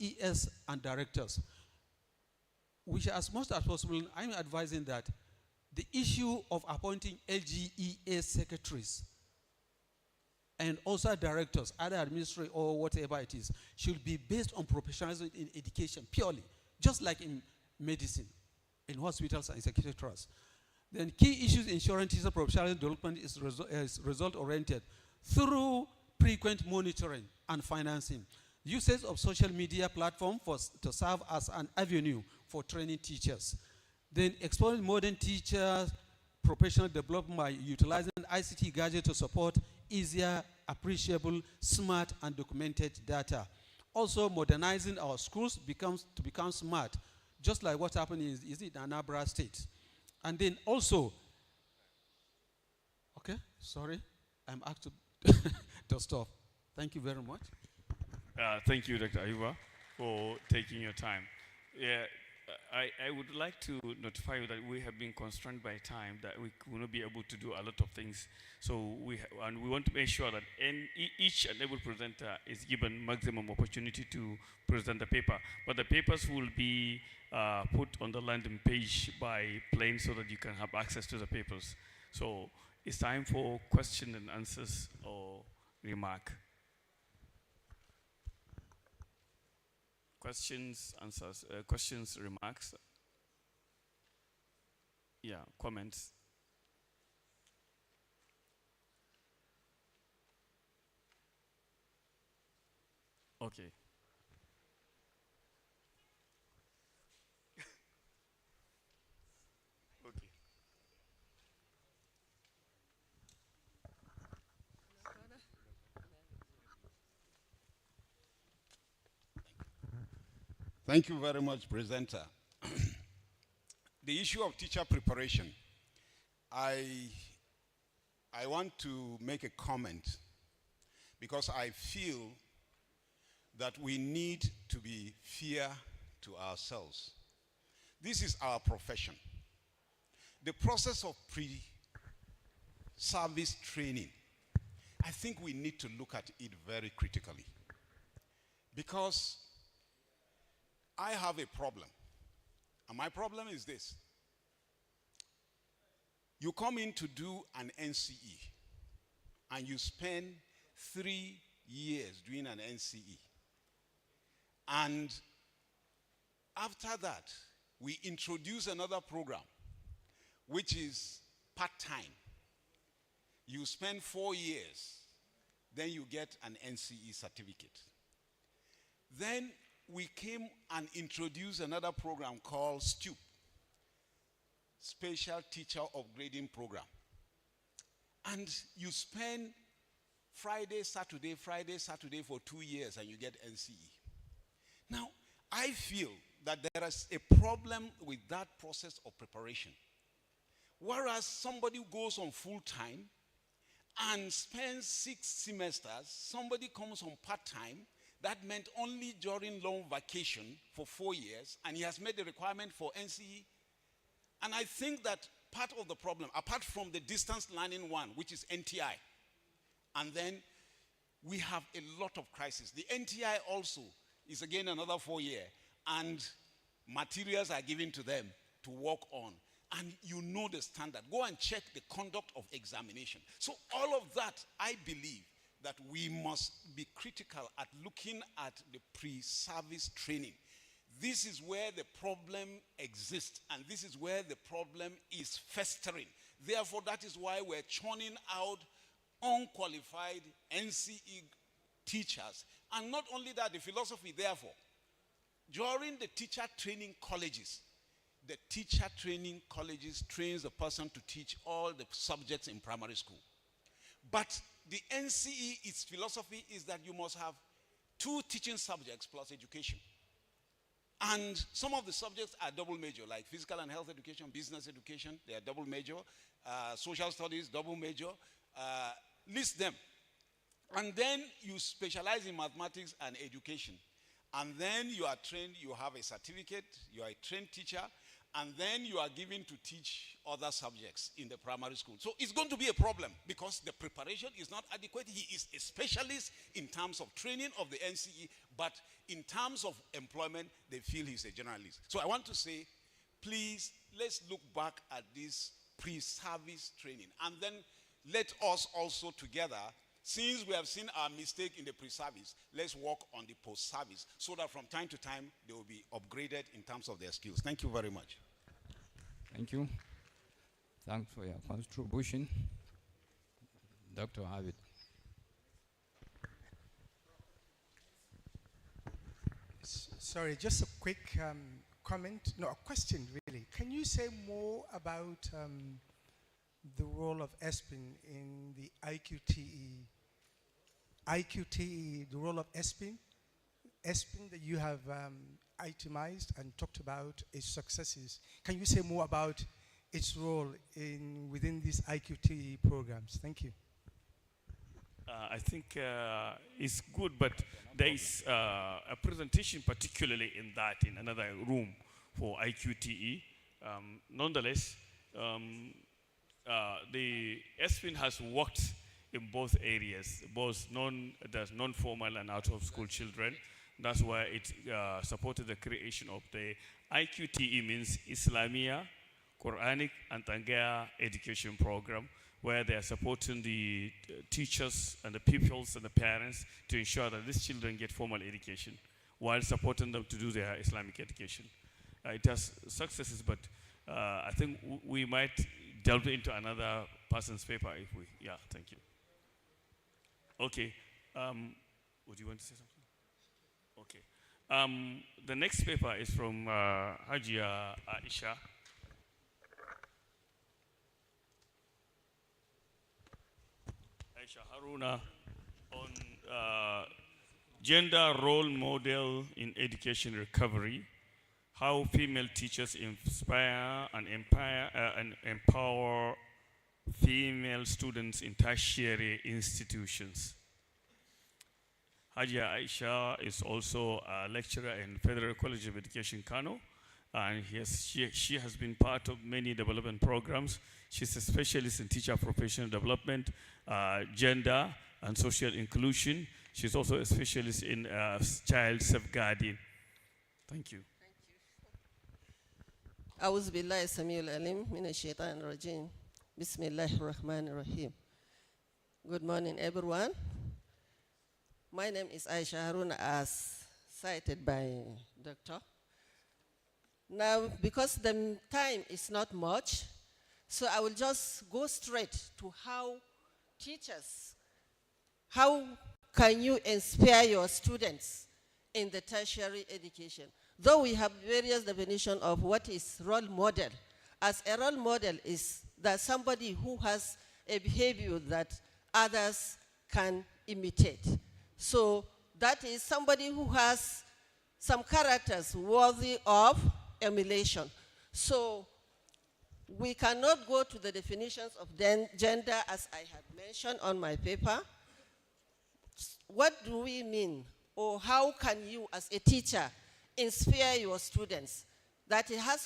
ES and directors, which as much as possible, I'm advising that the issue of appointing LGEA secretaries and also directors, either administrative or whatever it is, should be based on professionalism in education purely, just like in medicine, in hospitals and security trusts. Then key issues ensuring teacher professionalism development is result-oriented through frequent monitoring and financing. Usage of social media platform to serve as an avenue for training teachers. Then exploring modern teachers' professional development by utilizing ICT gadgets to support easier, appreciable, smart, and documented data. Also, modernizing our schools to become smart, just like what happened is it in Anambra State. And then also, okay, sorry, I'm asked to stop. Thank you very much. Thank you, Dr. Ayuba, for taking your time. Yeah, I would like to notify you that we have been constrained by time, that we will not be able to do a lot of things. So we want to make sure that each and every presenter is given maximum opportunity to present the paper. But the papers will be put on the landing page by plane so that you can have access to the papers. So it's time for question and answers or remark. Questions, answers, questions, remarks. Yeah, comments. Okay. Okay. Thank you very much, presenter. The issue of teacher preparation, I want to make a comment because I feel that we need to be fair to ourselves. This is our profession. The process of pre-service training, I think we need to look at it very critically, because I have a problem. And my problem is this. You come in to do an NCE, and you spend 3 years doing an NCE. And after that, we introduce another program, which is part-time. You spend 4 years, then you get an NCE certificate. Then we came and introduced another program called STUP, Special Teacher Upgrading Program. And you spend Friday, Saturday for 2 years, and you get NCE. Now, I feel that there is a problem with that process of preparation. Whereas somebody goes on full-time and spends 6 semesters, somebody comes on part-time. That meant only during long vacation for 4 years, and he has made the requirement for NCE. And I think that part of the problem, apart from the distance learning one, which is NTI, and then we have a lot of crises. The NTI also is again another 4 years, and materials are given to them to work on. And you know the standard. Go and check the conduct of examination. So all of that, I believe, that we must be critical at looking at the pre-service training. This is where the problem exists, and this is where the problem is festering. Therefore, that is why we're churning out unqualified NCE teachers. And not only that, the philosophy, therefore, during the teacher training colleges, the teacher training colleges trains the person to teach all the subjects in primary school. But the NCE, its philosophy is that you must have 2 teaching subjects plus education. And some of the subjects are double major, like physical and health education, business education, they are double major, social studies, double major, list them. And then you specialize in mathematics and education. And then you are trained, you have a certificate, you are a trained teacher, and then you are given to teach other subjects in the primary school. So it's going to be a problem because the preparation is not adequate. He is a specialist in terms of training of the NCE, but in terms of employment, they feel he's a generalist. So I want to say, please, let's look back at this pre-service training. And then let us also together, since we have seen our mistake in the pre-service, let's work on the post-service so that from time to time, they will be upgraded in terms of their skills. Thank you very much. Thank you. Thanks for your contribution. Dr. Harvey. Sorry, just a quick comment, no, a question really. Can you say more about the role of ESPIN in the IQTE? IQTE, the role of ESPIN that you have itemized and talked about its successes. Can you say more about its role within these IQTE programs? Thank you. I think it's good, but there is a presentation particularly in another room for IQTE. Nonetheless, the ESPIN has worked in both areas, both non-formal and out-of-school children. That's why it supported the creation of the IQTE, means Islamia, Quranic, and Tangaya education program, where they are supporting the teachers and the pupils and the parents to ensure that these children get formal education while supporting them to do their Islamic education. It has successes, but I think we might delve into another person's paper if we, yeah, thank you. Okay, would you want to say something? Okay, the next paper is from Hajia Aisha. Aisha Haruna on gender role model in education recovery, how female teachers inspire and empower female students in tertiary institutions. Hajia Aisha is also a lecturer in Federal College of Education, Kano, and she has been part of many development programs. She's a specialist in teacher professional development, gender, and social inclusion. She's also a specialist in child safeguarding. Thank you. أعوذ بالله السميع العليم من الشيطان الرجيم بسم الله الرحمن الرحيم. Good morning, everyone. My name is Aisha Haruna, as cited by Doctor. Now, because the time is not much, so I will just go straight to how teachers, how can you inspire your students in the tertiary education? Though we have various definitions of what is role model. As a role model is that somebody who has a behavior that others can imitate. So that is somebody who has some characters worthy of emulation. So we cannot go to the definitions of gender as I had mentioned on my paper. What do we mean? Or how can you as a teacher inspire your students?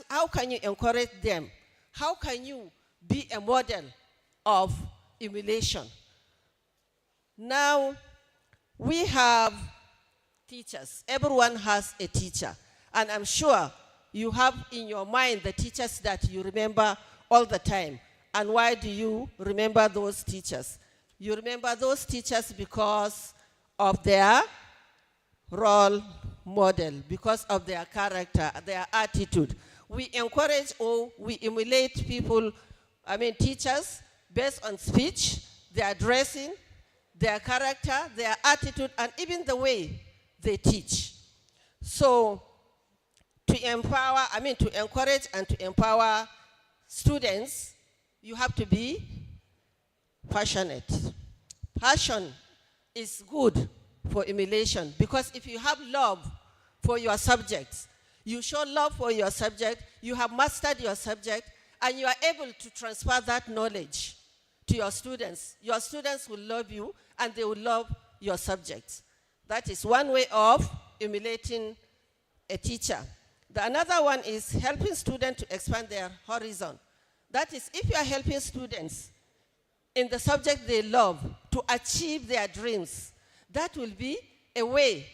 How can you encourage them? How can you be a model of emulation? Now, we have teachers. Everyone has a teacher. And I'm sure you have in your mind the teachers that you remember all the time. And why do you remember those teachers? You remember those teachers because of their role model, because of their character, their attitude. We encourage or we emulate people, teachers, based on speech, their dressing, their character, their attitude, and even the way they teach. So to encourage and to empower students, you have to be passionate. Passion is good for emulation, because if you have love for your subjects, you show love for your subject, you have mastered your subject, and you are able to transfer that knowledge to your students. Your students will love you, and they will love your subjects. That is one way of emulating a teacher. Another one is helping students to expand their horizon. That is, if you are helping students in the subject they love to achieve their dreams, that will be a way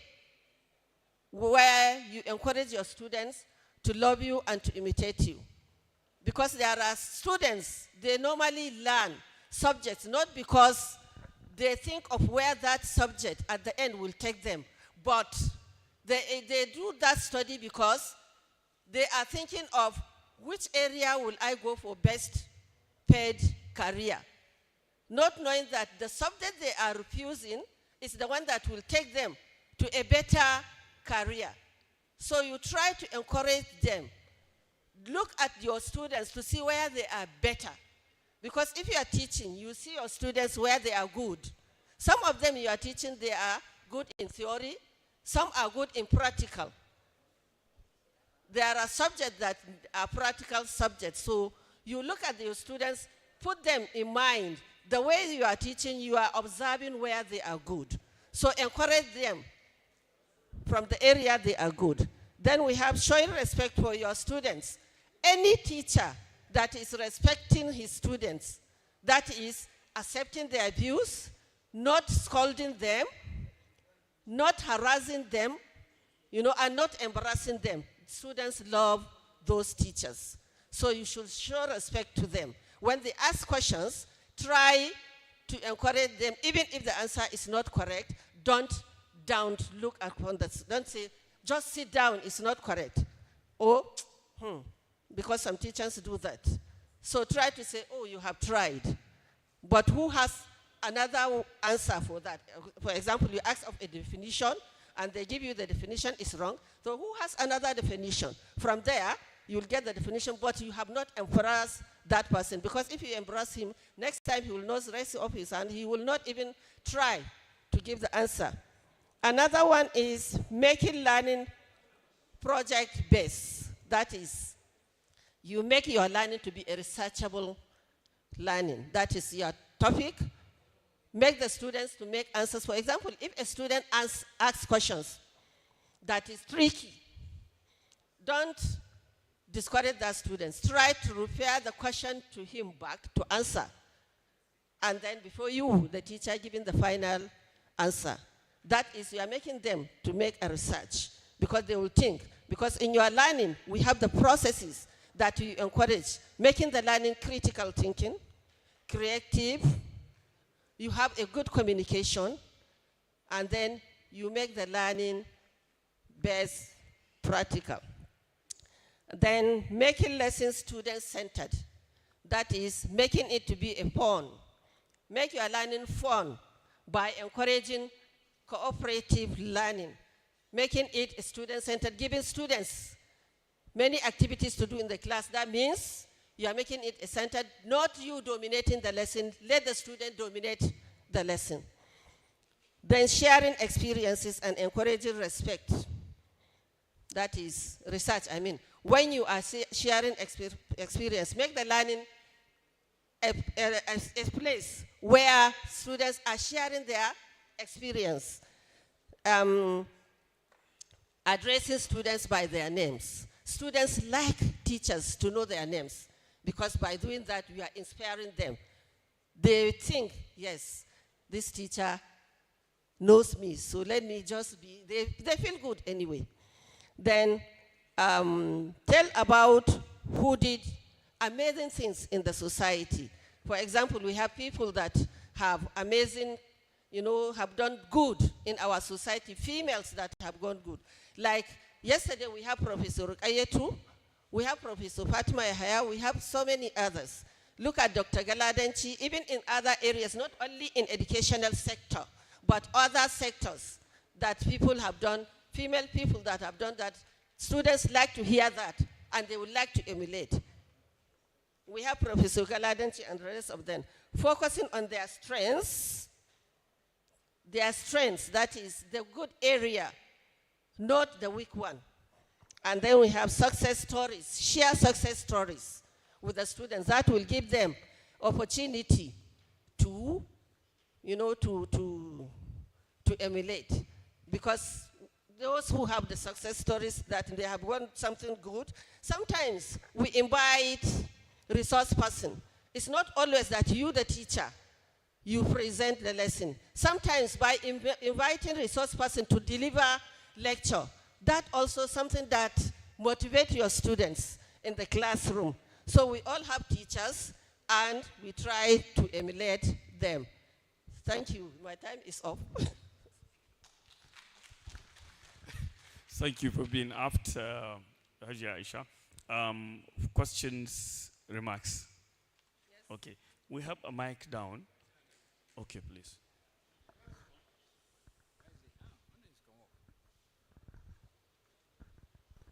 where you encourage your students to love you and to imitate you. Because there are students, they normally learn subjects not because they think of where that subject at the end will take them, but they do that study because they are thinking of which area will I go for best paid career, not knowing that the subject they are refusing is the one that will take them to a better career. So you try to encourage them. Look at your students to see where they are better. Because if you are teaching, you see your students where they are good. Some of them you are teaching, they are good in theory. Some are good in practical. There are subjects that are practical subjects. So you look at your students, put them in mind. The way you are teaching, you are observing where they are good. So encourage them from the area they are good. Then we have showing respect for your students. Any teacher that is respecting his students, that is accepting their views, not scolding them, not harassing them, and not embarrassing them. Students love those teachers. So you should show respect to them. When they ask questions, try to encourage them. Even if the answer is not correct, don't look at that. Don't say, just sit down, it's not correct. Or, because some teachers do that. So try to say, oh, you have tried. But who has another answer for that? For example, you ask of a definition, and they give you the definition is wrong. So who has another definition? From there, you'll get the definition, but you have not embarrassed that person. Because if you embarrass him, next time he will not raise up his hand. He will not even try to give the answer. Another one is making learning project-based. That is, you make your learning to be a researchable learning. That is your topic. Make the students to make answers. For example, if a student asks questions that is tricky, don't discourage that student. Try to refer the question to him back to answer. And then before you, the teacher, giving the final answer. That is, you are making them to make a research because they will think. Because in your learning, we have the processes that we encourage. Making the learning critical thinking, creative, you have a good communication, and then you make the learning best practical. Then making lessons student-centered. That is, making it to be a fun. Make your learning fun by encouraging cooperative learning, making it student-centered, giving students many activities to do in the class. That means you are making it a centered, not you dominating the lesson. Let the student dominate the lesson. Then sharing experiences and encouraging respect. That is research, I mean. When you are sharing experience, make the learning a place where students are sharing their experience. Addressing students by their names. Students like teachers to know their names because by doing that, we are inspiring them. They think, yes, this teacher knows me, so let me just be, they feel good anyway. Then tell about who did amazing things in the society. For example, we have people that have amazing, have done good in our society, females that have gone good. Like yesterday we have Professor Ayetu, we have Professor Fatima Yahaya, we have so many others. Look at Dr. Galadanchi, even in other areas, not only in educational sector, but other sectors that people have done, female people that have done that. Students like to hear that, and they would like to emulate. We have Professor Galadanchi and the rest of them, focusing on their strengths, that is the good area, not the weak one. And then we have success stories, share success stories with the students. That will give them opportunity to emulate. Because those who have the success stories that they have won something good, sometimes we invite resource person. It's not always that you, the teacher, you present the lesson. Sometimes by inviting resource person to deliver lecture, that also something that motivates your students in the classroom. So we all have teachers and we try to emulate them. Thank you. My time is up. Thank you for being apt, Haji Aisha. Questions, remarks? Yes. Okay. We have a mic down. Okay, please.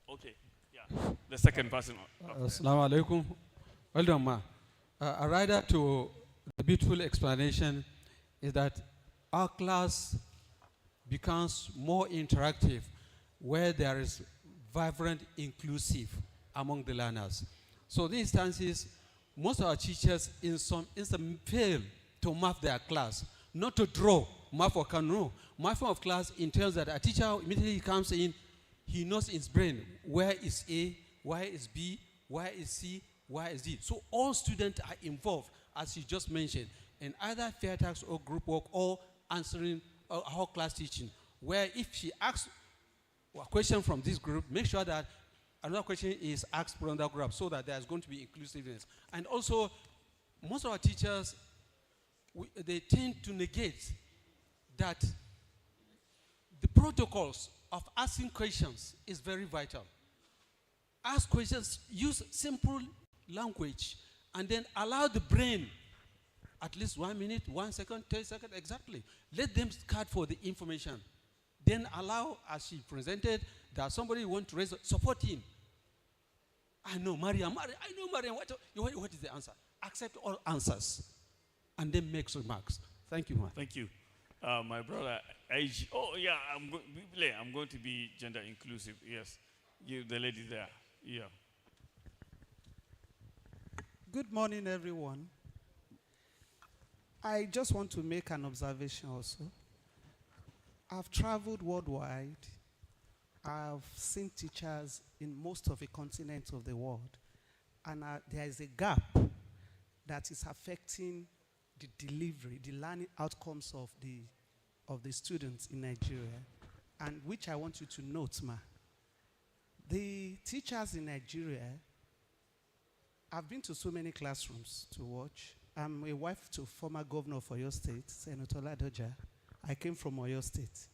Okay. Yeah. The second person. Assalamu alaikum. Well done, ma. A rider to the beautiful explanation is that our class becomes more interactive where there is vibrant, inclusive among the learners. So these instances, most of our teachers in some instances fail to map their class, not to draw map or Kano. Mapping of class entails that a teacher immediately comes in, he knows in his brain where is A, where is B, where is C, where is D. So all students are involved, as you just mentioned, in either fair task or group work or answering our class teaching, where if she asks a question from this group, make sure that another question is asked from that group so that there's going to be inclusiveness. And also, most of our teachers, they tend to negate that the protocols of asking questions is very vital. Ask questions, use simple language, and then allow the brain at least 1 minute, 1 second, 10 seconds, exactly. Let them scout for the information. Then allow, as she presented, that somebody want to raise, support him. I know Mariam, what is the answer? Accept all answers, and then make remarks. Thank you, ma. Thank you. My brother, IG. Oh, yeah, I'm going to be gender inclusive. Yes. You, the lady there. Yeah. Good morning, everyone. I just want to make an observation also. I've traveled worldwide. I've seen teachers in most of the continents of the world. And there is a gap that is affecting the delivery, the learning outcomes of the students in Nigeria, and which I want you to note, ma. The teachers in Nigeria, I've been to so many classrooms to watch. I'm a wife to former governor of Oyo State, Senator Ladoja. I came from Oyo State.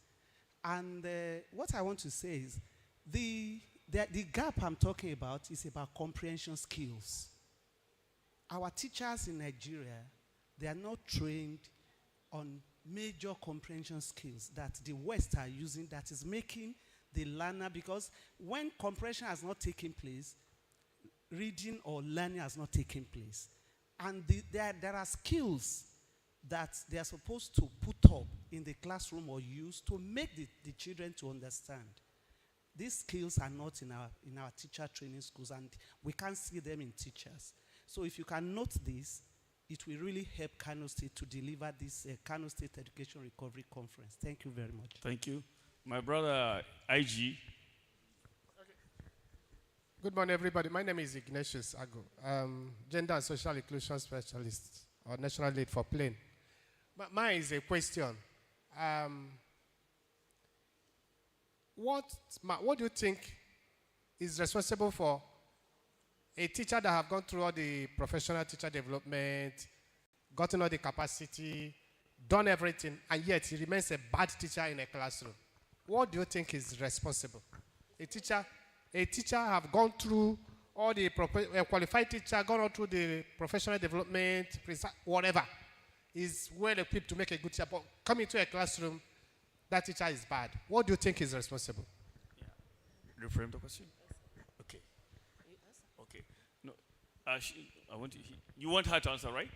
And what I want to say is, the gap I'm talking about is about comprehension skills. Our teachers in Nigeria, they are not trained on major comprehension skills that the West are using that is making the learner, because when comprehension has not taken place, reading or learning has not taken place. And there are skills that they are supposed to put up in the classroom or use to make the children to understand. These skills are not in our teacher training schools, and we can't see them in teachers. So if you can note this, it will really help Kano State to deliver this Kano State Education Recovery Conference. Thank you very much. Thank you. My brother, IG. Good morning, everybody. My name is Ignatius Ago. Gender and Social Inclusion Specialist, or National Lead for Plain. Mine is a question. What do you think is responsible for a teacher that have gone through all the professional teacher development, gotten all the capacity, done everything, and yet he remains a bad teacher in a classroom? What do you think is responsible? A teacher have gone through all the qualified teacher, gone through the professional development, whatever, is well equipped to make a good teacher, but coming to a classroom, that teacher is bad. What do you think is responsible? Yeah. Reframe the question. Okay. Okay. No, I want you want her to answer, right?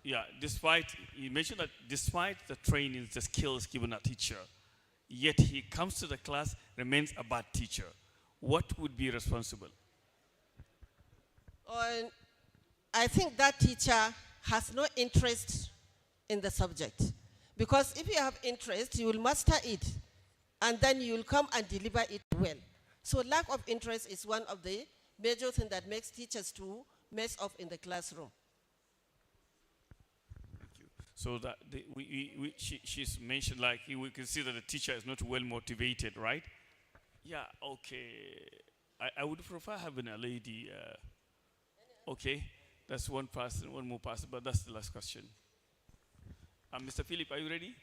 You mentioned that despite the training, the skills given a teacher, yet he comes to the class, remains a bad teacher. What would be responsible? I think that teacher has no interest in the subject. Because if you have interest, you will master it. and then you'll come and deliver it well. So lack of interest is one of the major things that makes teachers to mess up in the classroom. So that she's mentioned, like, we can see that the teacher is not well motivated, right? Yeah, okay. I would prefer having a lady. Okay, that's one person, one more person, but that's the last question. Mr. Philip, are you ready?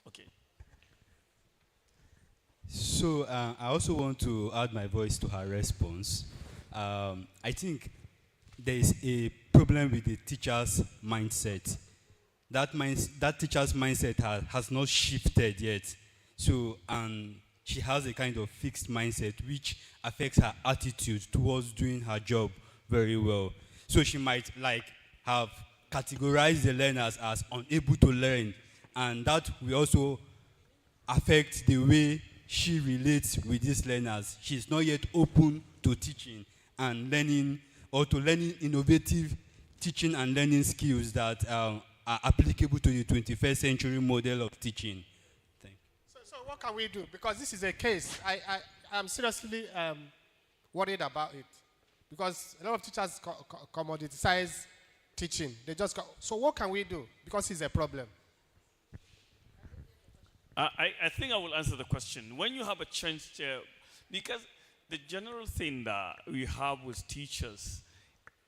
Okay. So I also want to add my voice to her response. I think there is a problem with the teacher's mindset. That teacher's mindset has not shifted yet. So she has a kind of fixed mindset which affects her attitude towards doing her job very well. So she might have categorized the learners as unable to learn, and that will also affect the way she relates with these learners. She's not yet open to teaching and learning, or to learning innovative teaching and learning skills that are applicable to the 21st century model of teaching. So what can we do? Because this is a case, I'm seriously worried about it. Because a lot of teachers commoditize teaching. They just so what can we do? Because it's a problem. I think I will answer the question. When you have a chance, because the general thing that we have with teachers,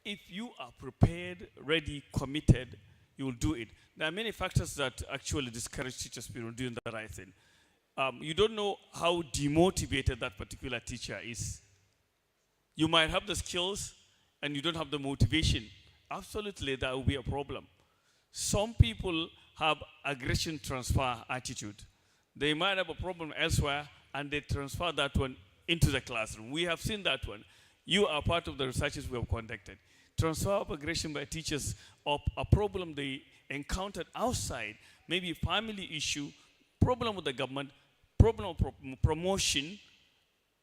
if you are prepared, ready, committed, you will do it. There are many factors that actually discourage teachers from doing the right thing. You don't know how demotivated that particular teacher is. You might have the skills and you don't have the motivation. Absolutely, that will be a problem. Some people have aggression transfer attitude. They might have a problem elsewhere and they transfer that one into the classroom. We have seen that one. You are part of the researches we have conducted. Transfer of aggression by teachers of a problem they encountered outside, maybe a family issue, problem with the government, problem of promotion,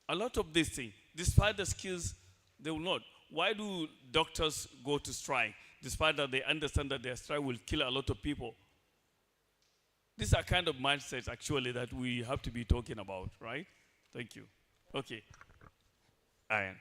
a lot of these things. Despite the skills, they will not. Why do doctors go to strike? Despite that they understand that their strike will kill a lot of people. These are kind of mindsets actually that we have to be talking about, right? Thank you. Okay. Ian.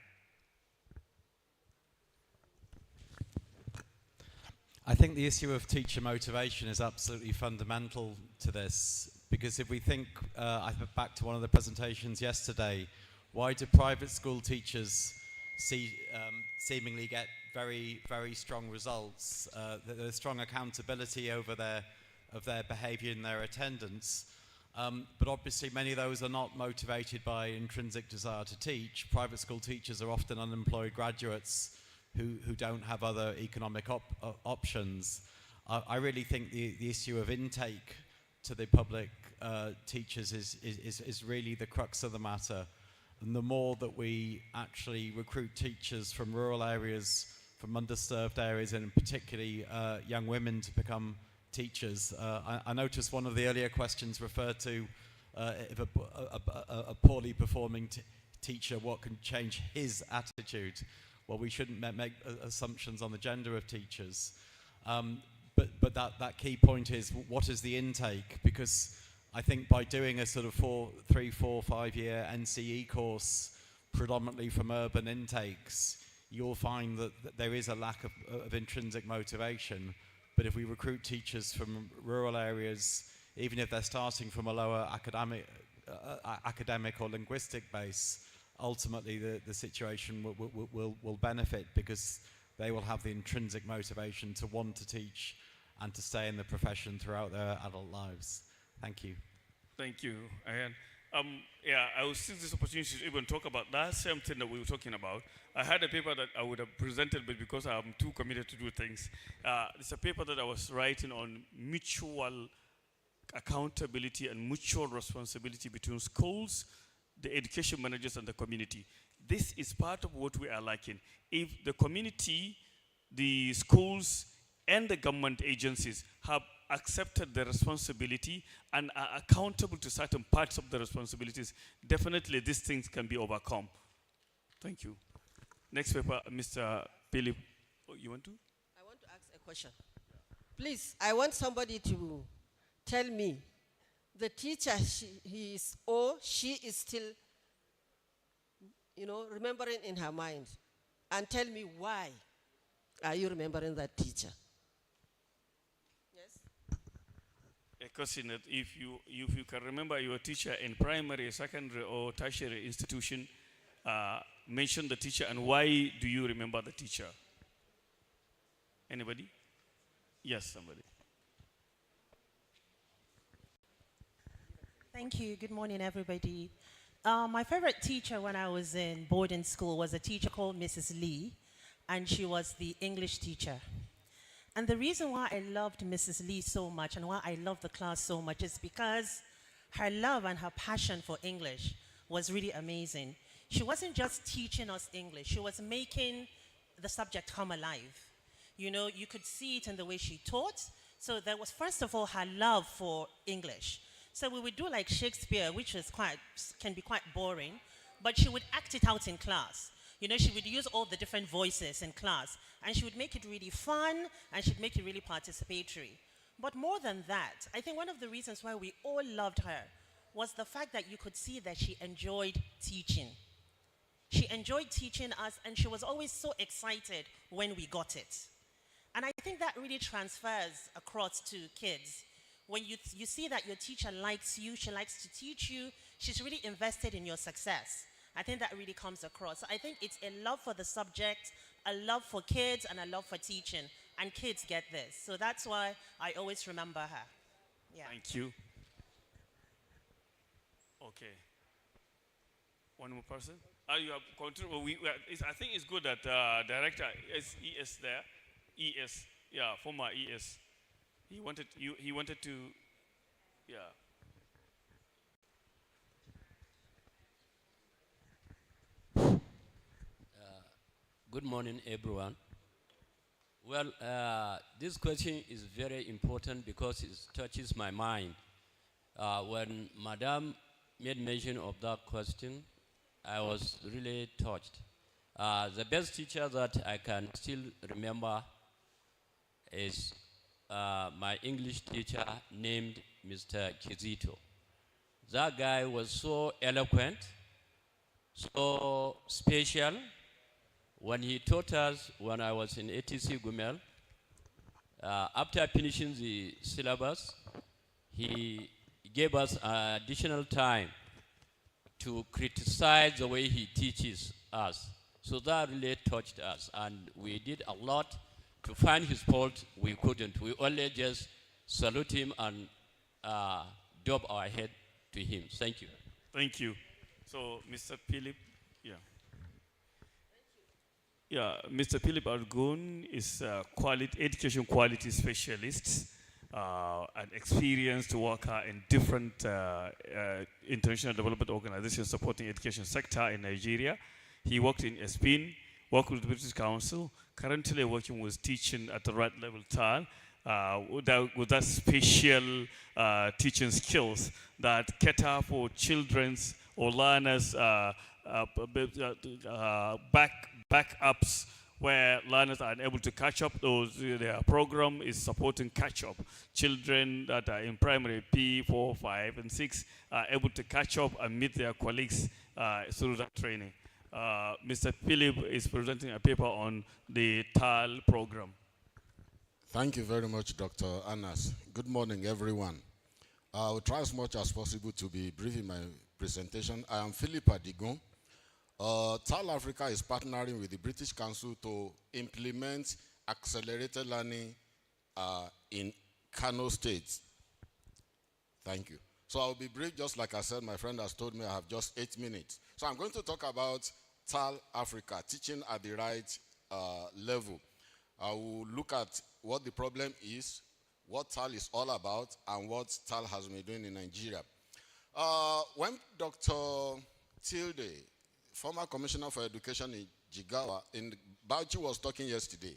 I think the issue of teacher motivation is absolutely fundamental to this, because if we think, back to one of the presentations yesterday, why do private school teachers seemingly get very, very strong results? There's strong accountability of their behavior and their attendance. But obviously many of those are not motivated by intrinsic desire to teach. Private school teachers are often unemployed graduates who don't have other economic options. I really think the issue of intake to the public teachers is really the crux of the matter. And the more that we actually recruit teachers from rural areas, from underserved areas, and particularly young women to become teachers. I noticed one of the earlier questions referred to if a poorly performing teacher, what can change his attitude? Well, we shouldn't make assumptions on the gender of teachers. But that key point is, what is the intake? Because I think by doing a sort of 3, 4, 5 year NCE course, predominantly from urban intakes, you'll find that there is a lack of intrinsic motivation. But if we recruit teachers from rural areas, even if they're starting from a lower academic or linguistic base, ultimately the situation will benefit, because they will have the intrinsic motivation to want to teach and to stay in the profession throughout their adult lives. Thank you. Thank you, Ian. Yeah, I will seize this opportunity to even talk about that same thing that we were talking about. I had a paper that I would have presented, but because I'm too committed to do things, it's a paper that I was writing on mutual accountability and mutual responsibility between schools, the education managers, and the community. This is part of what we are lacking. If the community, the schools, and the government agencies have accepted the responsibility and are accountable to certain parts of the responsibilities, definitely these things can be overcome. Thank you. Next paper, Mr. Philip. Oh, you want to? I want to ask a question. Please, I want somebody to tell me the teacher, he is or she is still, remembering in her mind. And tell me, why are you remembering that teacher? Yes? A question that if you can remember your teacher in primary, secondary, or tertiary institution, mention the teacher and why do you remember the teacher? Anybody? Yes, somebody. Thank you. Good morning, everybody. My favorite teacher when I was in boarding school was a teacher called Mrs. Lee, and she was the English teacher. And the reason why I loved Mrs. Lee so much and why I loved the class so much is because her love and her passion for English was really amazing. She wasn't just teaching us English, she was making the subject come alive. You could see it in the way she taught. So there was, first of all, her love for English. So we would do like Shakespeare, which can be quite boring, but she would act it out in class. She would use all the different voices in class, and she would make it really fun, and she'd make it really participatory. But more than that, I think one of the reasons why we all loved her was the fact that you could see that she enjoyed teaching. She enjoyed teaching us, and she was always so excited when we got it. And I think that really transfers across to kids. When you see that your teacher likes you, she likes to teach you, she's really invested in your success. I think that really comes across. I think it's a love for the subject, a love for kids, and a love for teaching. And kids get this. So that's why I always remember her. Yeah. Thank you. Okay. One more person? You have contributed. I think it's good that director ES there. ES, yeah, former ES. He wanted to, yeah. Good morning, everyone. Well, this question is very important because it touches my mind. When Madame made mention of that question, I was really touched. The best teacher that I can still remember is my English teacher named Mr. Kizito. That guy was so eloquent, so special. When he taught us when I was in ATC Gumel, after finishing the syllabus, he gave us additional time to criticize the way he teaches us. So that really touched us, and we did a lot to find his fault. We couldn't. We only just salute him and dub our head to him. Thank you. Thank you. So, Mr. Philip, yeah. Yeah, Mr. Philip Argun is education quality specialist, an experienced worker in different international development organizations supporting education sector in Nigeria. He worked in ESPIN, worked with the British Council, currently working with teaching at the right level TAL, with that special teaching skills that cater for children's or learners' backups where learners are unable to catch up. Their program is supporting catch-up. Children that are in primary P, 4, 5, and 6 are able to catch up and meet their colleagues through that training. Mr. Philip is presenting a paper on the TAL program. Thank you very much, Dr. Anas. Good morning, everyone. I will try as much as possible to be brief in my presentation. I am Philip Adigun. TAL Africa is partnering with the British Council to implement accelerated learning in Kano State. Thank you. So I'll be brief, just like I said, my friend has told me I have just 8 minutes. So I'm going to talk about TAL Africa, teaching at the right level. I will look at what the problem is, what TAL is all about, and what TAL has been doing in Nigeria. When Dr. Tilde, former Commissioner for Education in Jigawa, in Bauchi, was talking yesterday,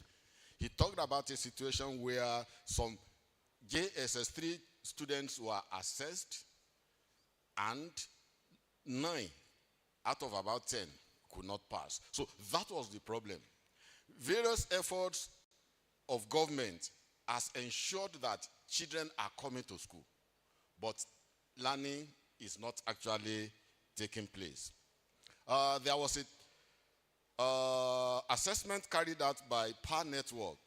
he talked about a situation where some JSS3 students were assessed and 9 out of about 10 could not pass. So that was the problem. Various efforts of government has ensured that children are coming to school, but learning is not actually taking place. There was a assessment carried out by PAR Network,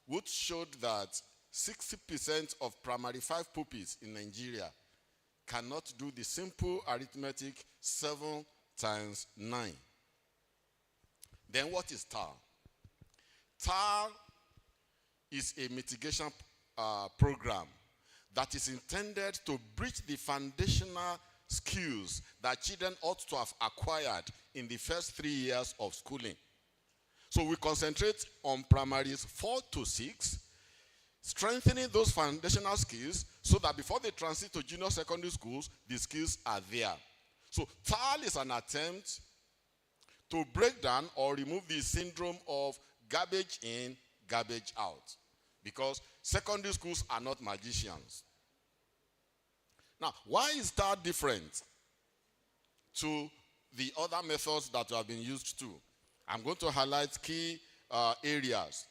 which showed that 60% of primary 5 pupils in Nigeria cannot do the simple arithmetic 7 times 9. Then what is TAR? TAR is a mitigation program that is intended to bridge the foundational skills that children ought to have acquired in the first 3 years of schooling. So we concentrate on primaries 4 to 6, strengthening those foundational skills so that before they transit to junior secondary schools, the skills are there. So TAL is an attempt to break down or remove the syndrome of garbage in, garbage out, because secondary schools are not magicians. Now, why is TAL different to the other methods that have been used to? I'm going to highlight key areas.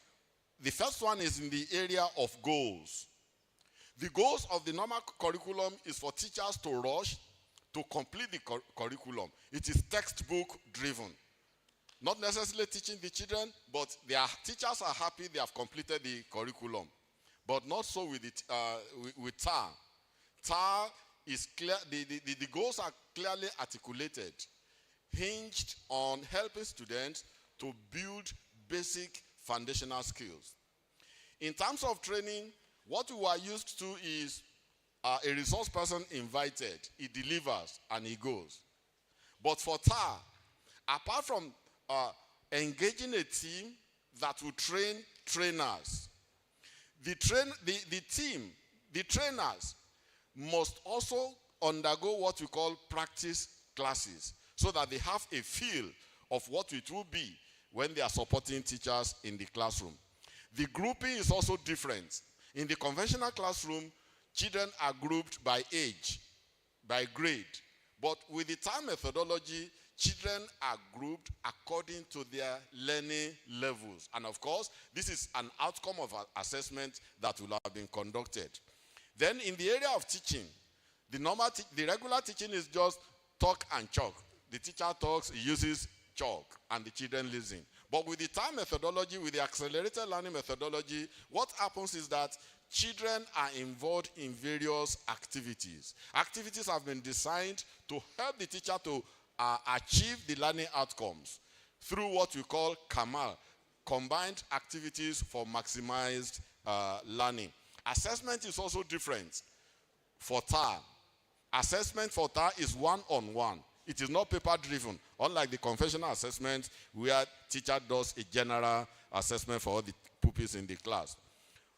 The first one is in the area of goals. The goals of the normal curriculum is for teachers to rush to complete the curriculum. It is textbook driven. Not necessarily teaching the children, but their teachers are happy they have completed the curriculum. But not so with TAR. TAR is clear, the goals are clearly articulated, hinged on helping students to build basic foundational skills. In terms of training, what we are used to is a resource person invited, he delivers, and he goes. But for TAR, apart from engaging a team that will train trainers, the trainers must also undergo what we call practice classes so that they have a feel of what it will be when they are supporting teachers in the classroom. The grouping is also different. In the conventional classroom, children are grouped by age, by grade. But with the TAR methodology, children are grouped according to their learning levels. And of course, this is an outcome of an assessment that will have been conducted. Then in the area of teaching, the regular teaching is just talk and chalk. The teacher talks, he uses chalk, and the children listen. But with the TAR methodology, with the accelerated learning methodology, what happens is that children are involved in various activities. Activities have been designed to help the teacher to achieve the learning outcomes through what we call CAMAL, combined activities for maximized learning. Assessment is also different for TAR. Assessment for TAR is one-on-one. It is not paper-driven, unlike the conventional assessment where teacher does a general assessment for all the pupils in the class.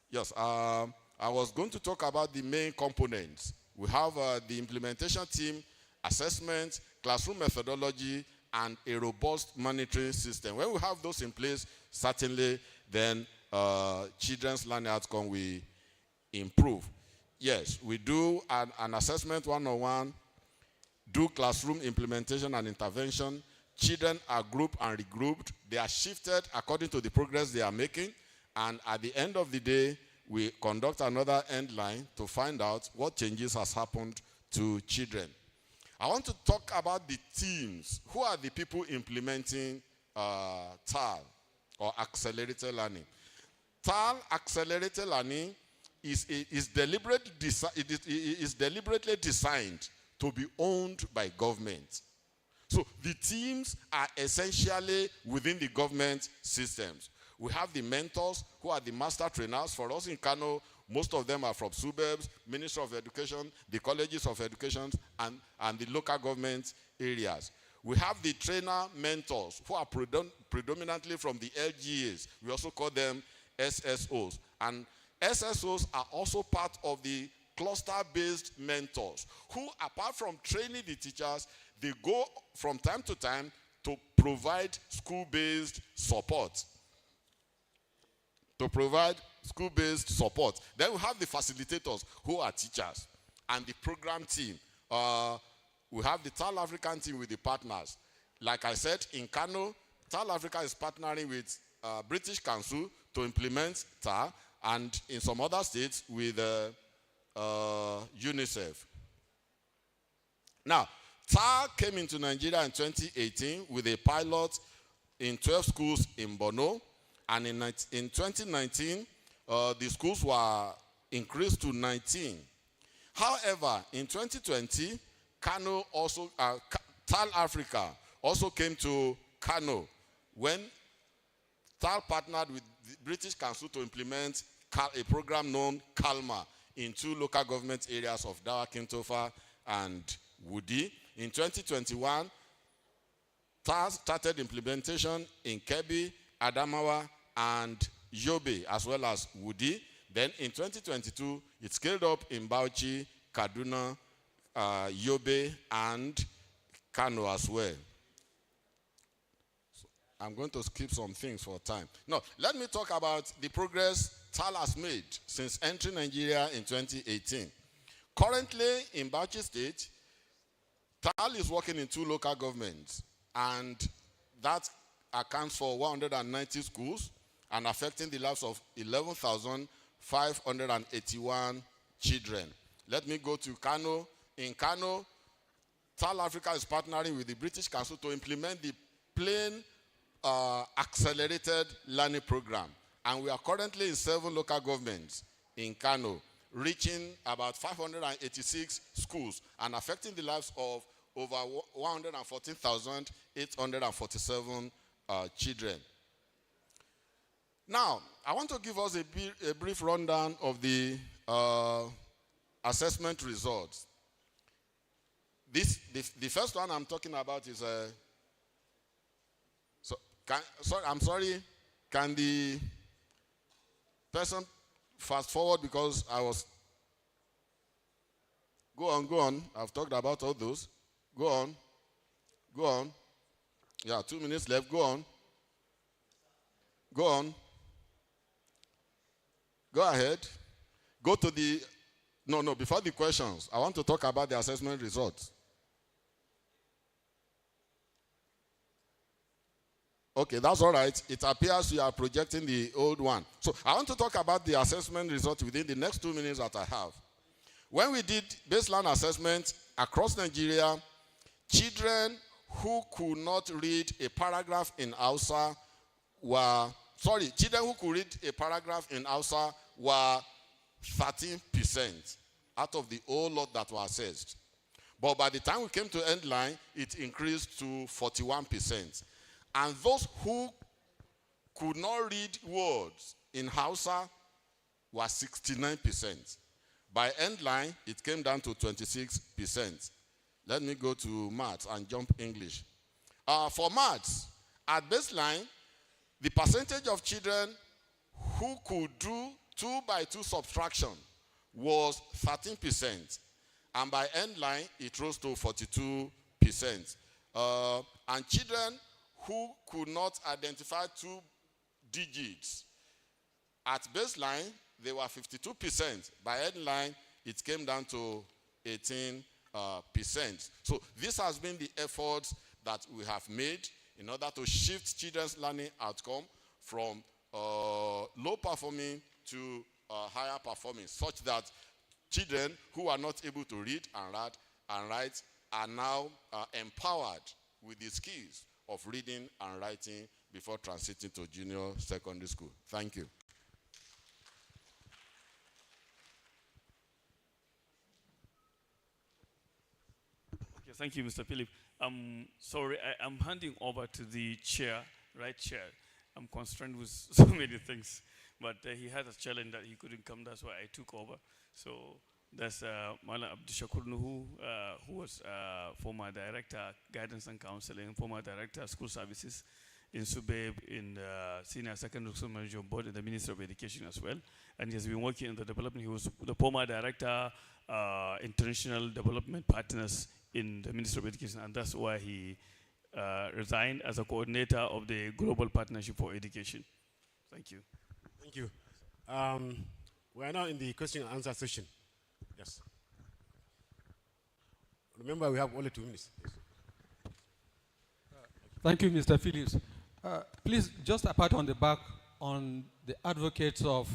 Yes, I was going to talk about the main components. We have the implementation team, assessment, classroom methodology, and a robust monitoring system. When we have those in place, certainly then children's learning outcome will improve. Yes, we do an assessment one-on-one, do classroom implementation and intervention. Children are grouped and regrouped. They are shifted according to the progress they are making. And at the end of the day, we conduct another end line to find out what changes has happened to children. I want to talk about the teams. Who are the people implementing TAL or accelerated learning? TAL accelerated learning is deliberately designed to be owned by government. So the teams are essentially within the government systems. We have the mentors who are the master trainers. For us in Kano, most of them are from suburbs, Ministry of Education, the colleges of education, and the local government areas. We have the trainer mentors who are predominantly from the LGAs. We also call them SSOs. And SSOs are also part of the cluster-based mentors who, apart from training the teachers, they go from time to time to provide school-based support. Then we have the facilitators who are teachers and the program team. We have the TAL African team with the partners. Like I said, in Kano, TAL Africa is partnering with British Council to implement TAL, and in some other states with UNICEF. Now, TAL came into Nigeria in 2018 with a pilot in 12 schools in Borno. And in 2019, the schools were increased to 19. However, in 2020, Kano also, TAL Africa also came to Kano when TAL partnered with the British Council to implement a program known CALMA in 2 local government areas of Dawa Kintofa and Wudi. In 2021, TAL started implementation in Kebbi, Adamawa, and Yobe, as well as Wudi. Then in 2022, it scaled up in Bauchi, Kaduna, Yobe, and Kano as well. So I'm going to skip some things for time. No, let me talk about the progress TAL has made since entering Nigeria in 2018. Currently in Bauchi State, TAL is working in 2 local governments, and that accounts for 190 schools and affecting the lives of 11,581 children. Let me go to Kano. In Kano, TAL Africa is partnering with the British Council to implement the Plain Accelerated Learning Program. And we are currently in 7 local governments in Kano, reaching about 586 schools and affecting the lives of over 114,847 children. Now, I want to give us a brief rundown of the assessment results. The first one I'm talking about is I'm sorry, can the person fast forward because I was, go on, I've talked about all those. Go on. Yeah, 2 minutes left, go on. Go ahead. Go to the, no, before the questions, I want to talk about the assessment results. Okay, that's all right. It appears you are projecting the old one. So I want to talk about the assessment results within the next 2 minutes that I have. When we did baseline assessment across Nigeria, children who could not read a paragraph in Hausa children who could read a paragraph in Hausa were 13% out of the whole lot that were assessed. But by the time we came to endline, it increased to 41%. And those who could not read words in Hausa were 69%. By endline, it came down to 26%. Let me go to maths and jump English. For maths, at baseline, the percentage of children who could do 2 by 2 subtraction was 13%. And by endline, it rose to 42%. And children who could not identify 2 digits, at baseline, they were 52%. By endline, it came down to 18%. So this has been the effort that we have made in order to shift children's learning outcome from low performing to higher performing, such that children who are not able to read and write are now empowered with the skills of reading and writing before transiting to junior secondary school. Thank you. Okay, thank you, Mr. Philip. Sorry, I'm handing over to the chair, right chair. I'm constrained with so many things, but he had a challenge that he couldn't come. That's why I took over. So that's Mala Abdushakur Nuhu, who was former director, guidance and counseling, former director, school services in Subeb, in the senior secondary school management board in the Ministry of Education as well. And he has been working in the development. He was the former director, international development partners in the Ministry of Education, and that's why he resigned as a coordinator of the Global Partnership for Education. Thank you. Thank you. We are now in the question and answer session. Yes. Remember, we have only 2 minutes. Yes. Thank you, Mr. Phillips. Please, just a pat on the back on the advocates of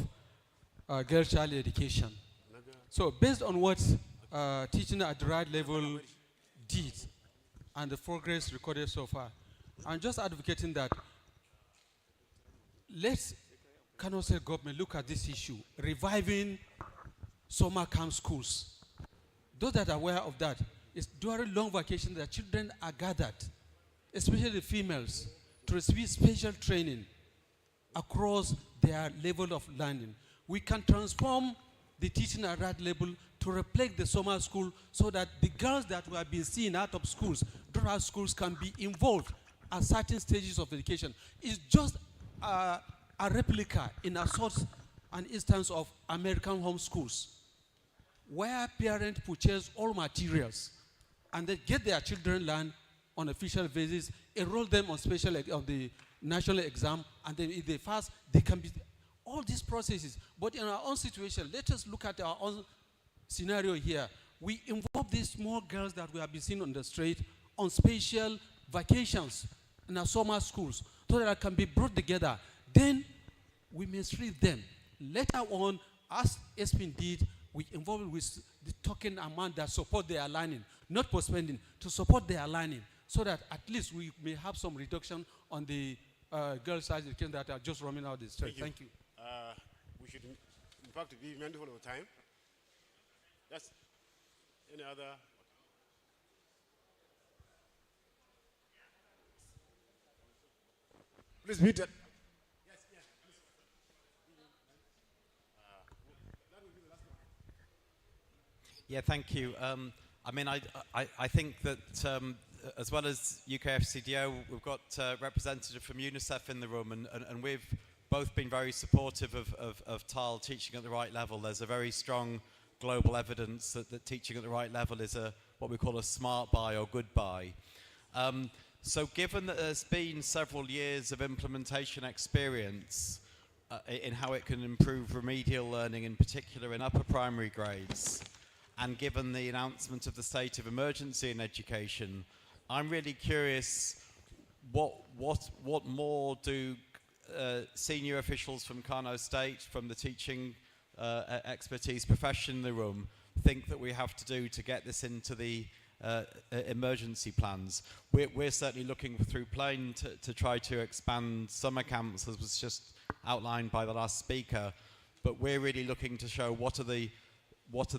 girl child education. So based on what teaching at the right level did and the progress recorded so far. I'm just advocating that let's Kano State government look at this issue, reviving summer camp schools. Those that are aware of that, it's during long vacation that children are gathered, especially the females, to receive special training across their level of learning. We can transform the teaching at that level to reflect the summer school so that the girls that we have been seeing out of schools, those schools can be involved at certain stages of education. It's just a replica in a sort an instance of American home schools, where parents purchase all materials and they get their children learn on official basis, enroll them on special on the national exam, and then if they pass, they can be all these processes. But in our own situation, let us look at our own scenario here. We involve these small girls that we have been seeing on the street on special vacations in our summer schools so that can be brought together. Then we mistreat them. Later on, as ESPN did, we involve with the token amount that support their learning, not postponing, to support their learning, so that at least we may have some reduction on the girls' side that are just roaming out the street. Thank you. We should, in fact, be mindful of time. That's any other. Please mute it. Yeah, thank you. I mean, I think that as well as UKFCDO, we've got a representative from UNICEF in the room, and we've both been very supportive of TAL teaching at the right level. There's a very strong global evidence that teaching at the right level is what we call a smart buy or good buy. So given that there's been several years of implementation experience in how it can improve remedial learning, in particular in upper primary grades, and given the announcement of the state of emergency in education, I'm really curious what more do senior officials from Kano State, from the teaching expertise profession in the room, think that we have to do to get this into the emergency plans? We're certainly looking through PLANE to try to expand summer camps, as was just outlined by the last speaker, but we're really looking to show what are the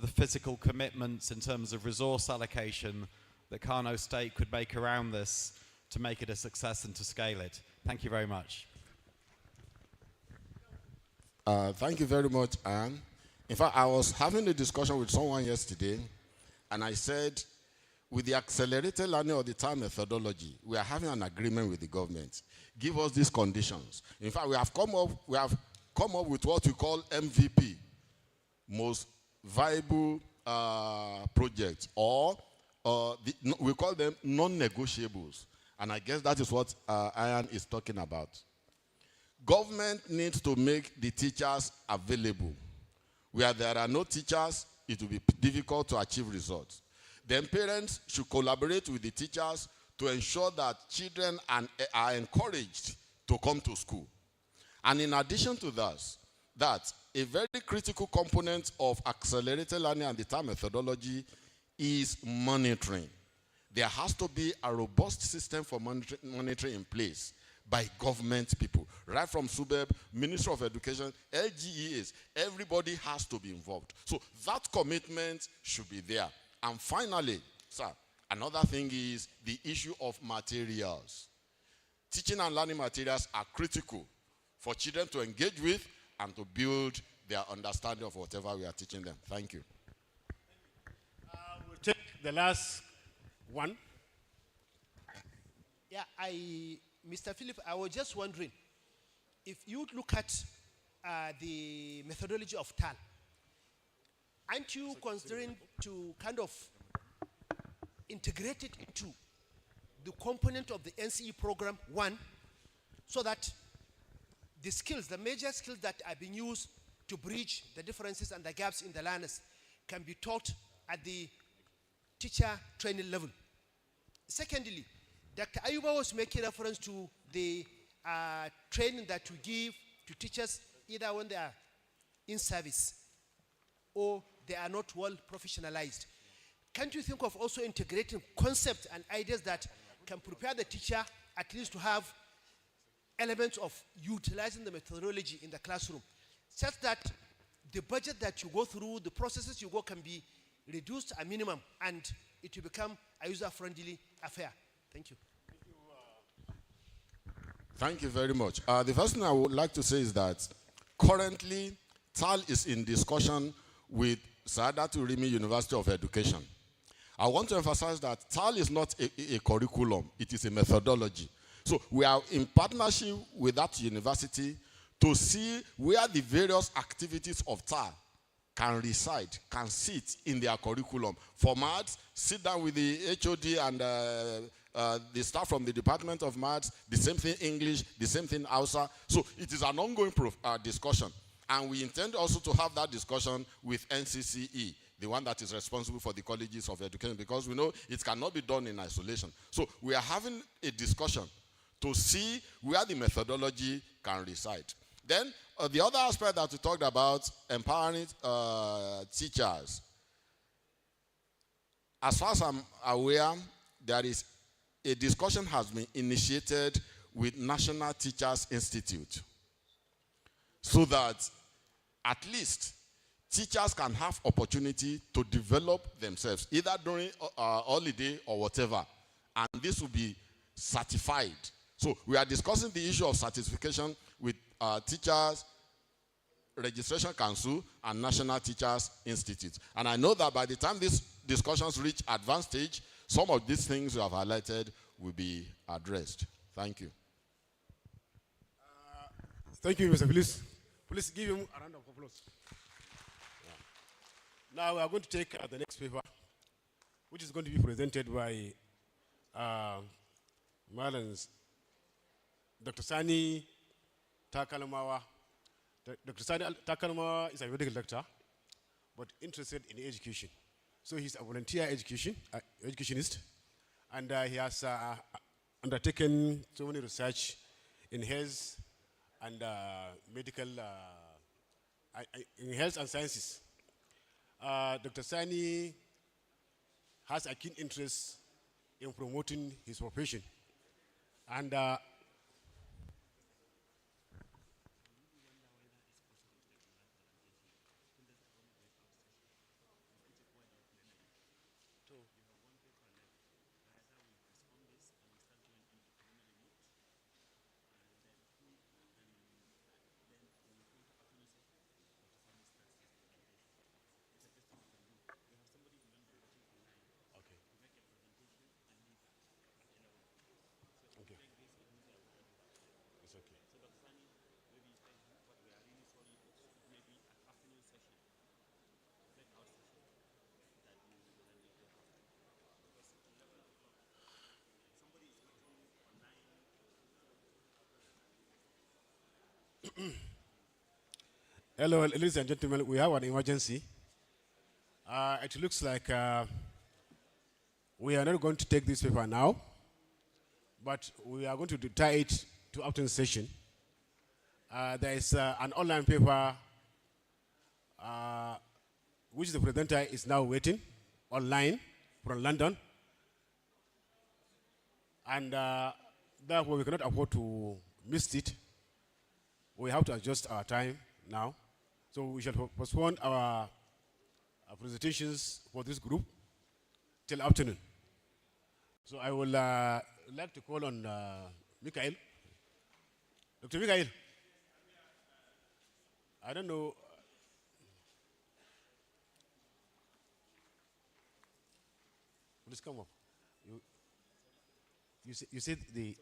physical commitments in terms of resource allocation that Kano State could make around this to make it a success and to scale it. Thank you very much. Thank you very much, Anne. In fact, I was having a discussion with someone yesterday, and I said, with the accelerated learning of the TAL methodology, we are having an agreement with the government. Give us these conditions. In fact, we have come up with what we call MVP, most viable projects, or we call them non-negotiables. And I guess that is what Ian is talking about. Government needs to make the teachers available. Where there are no teachers, it will be difficult to achieve results. Then parents should collaborate with the teachers to ensure that children are encouraged to come to school. And in addition to that, a very critical component of accelerated learning and the TAL methodology is monitoring. There has to be a robust system for monitoring in place by government people, right from SUBEB, Ministry of Education, LGEAs. Everybody has to be involved. So that commitment should be there. And finally, sir, another thing is the issue of materials. Teaching and learning materials are critical for children to engage with and to build their understanding of whatever we are teaching them. Thank you. We'll take the last one. Yeah, Mr. Philip, I was just wondering, if you look at the methodology of TAL, aren't you considering to kind of integrate it into the component of the NCE program, one, so that the skills, the major skills that are being used to bridge the differences and the gaps in the learners can be taught at the teacher training level? Secondly, Dr. Ayuba was making reference to the training that we give to teachers either when they are in service or they are not well professionalized. can't you think of also integrating concepts and ideas that can prepare the teacher at least to have elements of utilizing the methodology in the classroom, such that the budget that you go through, the processes you go can be reduced a minimum and it will become a user-friendly affair. Thank you. Thank you very much. The first thing I would like to say is that currently, TAL is in discussion with Saadatu Rimi University of Education. I want to emphasize that TAL is not a curriculum, it is a methodology. So we are in partnership with that university to see where the various activities of TAL can reside, can sit in their curriculum. For maths, sit down with the HOD and the staff from the Department of Maths, the same thing English, the same thing Hausa. So it is an ongoing discussion. And we intend also to have that discussion with NCCE, the one that is responsible for the colleges of education, because we know it cannot be done in isolation. So we are having a discussion to see where the methodology can reside. Then the other aspect that we talked about, empowering teachers. As far as I'm aware, there is a discussion has been initiated with National Teachers Institute so that at least teachers can have opportunity to develop themselves, either during holiday or whatever, and this will be certified. So we are discussing the issue of certification with Teachers Registration Council and National Teachers Institute. And I know that by the time these discussions reach advanced stage, some of these things you have highlighted will be addressed. Thank you. Thank you, Mr. Phyllis. Please give him a round of applause. Yeah. Now we are going to take the next paper, which is going to be presented by Marlins, Dr. Sani Takalmawa. Dr. Sani Takalmawa is a medical doctor, but interested in education. So he's a volunteer educationist, and he has undertaken so many research in health and medical, in health and sciences. Dr. Sani has a keen interest in promoting his profession. And hello, ladies and gentlemen, we have an emergency. It looks like we are not going to take this paper now, but we are going to tie it to afternoon session. There is an online paper which the presenter is now waiting online from London. And therefore we cannot afford to miss it. We have to adjust our time now. So we shall postpone our presentations for this group till afternoon. So I will like to call on Mikhail. Dr. Mikhail. I don't know. Please come up. You said the.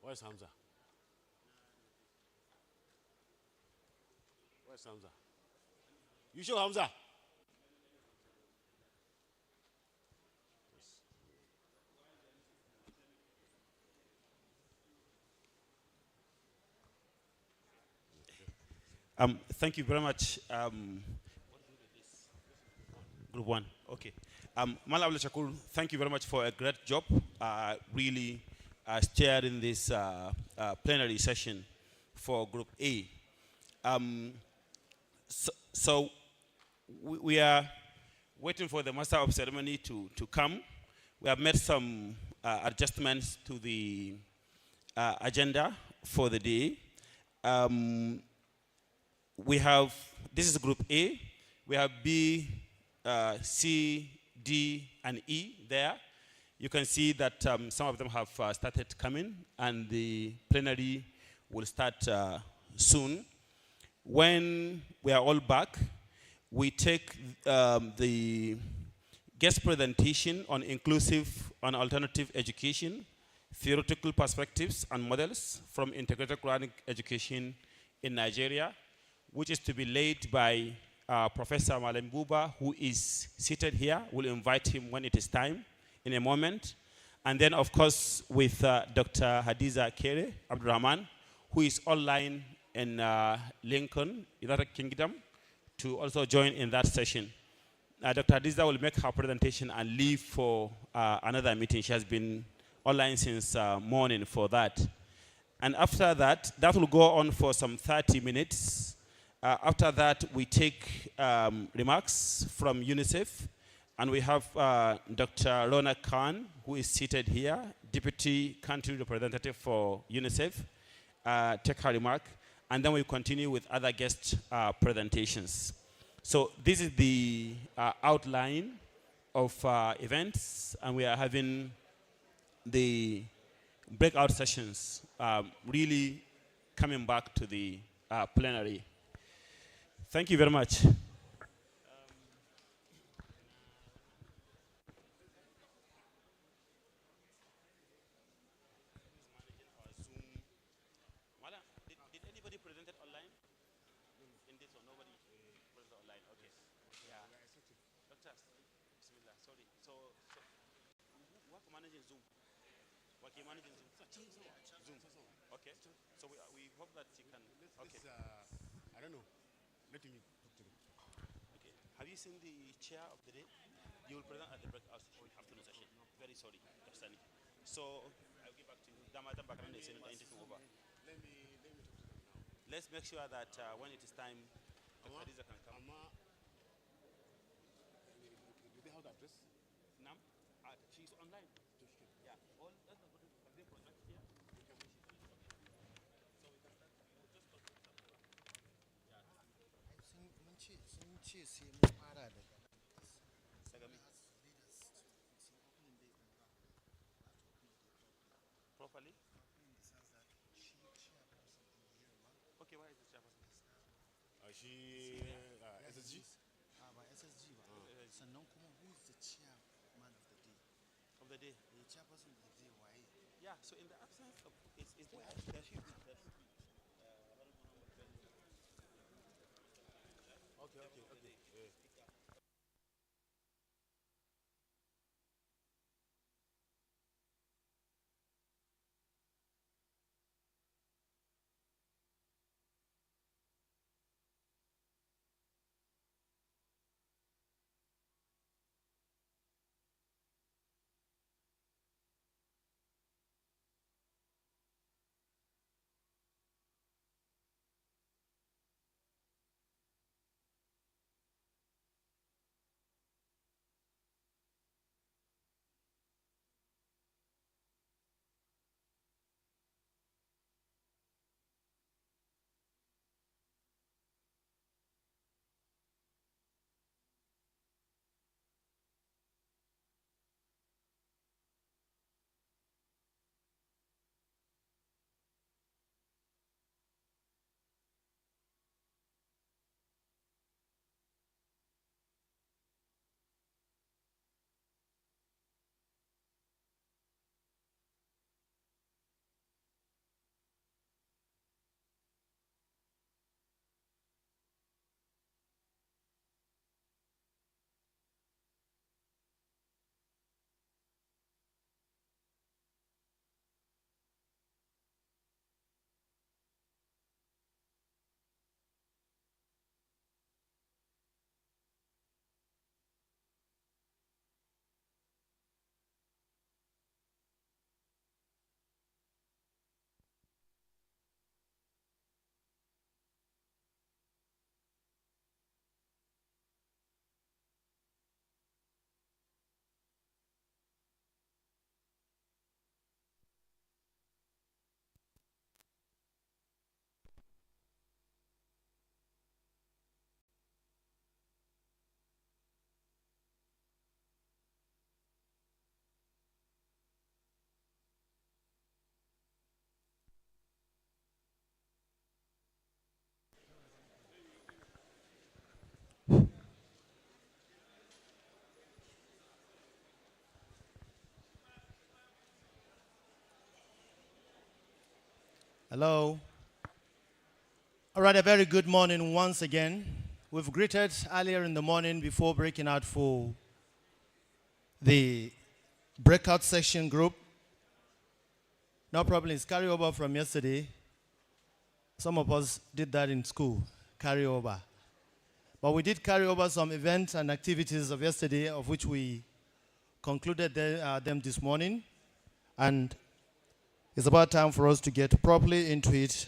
Where's Hamza? Where's Hamza? You show Hamza. Thank you very much. Group 1, okay. Mala Shakur, thank you very much for a great job. Really as chairing this plenary session for Group A. So we are waiting for the Master of Ceremony to come. We have made some adjustments to the agenda for the day. We have, this is Group A. We have B, C, D, and E there. You can see that some of them have started coming, and the plenary will start soon. When we are all back, we take the guest presentation on inclusive and alternative education, theoretical perspectives and models from integrated Quranic education in Nigeria, which is to be led by Professor Malem Buba, who is seated here. We'll invite him when it is time in a moment. And then, of course, with Dr. Hadiza Kere Abdurrahman, who is online in Lincoln, United Kingdom, to also join in that session. Dr. Hadiza will make her presentation and leave for another meeting. She has been online since morning for that. And after that, that will go on for some 30 minutes. After that, we take remarks from UNICEF. And we have Dr. Rona Khan, who is seated here, Deputy Country Representative for UNICEF, take her remark. And then we continue with other guest presentations. So this is the outline of events, and we are having the breakout sessions really coming back to the plenary. Thank you very much. Did anybody present it online? In this one, nobody presented online. Okay. Yeah. Doctor, Bismillah. Sorry. So who are managing Zoom? What are you managing Zoom? Zoom. Okay. So we hope that you can. Okay. I don't know. Let me talk to them. Okay. Have you seen the chair of the day? You will present at the breakout session, afternoon session. Very sorry, Dr. Sani. So I'll give back to you. Over. Let me talk to them now. Let's make sure that when it is time, Dr. Hadiza can come. Do they have the address? Nam? She's online. Yeah. All can they project here? So we can start. We'll just talk to them. Properly? Okay, why is the chairperson? She SSG? By SSG. Sannan kuma who is the chairman of the day? Of the day? The chairperson of the day, why? Yeah, so in the absence of, is there should be. Okay. Hello. All right, a very good morning once again. We've greeted earlier in the morning before breaking out for the breakout session group. No problem, it's carryover from yesterday. Some of us did that in school, carryover. But we did carry over some events and activities of yesterday, of which we concluded them this morning. And it's about time for us to get properly into it.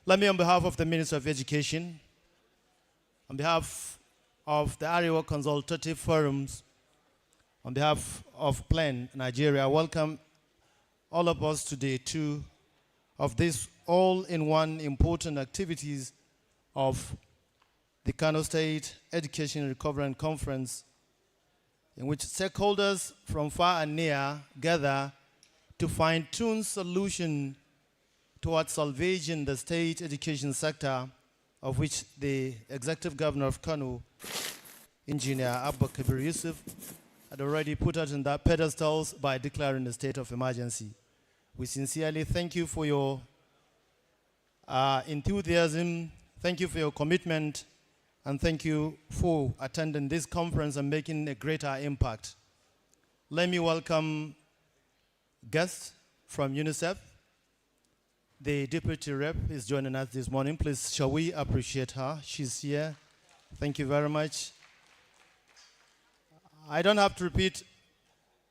Let me, on behalf of the Minister of Education, on behalf of the Arewa Consultative Forums, on behalf of PLAN Nigeria, welcome all of us to day 2 of this all-in-one important activities of the Kano State Education Recovery Conference, in which stakeholders from far and near gather to fine-tune solution towards salvaging the state education sector, of which the Executive Governor of Kano, Engineer Abba Kabir Yusuf, had already put us in that pedestals by declaring the state of emergency. We sincerely thank you for your enthusiasm, thank you for your commitment, and thank you for attending this conference and making a greater impact. Let me welcome guests from UNICEF. The Deputy Rep is joining us this morning. Please, shall we appreciate her? She's here. Thank you very much. I don't have to repeat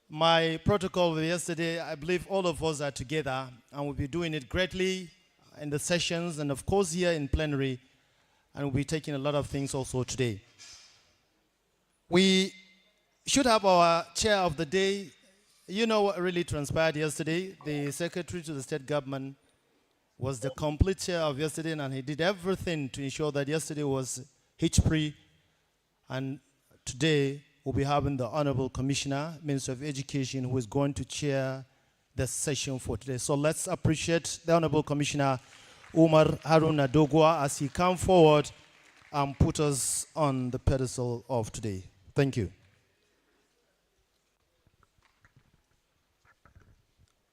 my protocol of yesterday. I believe all of us are together and we'll be doing it greatly in the sessions and of course here in plenary, and we'll be taking a lot of things also today. We should have our chair of the day. You know what really transpired yesterday? The Secretary to the State Government was the complete chair of yesterday, and he did everything to ensure that yesterday was hitch-free. And today we'll be having the Honorable Commissioner, Minister of Education, who is going to chair the session for today. So let's appreciate the Honorable Commissioner Umar Haruna Dogwa as he comes forward and put us on the pedestal of today. Thank you.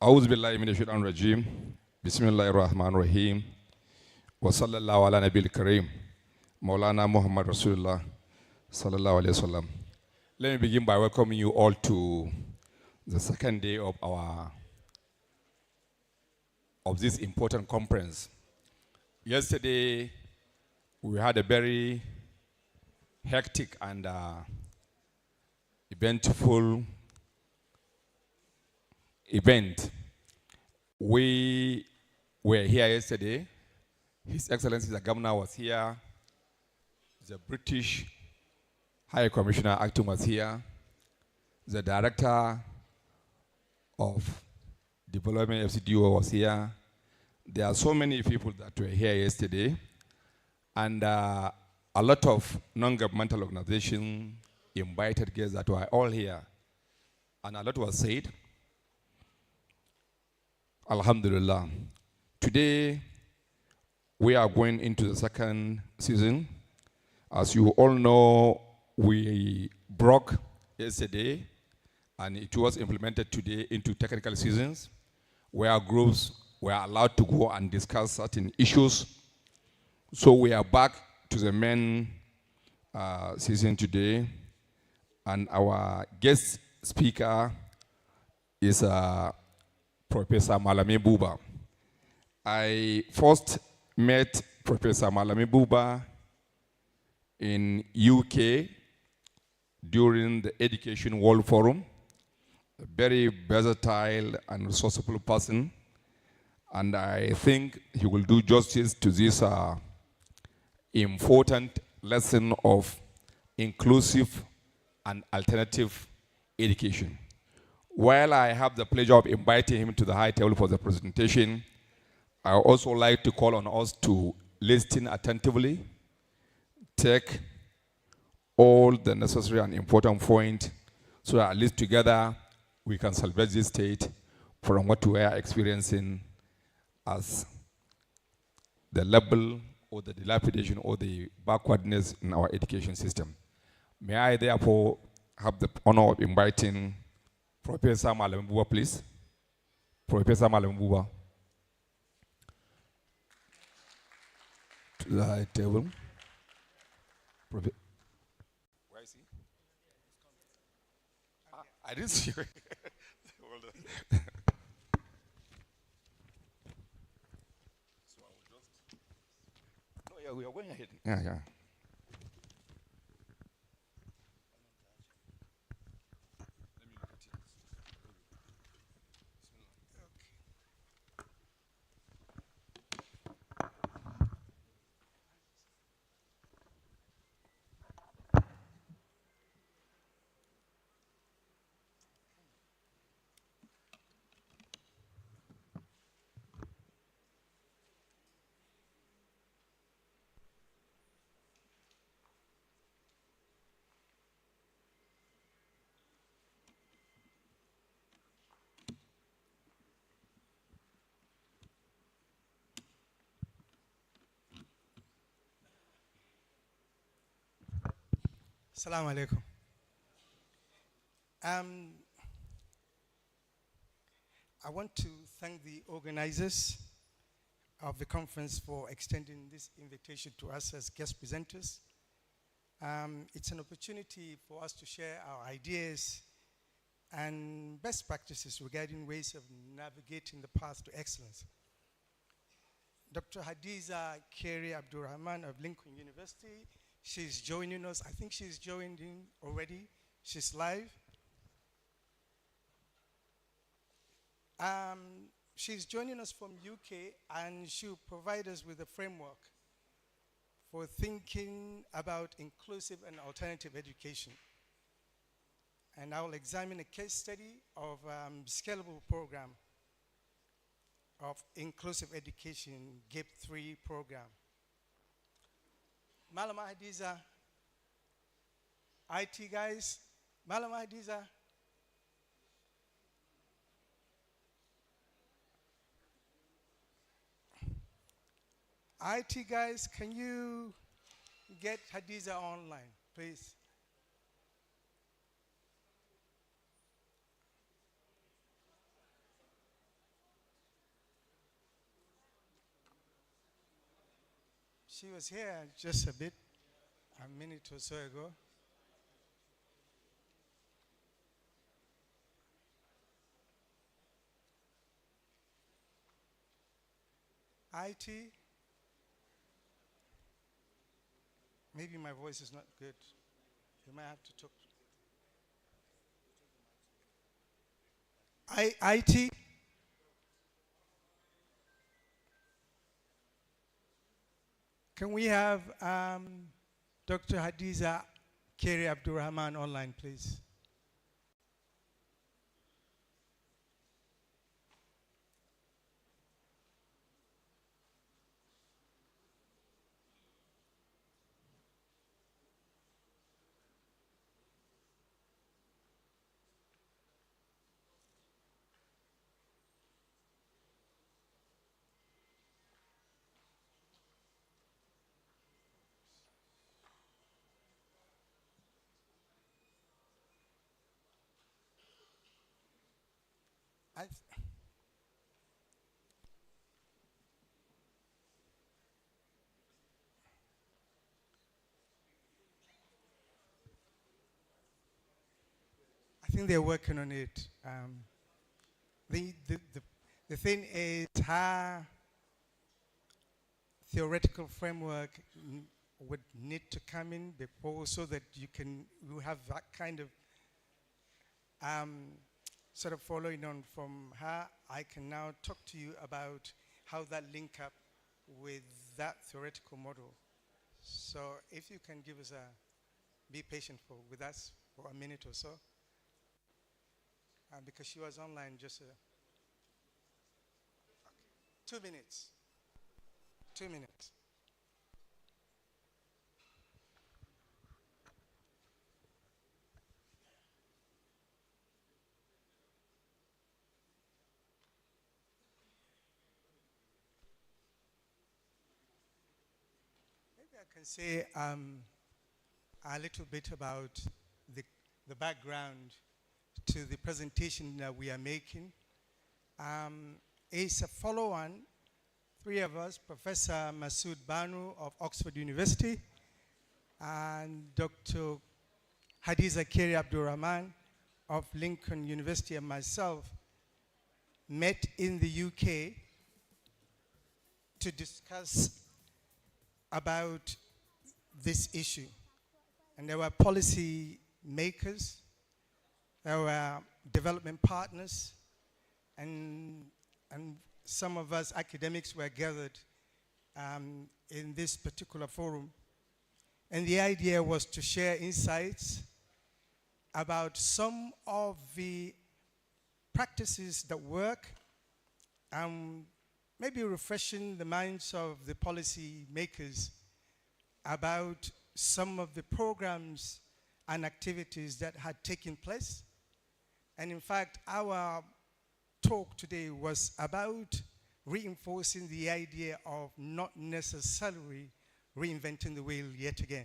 أعوذ بالله من الشيطان الرجيم بسم الله الرحمن الرحيم وصلى الله على نبي الكريم مولانا محمد رسول الله صلى الله عليه وسلم. Let me begin by welcoming you all to the second day of this important conference. Yesterday, we had a very hectic and eventful event. We were here yesterday. His Excellency the Governor was here. The British High Commissioner acting was here. The Director of Development FCDO was here. There are so many people that were here yesterday, and a lot of non-governmental organizations invited guests that were all here, and a lot was said. Alhamdulillah. Today, we are going into the second season. As you all know, we broke yesterday, and it was implemented today into technical seasons, where groups were allowed to go and discuss certain issues. So we are back to the main season today, and our guest speaker is Professor Malami Buba. I first met Professor Malami Buba in UK during the Education World Forum. A very versatile and resourceful person, and I think he will do justice to this important lesson of inclusive and alternative education. While I have the pleasure of inviting him to the high table for the presentation, I would also like to call on us to listen attentively, take all the necessary and important points, so that at least together we can salvage this state from what we are experiencing as the level or the dilapidation or the backwardness in our education system. May I therefore have the honor of inviting Professor Malami Buba, please. Professor Malami Buba. to the high table. Where is he? I didn't see it. Hold on. No, yeah, we are going ahead. Yeah, yeah. Assalamu alaikum. I want to thank the organizers of the conference for extending this invitation to us as guest presenters. It's an opportunity for us to share our ideas and best practices regarding ways of navigating the path to excellence. Dr. Hadiza Keri Abdurrahman of Lincoln University, she's joining us. I think she's joined in already. She's live. She's joining us from UK, and she'll provide us with a framework for thinking about inclusive and alternative education. And I will examine a case study of scalable program of inclusive education, GAP 3 program. Malama Hadiza, IT guys, Malama Hadiza. IT guys, can you get Hadiza online, please? She was here just a minute or so ago. IT, maybe my voice is not good. You might have to talk. IT, can we have Dr. Hadiza Keri Abdurrahman online, please? I think they're working on it. The thing is, her theoretical framework would need to come in before, so that you have that kind of sort of following on from her. I can now talk to you about how that link up with that theoretical model. So if you can give us be patient with us for a minute or so. Because she was online just 2 minutes. 2 minutes. Maybe I can say a little bit about the background to the presentation that we are making. It's a follow-on three of us, Professor Masood Banu of Oxford University, and Dr. Hadiza Keri Abdurrahman of Lincoln University, and myself, met in the UK to discuss about this issue. And there were policy makers, there were development partners, and some of us academics were gathered in this particular forum. And the idea was to share insights about some of the practices that work, maybe refreshing the minds of the policy makers about some of the programs and activities that had taken place. And in fact, our talk today was about reinforcing the idea of not necessarily reinventing the wheel yet again.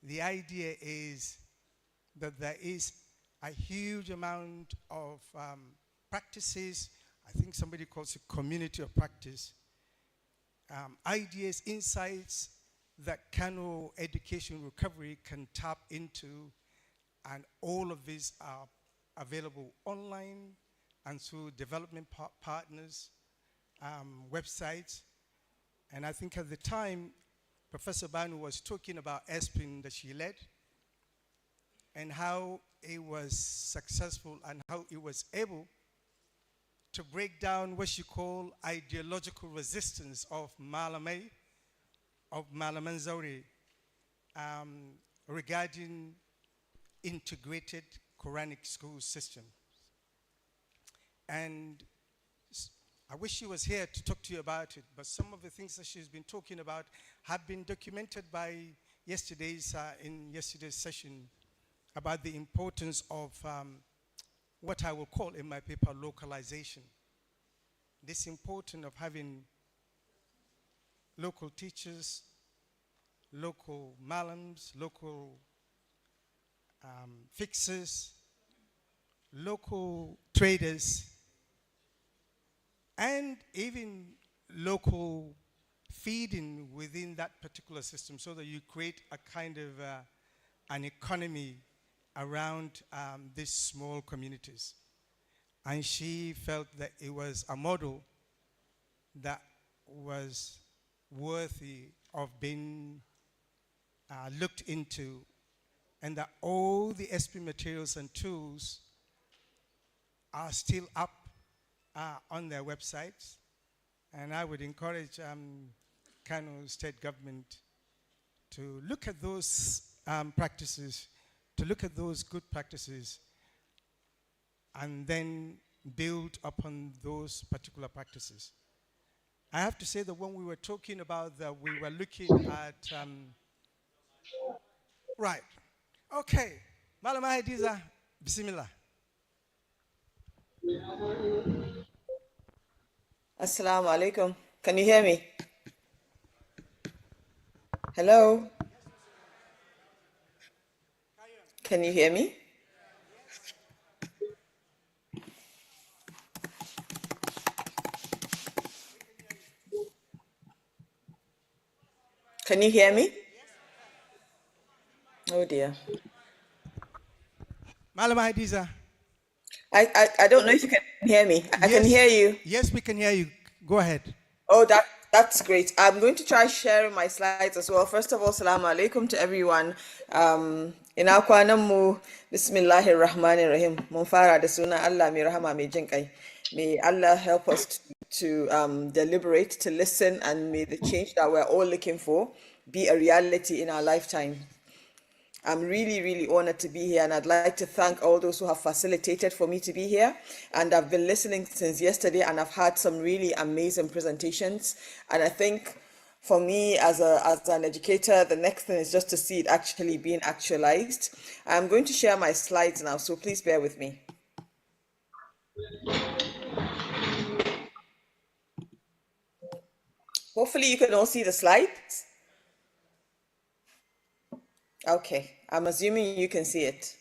The idea is that there is a huge amount of practices, I think somebody calls it community of practice, ideas, insights that Kano Education Recovery can tap into, and all of these are available online and through development partners, websites. And I think at the time, Professor Banu was talking about ESPIN that she led, and how it was successful and how it was able to break down what she called ideological resistance of Malamé, of Malamanzauri, regarding integrated Quranic school systems. And I wish she was here to talk to you about it, but some of the things that she's been talking about have been documented by in yesterday's session about the importance of what I will call in my paper localization. This importance of having local teachers, local malams, local fixers, local traders, and even local feeding within that particular system, so that you create a kind of an economy around these small communities. And she felt that it was a model that was worthy of being looked into, and that all the SP materials and tools are still up on their websites. And I would encourage Kano State Government to look at those practices, to look at those good practices, and then build upon those particular practices. I have to say that when we were talking about that, we were looking at, right, okay, Malama Hadiza, Bismillah. Assalamu alaikum. Can you hear me? Hello? Can you hear me? Can you hear me? Oh dear. Malama Hadiza. I don't know if you can hear me. I can hear you. Yes, we can hear you. Go ahead. Oh, that's great. I'm going to try sharing my slides as well. First of all, salamu alaikum to everyone. Ina kwanan mu, bismillahir rahmanir rahim. Mun fara da sunan Allah mai rahama mai jin kai. May Allah help us to deliberate, to listen, and may the change that we're all looking for be a reality in our lifetime. I'm really, really honored to be here, and I'd like to thank all those who have facilitated for me to be here. And I've been listening since yesterday, and I've had some really amazing presentations. And I think for me as an educator, the next thing is just to see it actually being actualized. I'm going to share my slides now, so please bear with me. Hopefully you can all see the slides. Okay, I'm assuming you can see it.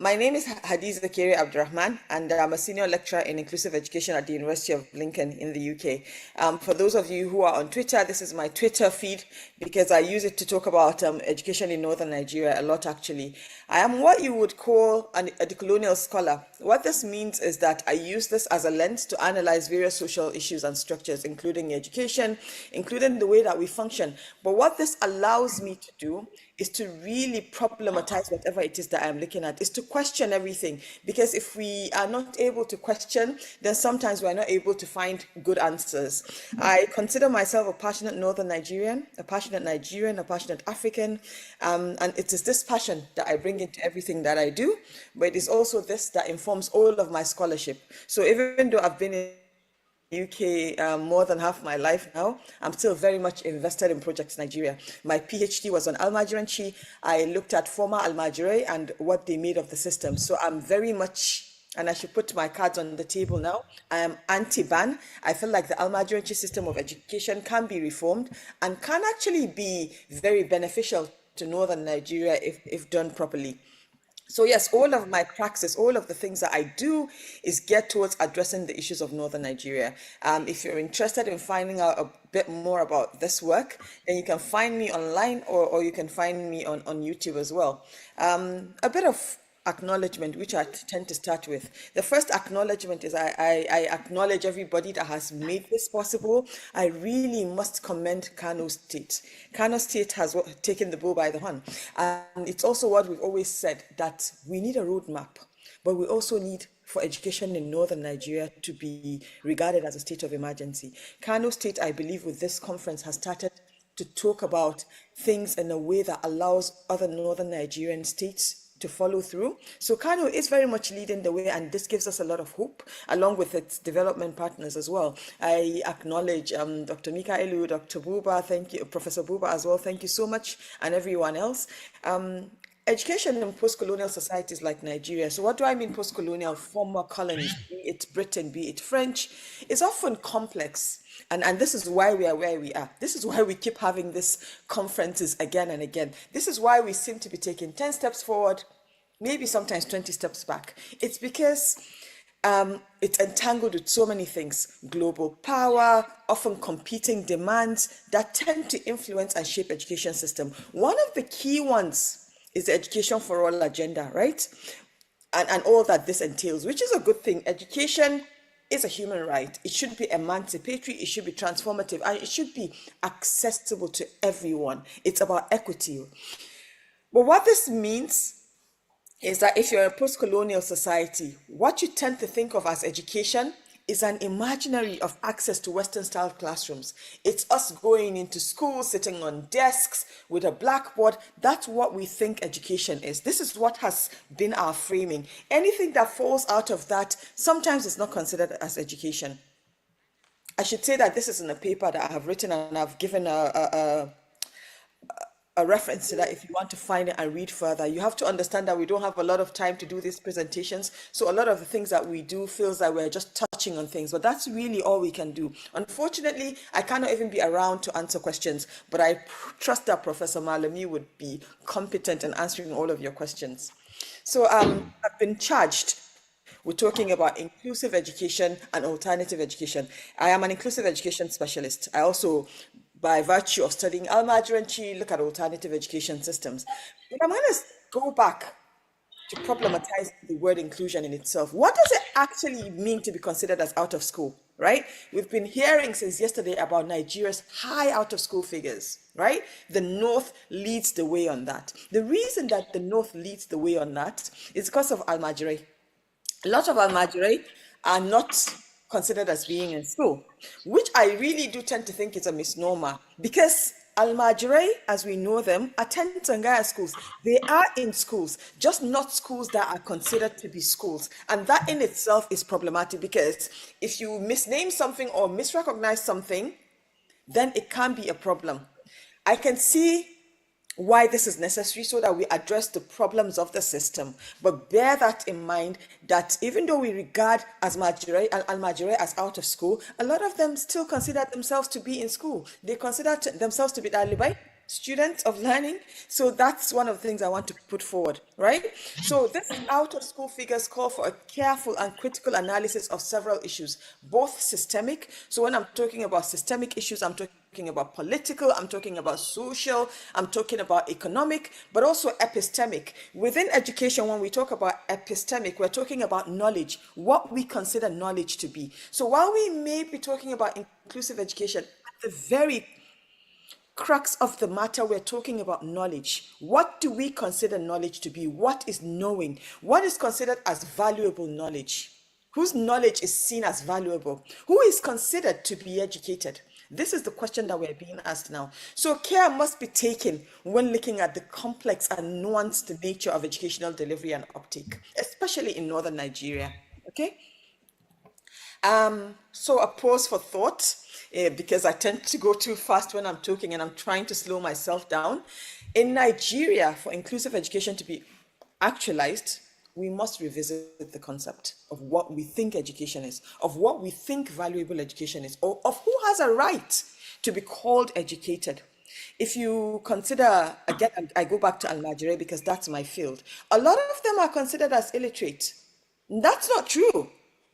My name is Hadiz Zakiri Abdurrahman, and I'm a senior lecturer in inclusive education at the University of Lincoln in the UK. For those of you who are on Twitter, this is my Twitter feed because I use it to talk about education in northern Nigeria a lot, actually. I am what you would call a decolonial scholar. What this means is that I use this as a lens to analyze various social issues and structures, including education, including the way that we function. But what this allows me to do is to really problematize whatever it is that I'm looking at, is to question everything. Because if we are not able to question, then sometimes we're not able to find good answers. I consider myself a passionate Northern Nigerian, a passionate African, and it is this passion that I bring into everything that I do, but it is also this that informs all of my scholarship. So even though I've been in UK more than half my life now, I'm still very much invested in Project Nigeria. My PhD was on Almajiranchi. I looked at former Almajire and what they made of the system. So I'm very much, and I should put my cards on the table now, I am anti-ban. I feel like the Almajiranchi system of education can be reformed and can actually be very beneficial to northern Nigeria if done properly. So yes, all of my praxis, all of the things that I do is get towards addressing the issues of northern Nigeria. If you're interested in finding out a bit more about this work, then you can find me online or you can find me on YouTube as well. A bit of acknowledgement, which I tend to start with. The first acknowledgement is I acknowledge everybody that has made this possible. I really must commend Kano State. Kano State has taken the bull by the horn. And it's also what we've always said, that we need a roadmap, but we also need for education in northern Nigeria to be regarded as a state of emergency. Kano State, I believe, with this conference has started to talk about things in a way that allows other northern Nigerian states to follow through. So Kano is very much leading the way, and this gives us a lot of hope, along with its development partners as well. I acknowledge Dr. Mikaelu, Dr. Buba, thank you, Professor Buba as well, thank you so much, and everyone else. Education in post-colonial societies like Nigeria, so what do I mean post-colonial? Former colonies, be it Britain, be it French, is often complex. And this is why we are where we are. This is why we keep having these conferences again and again. This is why we seem to be taking 10 steps forward, maybe sometimes 20 steps back. It's because it's entangled with so many things. Global power, often competing demands that tend to influence and shape education system. One of the key ones is the Education for All agenda, right? And all that this entails, which is a good thing. Education is a human right. It should be emancipatory, it should be transformative, and it should be accessible to everyone. It's about equity. But what this means is that if you're a post-colonial society, what you tend to think of as education is an imaginary of access to Western-style classrooms. It's us going into schools, sitting on desks with a blackboard. That's what we think education is. This is what has been our framing. Anything that falls out of that, sometimes it's not considered as education. I should say that this is in a paper that I have written, and I've given a reference to that if you want to find it and read further. You have to understand that we don't have a lot of time to do these presentations, so a lot of the things that we do feels like we're just touching on things, but that's really all we can do. Unfortunately, I cannot even be around to answer questions, but I trust that Professor Malami would be competent in answering all of your questions. So I've been charged with talking about inclusive education and alternative education. I am an inclusive education specialist. I also, by virtue of studying Almajiranchi, look at alternative education systems. But I'm going to go back to problematize the word inclusion in itself. What does it actually mean to be considered as out of school, right? We've been hearing since yesterday about Nigeria's high out of school figures, right? The North leads the way on that. The reason that the North leads the way on that is because of Almajire. A lot of Almajire are not considered as being in school, which I really do tend to think is a misnomer, because Almajire, as we know them, attend Tangaya schools. They are in schools, just not schools that are considered to be schools. And that in itself is problematic, because if you misname something or misrecognize something, then it can be a problem. I can see why this is necessary, so that we address the problems of the system. But bear that in mind, that even though we regard as Almajire as out of school, a lot of them still consider themselves to be in school. They consider themselves to be Dalibai. student of learning. So that's one of the things I want to put forward, right? So this out of school figures call for a careful and critical analysis of several issues, both systemic. So when I'm talking about systemic issues, I'm talking about political, I'm talking about social, I'm talking about economic, but also epistemic. Within education, when we talk about epistemic, we're talking about knowledge, what we consider knowledge to be. So while we may be talking about inclusive education, at the very crux of the matter, we're talking about knowledge. What do we consider knowledge to be? What is knowing? What is considered as valuable knowledge? Whose knowledge is seen as valuable? Who is considered to be educated? This is the question that we're being asked now. So care must be taken when looking at the complex and nuanced nature of educational delivery and uptake, especially in northern Nigeria. Okay? So a pause for thought, because I tend to go too fast when I'm talking and I'm trying to slow myself down. In Nigeria, for inclusive education to be actualized, we must revisit the concept of what we think education is, of what we think valuable education is, or of who has a right to be called educated. If you consider, again, I go back to Almajire because that's my field, a lot of them are considered as illiterate. That's not true.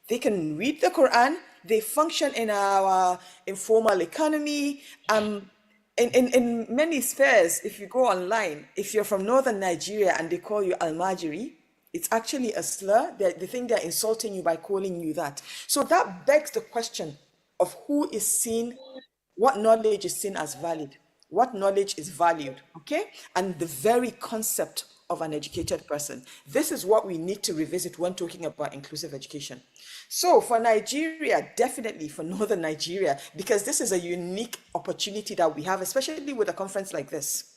They can read the Quran, they function in our informal economy. In many spheres, if you go online, if you're from northern Nigeria and they call you Almajiri, it's actually a slur. They think they're insulting you by calling you that. So that begs the question of who is seen, what knowledge is seen as valid, what knowledge is valued, okay? And the very concept of an educated person. This is what we need to revisit when talking about inclusive education. So for Nigeria, definitely for northern Nigeria, because this is a unique opportunity that we have, especially with a conference like this.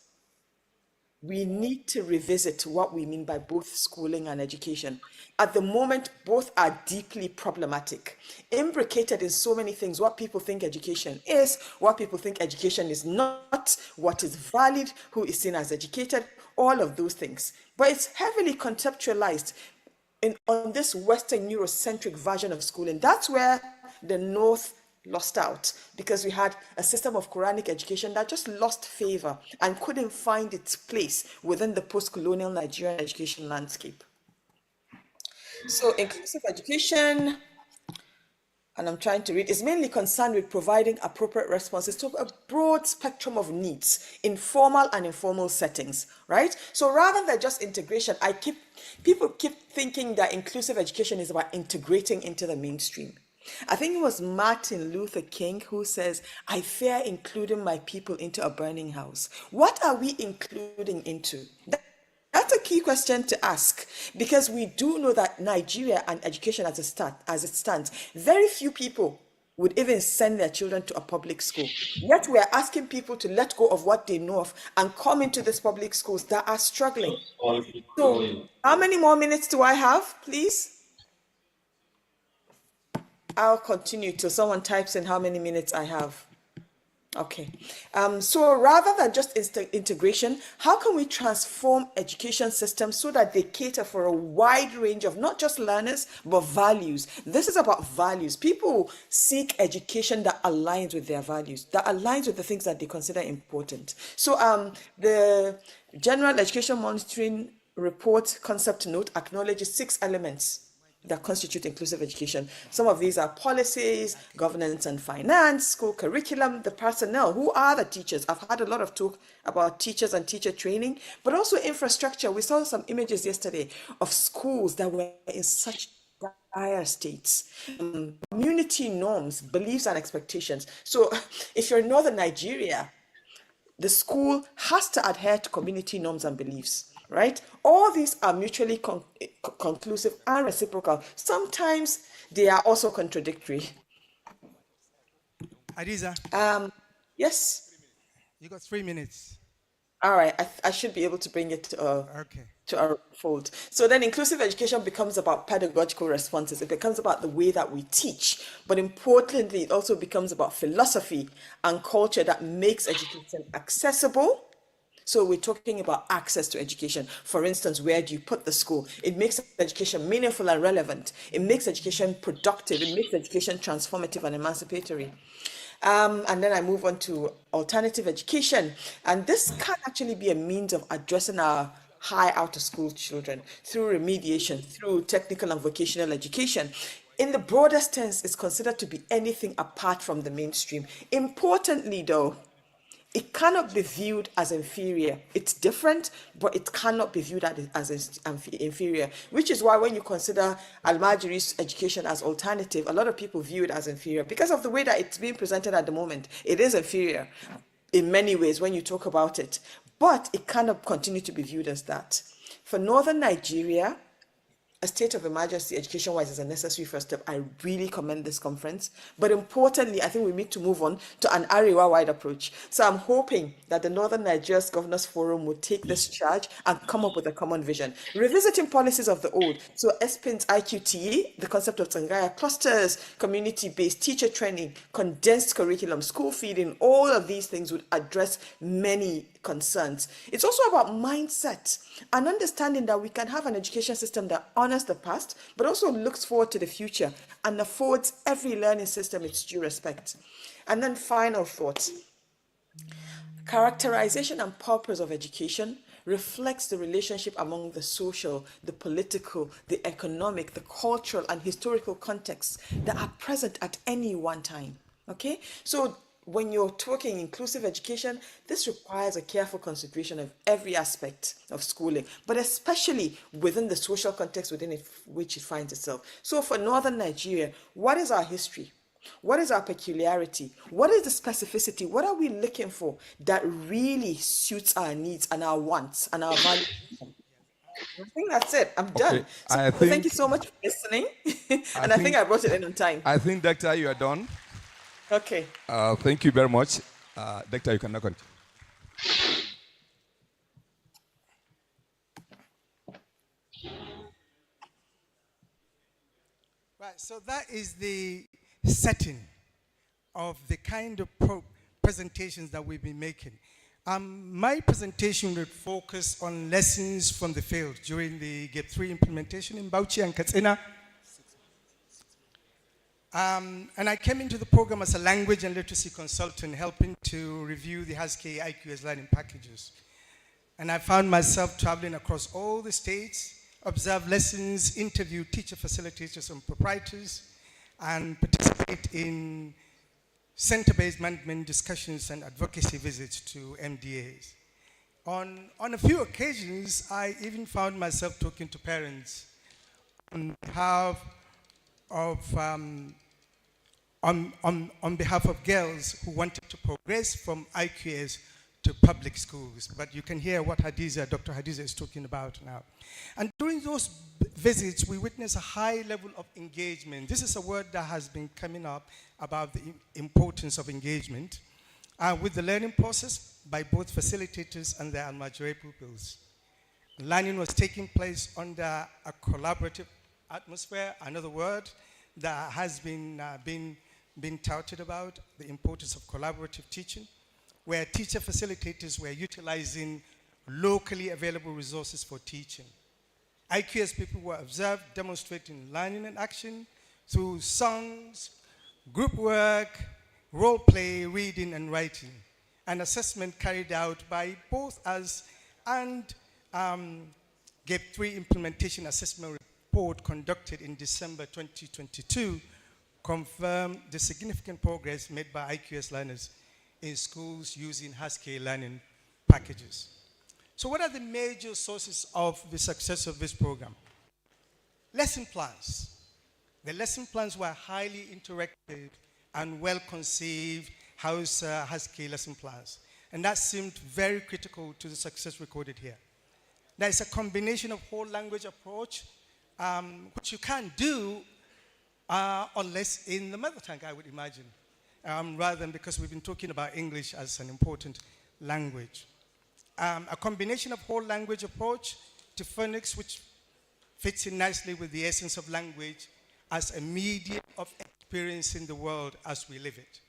We need to revisit what we mean by both schooling and education. At the moment, both are deeply problematic, imbricated in so many things. What people think education is, what people think education is not, what is valid, who is seen as educated, all of those things. But it's heavily conceptualized on this Western Eurocentric version of schooling. That's where the North lost out, because we had a system of Quranic education that just lost favor and couldn't find its place within the post-colonial Nigerian education landscape. So inclusive education, and I'm trying to read, is mainly concerned with providing appropriate responses to a broad spectrum of needs in formal and informal settings, right? So rather than just integration, people keep thinking that inclusive education is about integrating into the mainstream. I think it was Martin Luther King who says, I fear including my people into a burning house. What are we including into? That's a key question to ask, because we do know that Nigeria and education as it stands, very few people would even send their children to a public school. Yet we are asking people to let go of what they know of and come into these public schools that are struggling. So how many more minutes do I have, please? I'll continue till someone types in how many minutes I have. Okay. So rather than just integration, how can we transform education systems so that they cater for a wide range of not just learners, but values? This is about values. People seek education that aligns with their values, that aligns with the things that they consider important. So the General Education Monitoring Report concept note acknowledges 6 elements that constitute inclusive education. Some of these are policies, governance and finance, school curriculum, the personnel. Who are the teachers? I've had a lot of talk about teachers and teacher training, but also infrastructure. We saw some images yesterday of schools that were in such dire states. Community norms, beliefs and expectations. So if you're in northern Nigeria, the school has to adhere to community norms and beliefs. Right? All these are mutually conclusive and reciprocal. Sometimes they are also contradictory. Adiza. Yes. You got 3 minutes. All right. I should be able to bring it to our fold. So then inclusive education becomes about pedagogical responses. It becomes about the way that we teach. But importantly, it also becomes about philosophy and culture that makes education accessible. So we're talking about access to education. For instance, where do you put the school? It makes education meaningful and relevant. It makes education productive. It makes education transformative and emancipatory. And then I move on to alternative education. And this can actually be a means of addressing our high out of school children through remediation, through technical and vocational education. In the broadest sense, it's considered to be anything apart from the mainstream. Importantly, though, it cannot be viewed as inferior. It's different, but it cannot be viewed as inferior, which is why when you consider Almajiri's education as alternative, a lot of people view it as inferior because of the way that it's being presented at the moment. It is inferior in many ways when you talk about it, but it cannot continue to be viewed as that. For northern Nigeria, a state of emergency education-wise is a necessary first step. I really commend this conference. But importantly, I think we need to move on to an Arewa-wide approach. So I'm hoping that the Northern Nigeria's Governors Forum will take this charge and come up with a common vision. Revisiting policies of the old. So SPIN's IQTE, the concept of Tsangaya clusters, community-based teacher training, condensed curriculum, school feeding, all of these things would address many concerns. It's also about mindset and understanding that we can have an education system that honors the past, but also looks forward to the future and affords every learning system its due respect. And then final thoughts. Characterization and purpose of education reflects the relationship among the social, the political, the economic, the cultural, and historical contexts that are present at any one time. Okay? So when you're talking inclusive education, this requires a careful consideration of every aspect of schooling, but especially within the social context within which it finds itself. So for Northern Nigeria, what is our history? What is our peculiarity? What is the specificity? What are we looking for that really suits our needs and our wants and our values? I think that's it. I'm done. So thank you so much for listening. And I think I brought it in on time. I think, Doctor, you are done. Okay. Thank you very much. Doctor, you can now continue. Right, so that is the setting of the kind of presentations that we've been making. My presentation would focus on lessons from the field during the GATE 3 implementation in Bauchi and Katsina. And I came into the program as a language and literacy consultant, helping to review the Husky IQS learning packages. And I found myself traveling across all the states, observe lessons, interview teacher facilitators and proprietors, and participate in center-based management discussions and advocacy visits to MDAs. On a few occasions, I even found myself talking to parents on behalf of on behalf of girls who wanted to progress from IQS to public schools. But you can hear what Dr. Hadiza is talking about now. And during those visits, we witnessed a high level of engagement. This is a word that has been coming up about the importance of engagement with the learning process by both facilitators and their Almajiri pupils. Learning was taking place under a collaborative atmosphere, another word that has been touted about, the importance of collaborative teaching, where teacher facilitators were utilizing locally available resources for teaching. IQS people were observed demonstrating learning and action through songs, group work, role play, reading and writing, and assessment carried out by both us and GATE 3 implementation assessment report conducted in December 2022 confirmed the significant progress made by IQS learners in schools using Husky learning packages. So what are the major sources of the success of this program? Lesson plans. The lesson plans were highly interactive and well-conceived Husky lesson plans. And that seemed very critical to the success recorded here. There is a combination of whole language approach, which you can't do unless in the mother tongue, I would imagine, rather than because we've been talking about English as an important language. A combination of whole language approach to phonics, which fits in nicely with the essence of language as a medium of experiencing the world as we live it.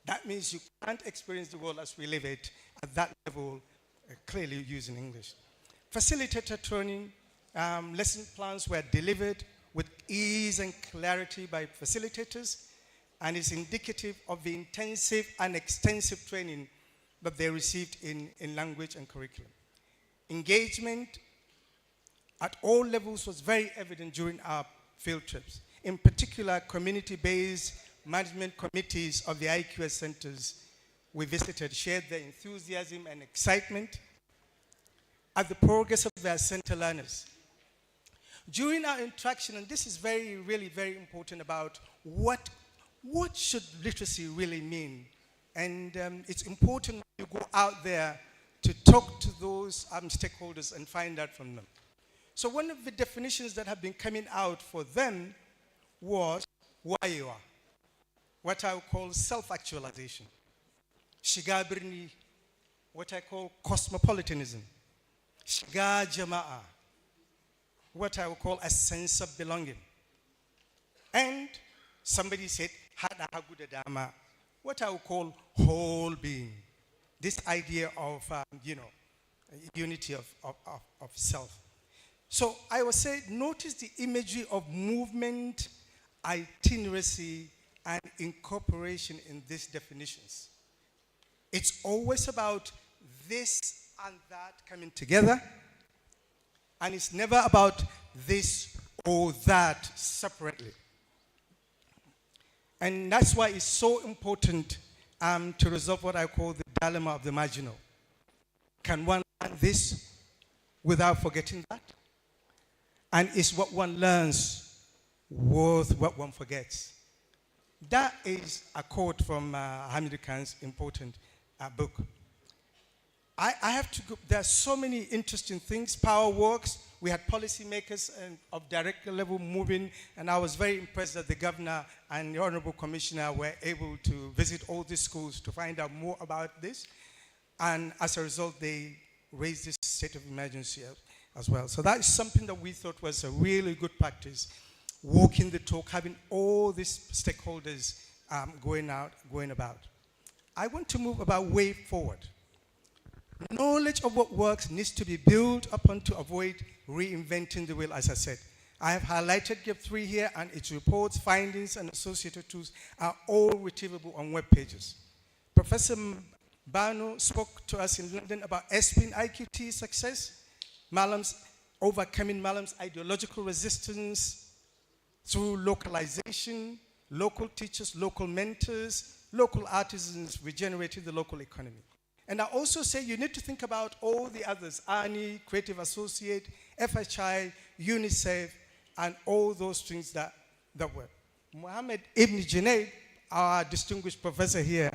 That means you can't experience the world as we live it at that level, clearly using English. Facilitator training, lesson plans were delivered with ease and clarity by facilitators, and is indicative of the intensive and extensive training that they received in language and curriculum. Engagement at all levels was very evident during our field trips. In particular, community-based management committees of the IQS centers we visited shared their enthusiasm and excitement at the progress of their center learners. During our interaction, and this is really very important about what should literacy really mean. And it's important you go out there to talk to those stakeholders and find out from them. So one of the definitions that have been coming out for them was wayewa, what I would call self-actualization. Shiga birni, what I call cosmopolitanism. Shiga jama'a, what I would call a sense of belonging. And somebody said, hada hagu da dama, what I would call whole being. This idea of, unity of self. So I would say, notice the imagery of movement, itineracy, and incorporation in these definitions. It's always about this and that coming together, and it's never about this or that separately. And that's why it's so important to resolve what I call the dilemma of the marginal. Can one learn this without forgetting that? And is what one learns worth what one forgets? That is a quote from Hamid Khan's important book. I have to go, there are so many interesting things. Power works. We had policymakers of director level moving, and I was very impressed that the governor and the honorable commissioner were able to visit all these schools to find out more about this. And as a result, they raised this state of emergency as well. So that is something that we thought was a really good practice. Walking the talk, having all these stakeholders going about. I want to move about way forward. Knowledge of what works needs to be built upon to avoid reinventing the wheel, as I said. I have highlighted GAP 3 here, and its reports, findings, and associated tools are all retrievable on web pages. Professor Bano spoke to us in London about SP and IQT success, overcoming Malam's ideological resistance through localization, local teachers, local mentors, local artisans regenerating the local economy. And I also say you need to think about all the others, ANI, Creative Associate, FHI, UNICEF, and all those things that work. Mohammed Ibn Junaid, our distinguished professor here,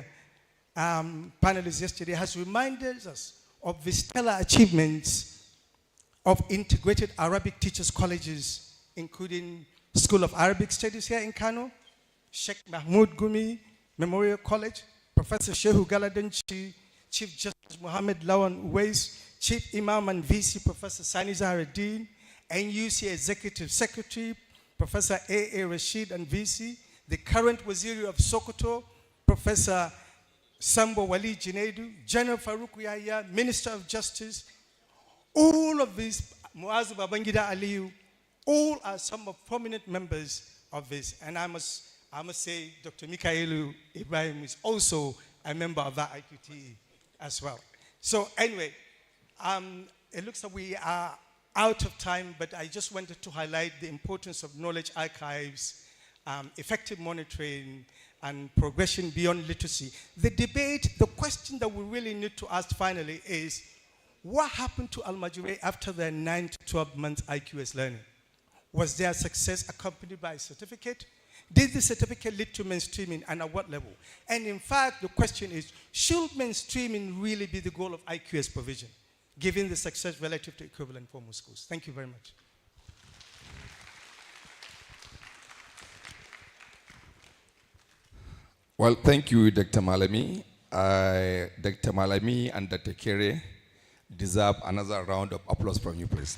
panelist yesterday, has reminded us of the stellar achievements of integrated Arabic teachers' colleges, including School of Arabic Studies here in Kano, Sheikh Mahmoud Gumi Memorial College, Professor Shehu Galadanchi, Chief Justice Muhammad Lawan Uwais, Chief Imam and VC Professor Sani Zaharaddin, NUC Executive Secretary Professor A.A. Rashid and VC, the current Waziri of Sokoto, Professor Sambo Wali Junaidu, General Farouk Yahya, Minister of Justice. All of these, Muaz Babangida Aliyu, all are some of prominent members of this. And I must say Dr. Mikailu Ibrahim is also a member of that IQTE as well. So anyway, it looks like we are out of time, but I just wanted to highlight the importance of knowledge archives, effective monitoring, and progression beyond literacy. The debate, the question that we really need to ask finally is, what happened to Al-Majuri after their 9 to 12 months IQS learning? Was their success accompanied by a certificate? Did the certificate lead to mainstreaming, and at what level? And in fact, the question is, should mainstreaming really be the goal of IQS provision, given the success relative to equivalent formal schools? Thank you very much. Well, thank you, Dr. Malami. Dr. Malami and Dr. Kere deserve another round of applause from you, please.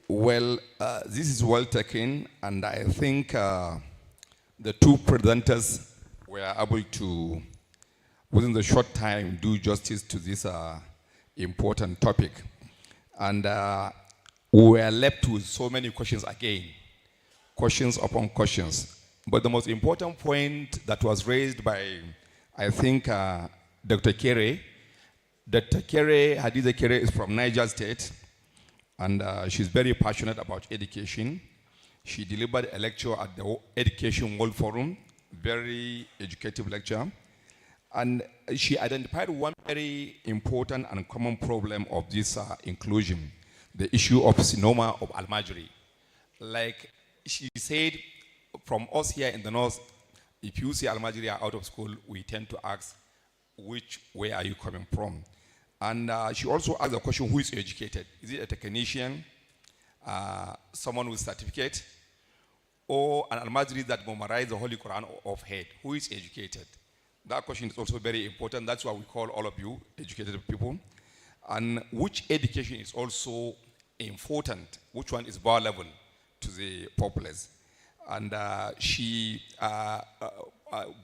Well, this is well taken, and I think the two presenters were able to, within the short time, do justice to this important topic. And we were left with so many questions again. questions upon questions. But the most important point that was raised by, I think, Dr. Kere. Dr. Kere, Hadiza Kere, is from Niger State, and she's very passionate about education. She delivered a lecture at the Education World Forum, very educative lecture. And she identified one very important and common problem of this inclusion, the issue of Sinoma of Almajiri. Like she said, from us here in the north, if you see Almajiri are out of school, we tend to ask, where are you coming from? And she also asked the question, who is educated? Is it a technician, someone with certificate, or an Almajiri that memorized the Holy Quran off head? Who is educated? That question is also very important. That's why we call all of you educated people. And which education is also important? Which one is bar level to the populace? And she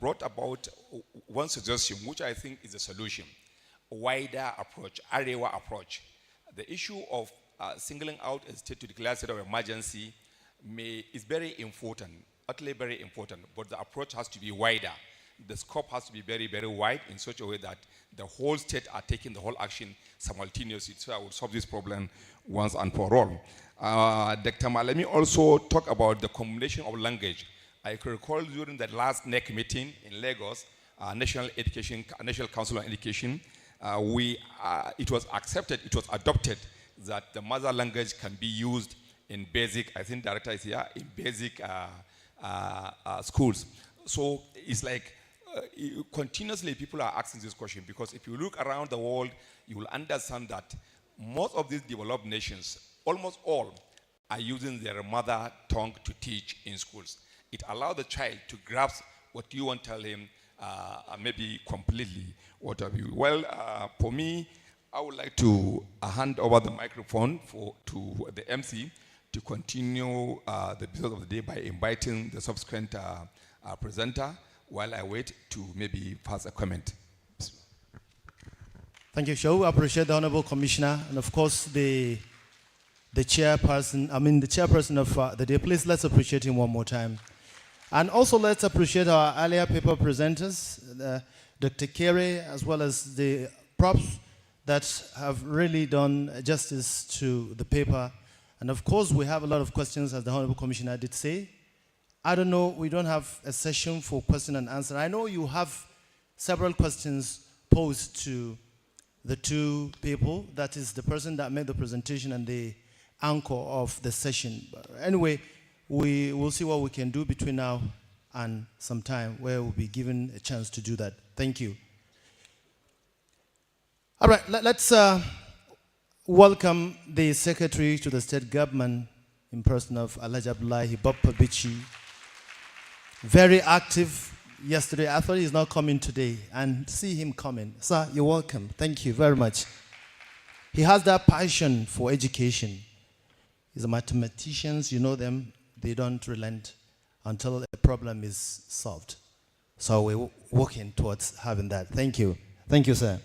brought about one suggestion, which I think is a solution, a wider approach, Arewa approach. The issue of singling out a state to declare a state of emergency is very important, utterly very important, but the approach has to be wider. The scope has to be very, very wide in such a way that the whole state are taking the whole action simultaneously. So I will solve this problem once and for all. Dr. Ma, let me also talk about the combination of language. I can recall during the last NEC meeting in Lagos, National Council on Education, it was accepted, it was adopted that the mother language can be used in basic, I think director is here, in basic schools. So it's like continuously people are asking this question, because if you look around the world, you will understand that most of these developed nations, almost all, are using their mother tongue to teach in schools. It allows the child to grasp what you want to tell him, maybe completely, whatever you. Well, for me, I would like to hand over the microphone to the MC to continue the business of the day by inviting the subsequent presenter while I wait to maybe pass a comment. Thank you, Shaw. I appreciate the Honorable Commissioner and, of course, the chairperson of the day. Please, let's appreciate him one more time. And also, let's appreciate our earlier paper presenters, Dr. Kere, as well as the props that have really done justice to the paper. And of course, we have a lot of questions, as the Honorable Commissioner did say. I don't know, we don't have a session for question and answer. I know you have several questions posed to the two people, that is the person that made the presentation and the anchor of the session. But anyway, we will see what we can do between now and some time where we'll be given a chance to do that. Thank you. All right, let's welcome the Secretary to the State Government in person of Alhaji Abdullahi Bappa Bichi. Very active yesterday. I thought he's not coming today, and see him coming. Sir, you're welcome. Thank you very much. He has that passion for education. He's a mathematician, you know them. They don't relent until a problem is solved. So we're working towards having that. Thank you. Thank you, sir.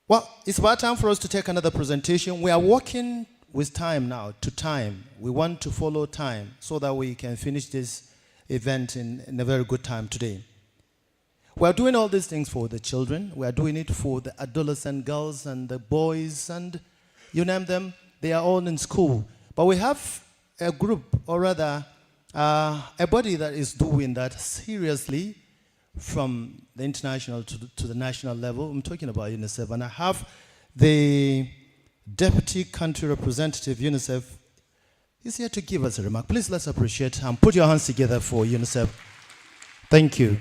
Well, it's about time for us to take another presentation. We are working with time now, to time. We want to follow time so that we can finish this event in a very good time today. We are doing all these things for the children. We are doing it for the adolescent girls and the boys, and you name them, they are all in school. But we have a group, or rather, a body that is doing that seriously from the international to the national level. I'm talking about UNICEF, and I have the Deputy Country Representative, UNICEF, is here to give us a remark. Please, let's appreciate and put your hands together for UNICEF. Thank you.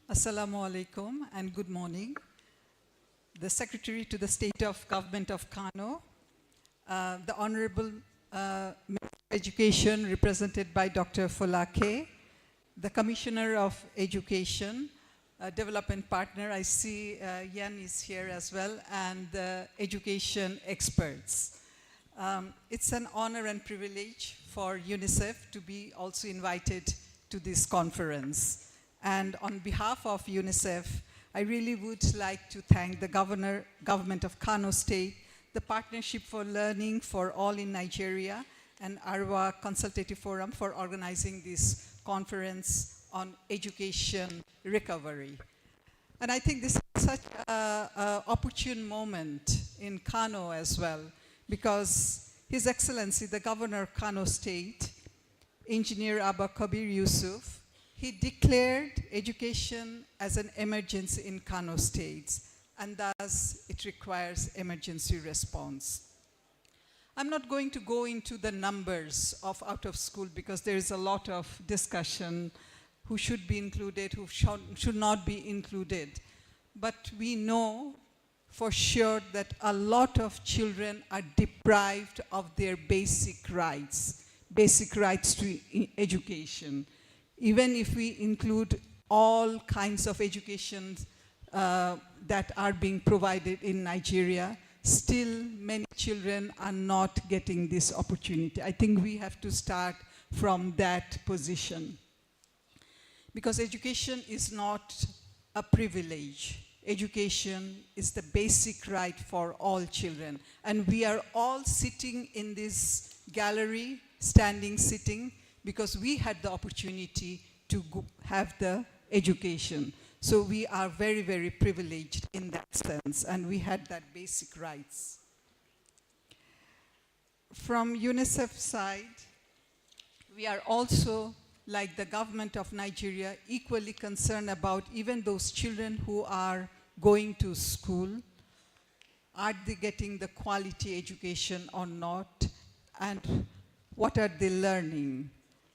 Assalamu alaikum and good morning. The Secretary to the State of Government of Kano, the Honorable Minister of Education represented by Dr. Folake, the Commissioner of Education, Development Partner, I see Yan is here as well, and the education experts. It's an honor and privilege for UNICEF to be also invited to this conference. And on behalf of UNICEF, I really would like to thank the government of Kano State, the Partnership for Learning for All in Nigeria, and Arwa Consultative Forum for organizing this conference on education recovery. And I think this is such an opportune moment in Kano as well, because His Excellency, the Governor of Kano State, Engineer Abba Kabir Yusuf, he declared education as an emergency in Kano State, and thus it requires emergency response. I'm not going to go into the numbers of out of school because there is a lot of discussion who should be included, who should not be included. But we know for sure that a lot of children are deprived of their basic rights to education. Even if we include all kinds of education that are being provided in Nigeria, still many children are not getting this opportunity. I think we have to start from that position. Because education is not a privilege. Education is the basic right for all children. And we are all sitting in this gallery, sitting, because we had the opportunity to have the education. So we are very, very privileged in that sense, and we had that basic rights. From UNICEF side, we are also, like the government of Nigeria, equally concerned about even those children who are going to school. Are they getting the quality education or not? And what are they learning?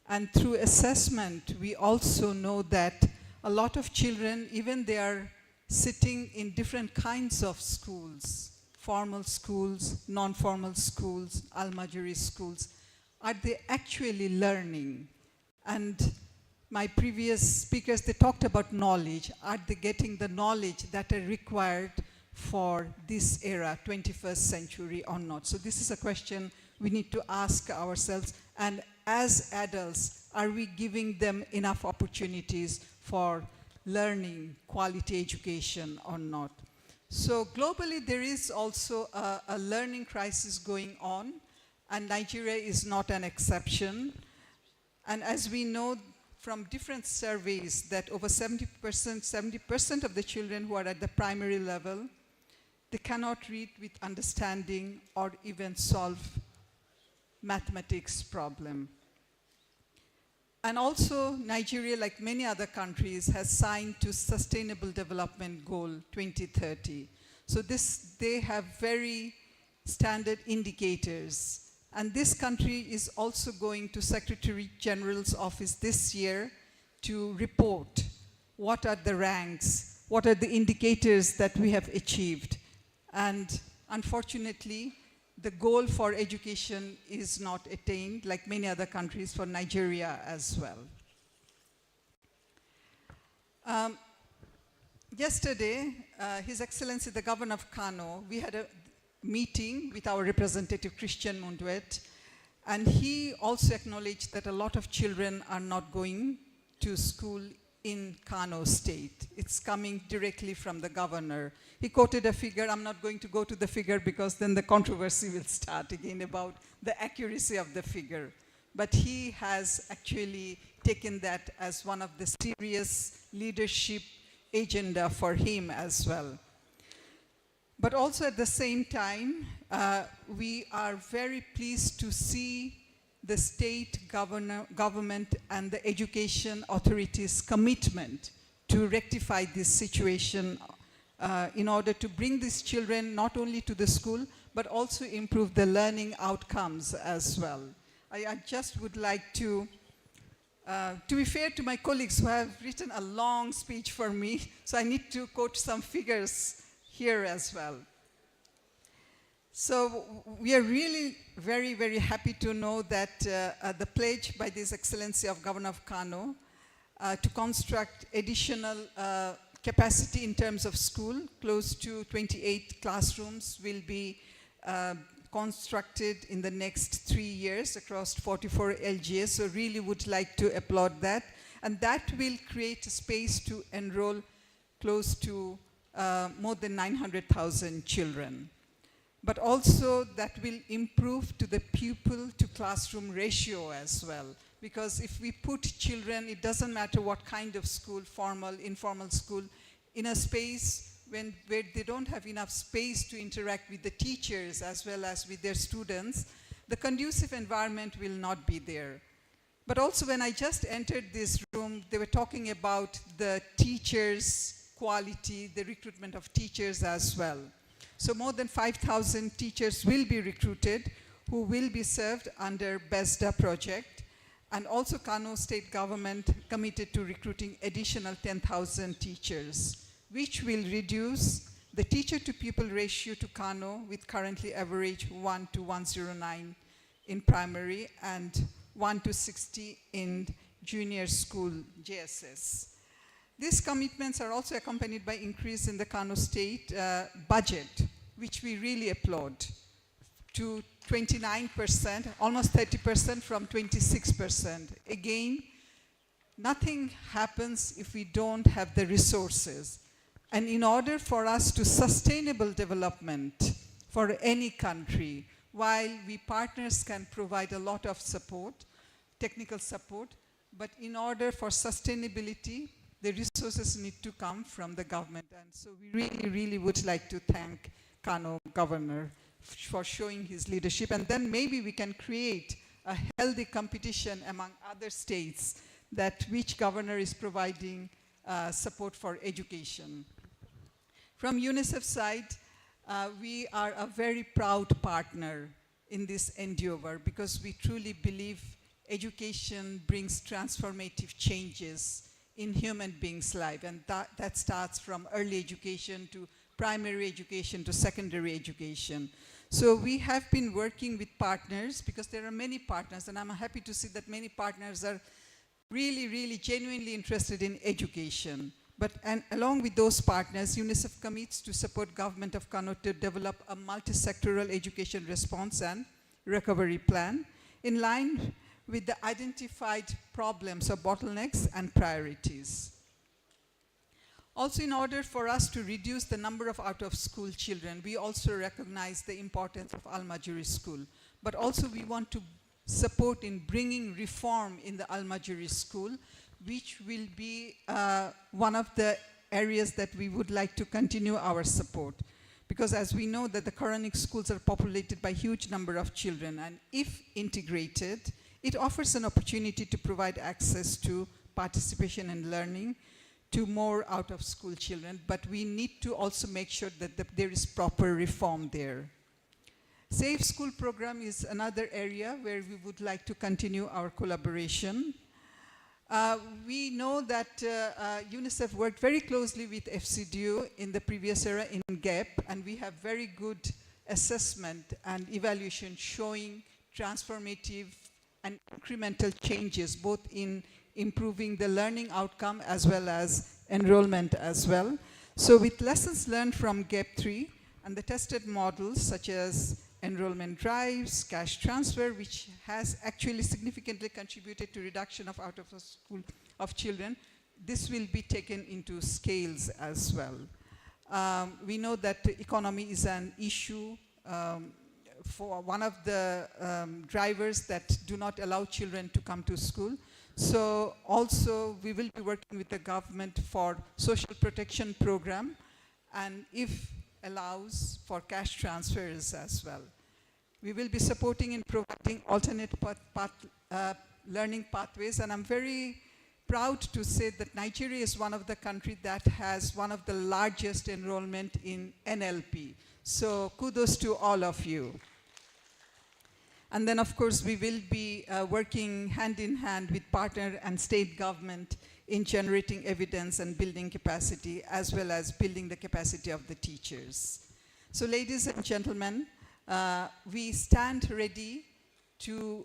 And through assessment, we also know that a lot of children, even they are sitting in different kinds of schools, formal schools, non-formal schools, Al-Majiri schools, are they actually learning? And my previous speakers, they talked about knowledge. Are they getting the knowledge that are required for this era, 21st century or not? So this is a question we need to ask ourselves. And as adults, are we giving them enough opportunities for learning quality education or not? So globally, there is also a learning crisis going on, and Nigeria is not an exception. And as we know from different surveys that over 70% of the children who are at the primary level, they cannot read with understanding or even solve mathematics problem. And also Nigeria, like many other countries, has signed to Sustainable Development Goal 2030. So they have very standard indicators. And this country is also going to Secretary General's office this year to report what are the ranks, what are the indicators that we have achieved. And unfortunately, the goal for education is not attained, like many other countries, for Nigeria as well. Yesterday, His Excellency, the Governor of Kano, we had a meeting with our representative, Christian Munduet, and he also acknowledged that a lot of children are not going to school in Kano State. It's coming directly from the governor. He quoted a figure. I'm not going to go to the figure because then the controversy will start again about the accuracy of the figure. But he has actually taken that as one of the serious leadership agenda for him as well. But also at the same time, we are very pleased to see the state government and the education authorities' commitment to rectify this situation in order to bring these children not only to the school, but also improve the learning outcomes as well. I just would like to be fair to my colleagues who have written a long speech for me, so I need to quote some figures here as well. So we are really very, very happy to know that the pledge by His Excellency of Governor of Kano to construct additional capacity in terms of school, close to 28 classrooms will be constructed in the next 3 years across 44 LGS. So really would like to applaud that. And that will create a space to enroll close to more than 900,000 children. But also that will improve to the pupil to classroom ratio as well. Because if we put children, it doesn't matter what kind of school, formal, informal school, in a space where they don't have enough space to interact with the teachers as well as with their students, the conducive environment will not be there. But also when I just entered this room, they were talking about the teachers' quality, the recruitment of teachers as well. So more than 5,000 teachers will be recruited who will be served under BESDA project. And also Kano state government committed to recruiting additional 10,000 teachers, which will reduce the teacher-to-pupil ratio to Kano with currently average 1 to 109 in primary and 1 to 60 in junior school JSS. These commitments are also accompanied by increase in the Kano state budget, which we really applaud, to 29%, almost 30% from 26%. Again, nothing happens if we don't have the resources. And in order for us to sustainable development for any country, while we partners can provide a lot of support, technical support, but in order for sustainability, the resources need to come from the government. And so we really, really would like to thank Kano governor for showing his leadership. And then maybe we can create a healthy competition among other states that which governor is providing support for education. From UNICEF side, we are a very proud partner in this endeavor because we truly believe education brings transformative changes in human beings' life, and that starts from early education to primary education to secondary education. So we have been working with partners because there are many partners, and I'm happy to see that many partners are really, really genuinely interested in education. And along with those partners, UNICEF commits to support government of Kano to develop a multi-sectoral education response and recovery plan in line with the identified problems or bottlenecks and priorities. Also, in order for us to reduce the number of out-of-school children, we also recognize the importance of Al-Majuri school. But also we want to support in bringing reform in the Al-Majuri school, which will be one of the areas that we would like to continue our support. Because as we know that the Quranic schools are populated by huge number of children, and if integrated, it offers an opportunity to provide access to participation and learning to more out-of-school children, but we need to also make sure that there is proper reform there. Safe School program is another area where we would like to continue our collaboration. We know that UNICEF worked very closely with FCDU in the previous era in GAP, and we have very good assessment and evaluation showing transformative and incremental changes, both in improving the learning outcome as well as enrollment as well. So with lessons learned from GAP 3 and the tested models such as enrollment drives, cash transfer, which has actually significantly contributed to reduction of out-of-school of children, this will be taken into scales as well. We know that the economy is an issue for one of the drivers that do not allow children to come to school. So also we will be working with the government for social protection program, and if allows for cash transfers as well. We will be supporting in providing alternate learning pathways, and I'm very proud to say that Nigeria is one of the countries that has one of the largest enrollment in NLP. So kudos to all of you. And then, of course, we will be working hand in hand with partner and state government in generating evidence and building capacity, as well as building the capacity of the teachers. So, ladies and gentlemen, we stand ready to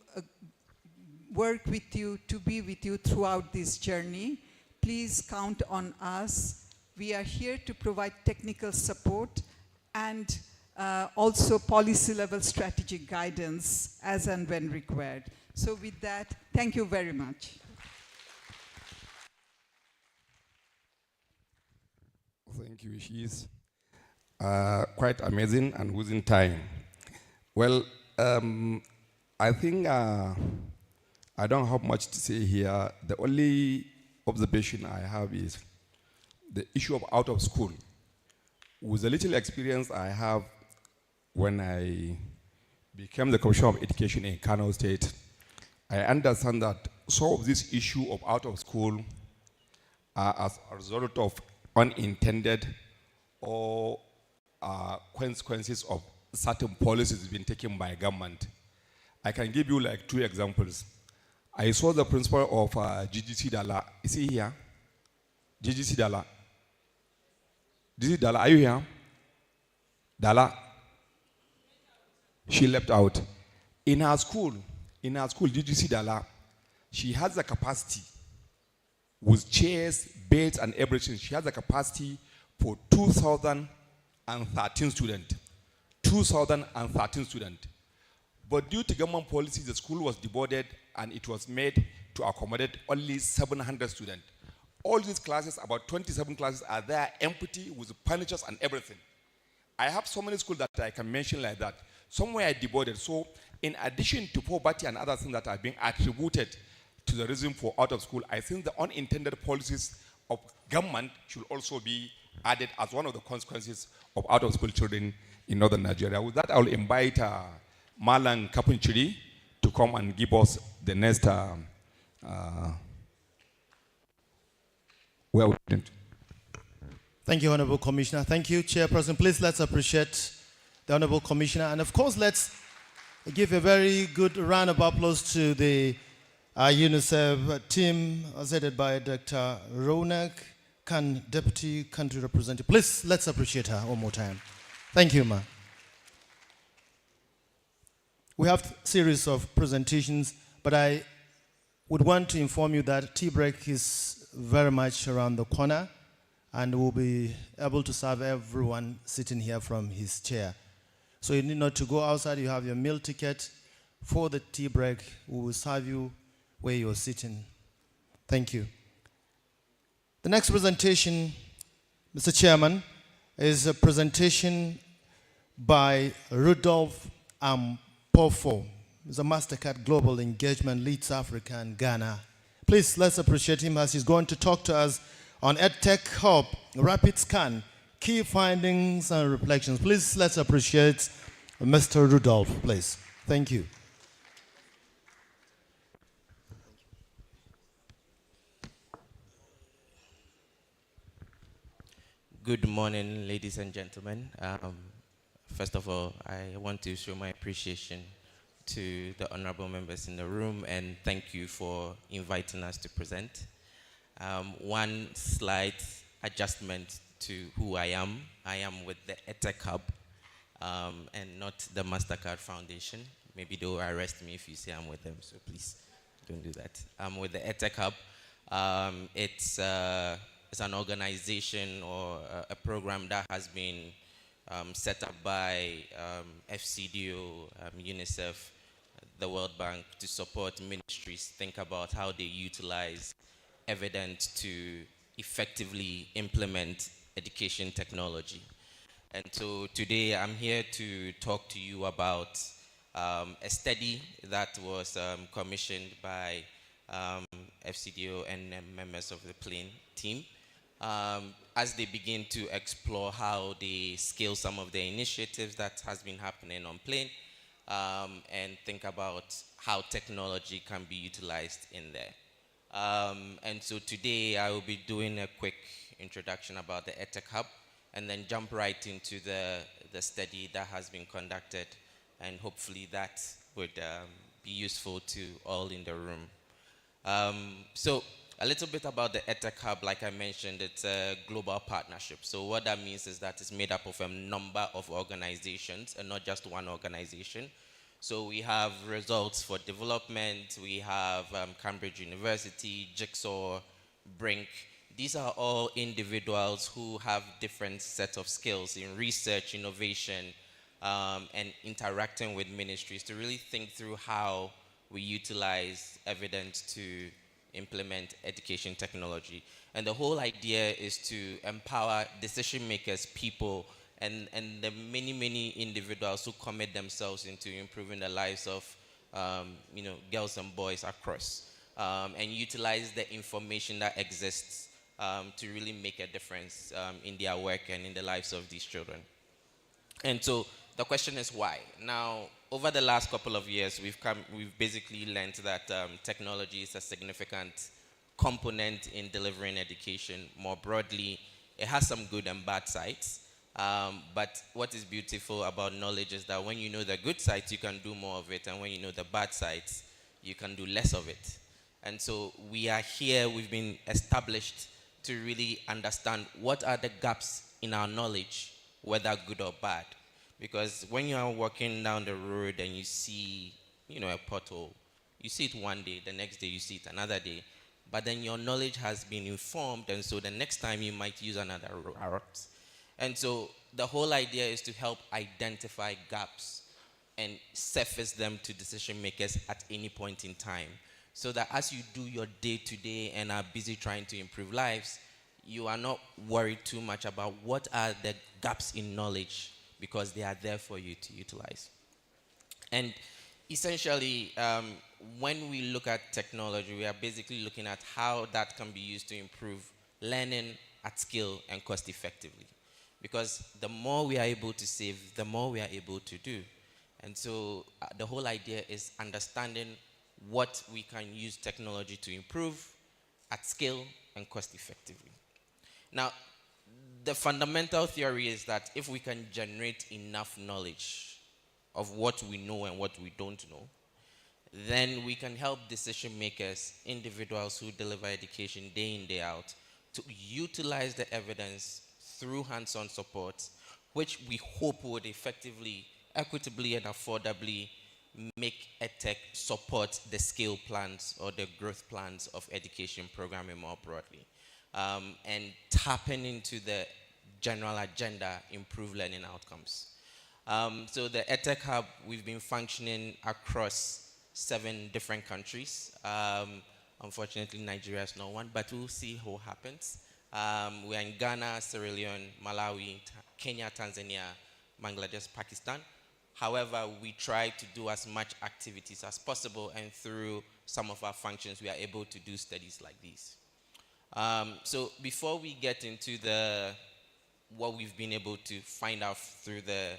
work with you, to be with you throughout this journey. Please count on us. We are here to provide technical support and also policy level strategic guidance as and when required. So with that, thank you very much. Thank you. She's quite amazing and within time. Well, I think I don't have much to say here. The only observation I have is the issue of out of school. With the little experience I have when I became the Commissioner of Education in Kano State, I understand that some of this issue of out of school are as a result of unintended or consequences of certain policies being taken by government. I can give you like 2 examples. I saw the principal of GGC Dala. Is he here? GGC Dala. GGC Dala, are you here? Dala. She left out. In her school, GGC Dala, she has the capacity with chairs, beds, and everything. She has the capacity for 2,013 students. 2,013 students. But due to government policy, the school was deboarded and it was made to accommodate only 700 students. All these classes, about 27 classes, are there empty with furnitures and everything. I have so many schools that I can mention like that. Somewhere I deboarded. So in addition to poverty and other things that are being attributed to the reason for out of school, I think the unintended policies of government should also be added as one of the consequences of out of school children in northern Nigeria. With that, I will invite Malang Kapunchiri to come and give us the next Thank you, Honorable Commissioner. Thank you, Chairperson. Please let's appreciate the Honorable Commissioner. And of course, let's give a very good round of applause to the UNICEF team, headed by Dr. Ronak Khan, Deputy Country Representative. Please, let's appreciate her one more time. Thank you, ma. We have a series of presentations, but I would want to inform you that tea break is very much around the corner, and we'll be able to serve everyone sitting here from his chair. So you need not to go outside. You have your meal ticket for the tea break. We will serve you where you're sitting. Thank you. The next presentation, Mr. Chairman, is a presentation by Rudolph Pofo. He's a MasterCard Global Engagement, leads Africa and Ghana. Please, let's appreciate him as he's going to talk to us on EdTech Hub, Rapid Scan, key findings and reflections. Please, let's appreciate Mr. Rudolph, please. Thank you. Good morning, ladies and gentlemen. First of all, I want to show my appreciation to the honorable members in the room and thank you for inviting us to present. One slight adjustment to who I am. I am with the EdTech Hub and not the MasterCard Foundation. Maybe they'll arrest me if you say I'm with them, so please don't do that. I'm with the EdTech Hub. It's an organization or a program that has been set up by FCDO, UNICEF, the World Bank to support ministries think about how they utilize evidence to effectively implement education technology. And so today I'm here to talk to you about a study that was commissioned by FCDO and members of the PLANE team as they begin to explore how they scale some of the initiatives that has been happening on PLANE and think about how technology can be utilized in there. And so today I will be doing a quick introduction about the EdTech Hub and then jump right into the study that has been conducted, and hopefully that would be useful to all in the room. So a little bit about the EdTech Hub. Like I mentioned, it's a global partnership. So what that means is that it's made up of a number of organizations and not just one organization. So we have Results for Development, we have Cambridge University, Jigsaw, Brink. These are all individuals who have different sets of skills in research, innovation, and interacting with ministries to really think through how we utilize evidence to implement education technology. And the whole idea is to empower decision makers, people, and the many individuals who commit themselves into improving the lives of girls and boys across, and utilize the information that exists to really make a difference in their work and in the lives of these children. And so the question is why? Now, over the last couple of years, we've basically learned that technology is a significant component in delivering education more broadly. It has some good and bad sides. But what is beautiful about knowledge is that when you know the good sides, you can do more of it. And when you know the bad sides, you can do less of it. And so we are here, we've been established to really understand what are the gaps in our knowledge, whether good or bad. Because when you are walking down the road and you see, a pothole, you see it one day, the next day you see it another day, but then your knowledge has been informed, and so the next time you might use another route. And so the whole idea is to help identify gaps and surface them to decision makers at any point in time, so that as you do your day-to-day and are busy trying to improve lives, you are not worried too much about what are the gaps in knowledge, because they are there for you to utilize. And essentially, when we look at technology, we are basically looking at how that can be used to improve learning at scale and cost effectively. Because the more we are able to save, the more we are able to do. And so the whole idea is understanding what we can use technology to improve at scale and cost effectively. Now, the fundamental theory is that if we can generate enough knowledge of what we know and what we don't know, then we can help decision makers, individuals who deliver education day in, day out, to utilize the evidence through hands-on support, which we hope would effectively, equitably, and affordably make EdTech support the scale plans or the growth plans of education programming more broadly. And tapping into the general agenda, improve learning outcomes. So the EdTech Hub, we've been functioning across 7 different countries. Unfortunately, Nigeria is not one, but we'll see what happens. We are in Ghana, Sierra Leone, Malawi, Kenya, Tanzania, Bangladesh, Pakistan. However, we try to do as much activities as possible, and through some of our functions, we are able to do studies like these. So before we get into what we've been able to find out through the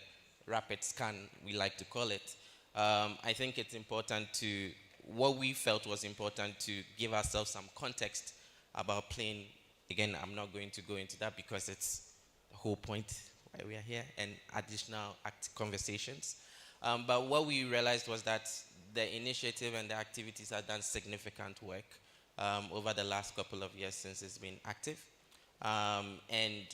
rapid scan, we like to call it, I think it's important what we felt was important to give ourselves some context about playing. Again, I'm not going to go into that because it's the whole point why we are here, and additional conversations. But what we realized was that the initiative and the activities have done significant work over the last couple of years since it's been active. And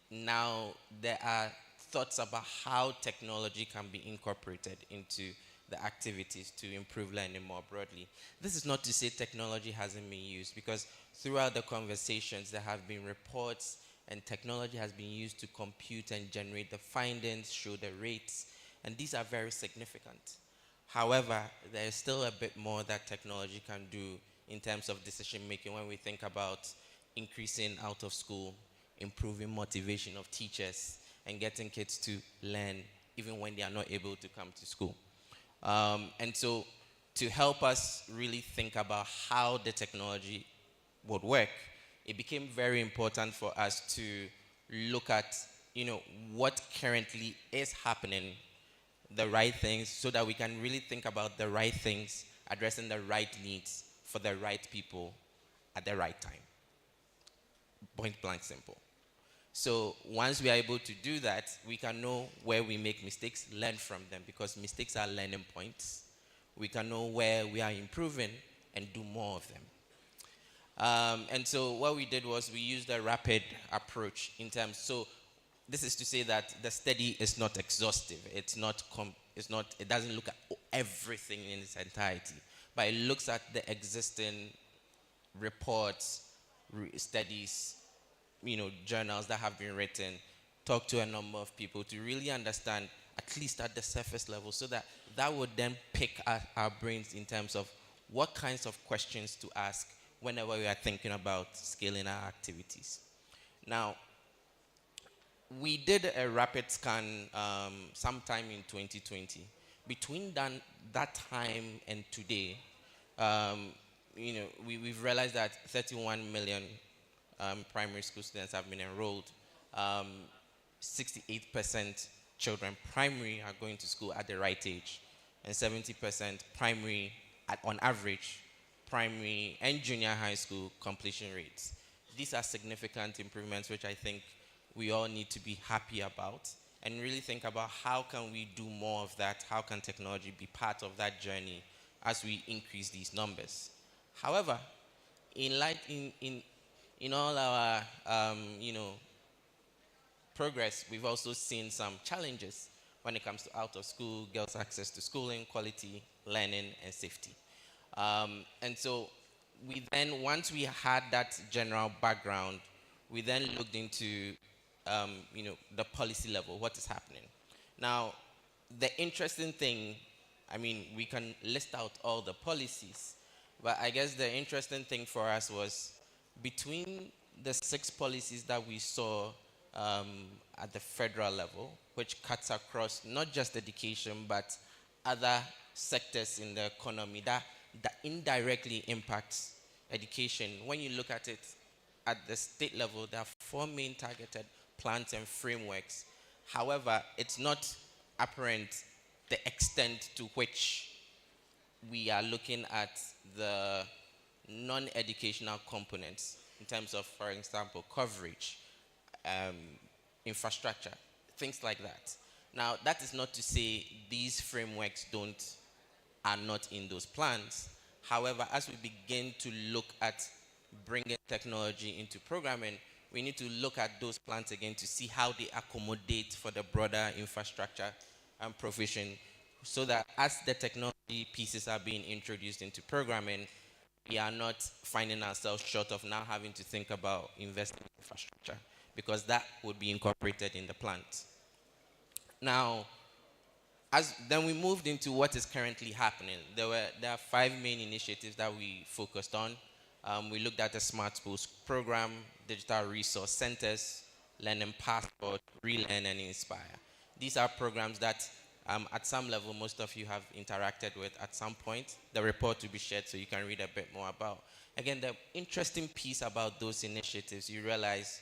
now there are thoughts about how technology can be incorporated into the activities to improve learning more broadly. This is not to say technology hasn't been used, because throughout the conversations there have been reports, and technology has been used to compute and generate the findings, show the rates, and these are very significant. However, there is still a bit more that technology can do in terms of decision making when we think about increasing out of school, improving motivation of teachers, and getting kids to learn even when they are not able to come to school. And so to help us really think about how the technology would work, it became very important for us to look at, what currently is happening, the right things, so that we can really think about the right things, addressing the right needs for the right people at the right time. Point blank simple. So once we are able to do that, we can know where we make mistakes, learn from them, because mistakes are learning points. We can know where we are improving and do more of them. And so what we did was we used a rapid approach in terms. So this is to say that the study is not exhaustive. It doesn't look at everything in its entirety, but it looks at the existing reports, studies, journals that have been written, talk to a number of people to really understand, at least at the surface level, so that that would then pick at our brains in terms of what kinds of questions to ask whenever we are thinking about scaling our activities. Now, we did a rapid scan sometime in 2020. Between that time and today, we've realized that 31 million primary school students have been enrolled. 68% children primary are going to school at the right age, and 70% primary, on average, primary and junior high school completion rates. These are significant improvements which I think we all need to be happy about, and really think about how can we do more of that, how can technology be part of that journey as we increase these numbers. However, in all our progress, we've also seen some challenges when it comes to out of school, girls' access to schooling, quality, learning, and safety. And so once we had that general background, we then looked into the policy level, what is happening. Now, the interesting thing, we can list out all the policies, but I guess the interesting thing for us was between the 6 policies that we saw at the federal level, which cuts across not just education, but other sectors in the economy that indirectly impacts education. When you look at it at the state level, there are 4 main targeted plans and frameworks. However, it's not apparent the extent to which we are looking at the non-educational components in terms of, for example, coverage, infrastructure, things like that. Now, that is not to say these frameworks are not in those plans. However, as we begin to look at bringing technology into programming, we need to look at those plans again to see how they accommodate for the broader infrastructure and provision, so that as the technology pieces are being introduced into programming, we are not finding ourselves short of now having to think about investing in infrastructure, because that would be incorporated in the plans. Now, then we moved into what is currently happening. There are 5 main initiatives that we focused on. We looked at the Smart Schools program, digital resource centers, learning passport, relearn, and inspire. These are programs that at some level most of you have interacted with at some point. The report will be shared so you can read a bit more about. Again, the interesting piece about those initiatives, you realize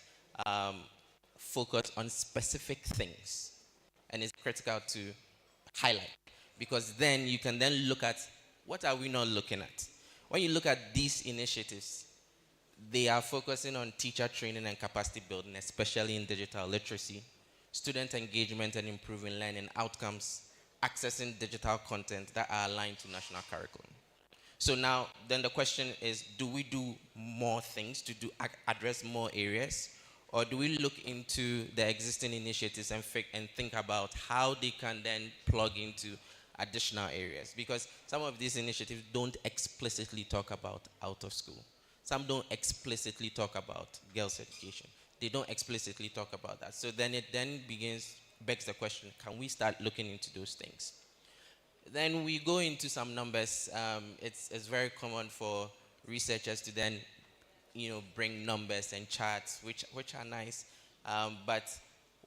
focus on specific things, and it's critical to highlight, because then you can then look at what are we not looking at. When you look at these initiatives, they are focusing on teacher training and capacity building, especially in digital literacy, student engagement and improving learning outcomes, accessing digital content that are aligned to national curriculum. So now, then the question is, do we do more things to address more areas? Or do we look into the existing initiatives and think about how they can then plug into additional areas? Because some of these initiatives don't explicitly talk about out of school. Some don't explicitly talk about girls' education. They don't explicitly talk about that. So then it begs the question, can we start looking into those things? Then we go into some numbers. It's very common for researchers to then bring numbers and charts, which are nice. But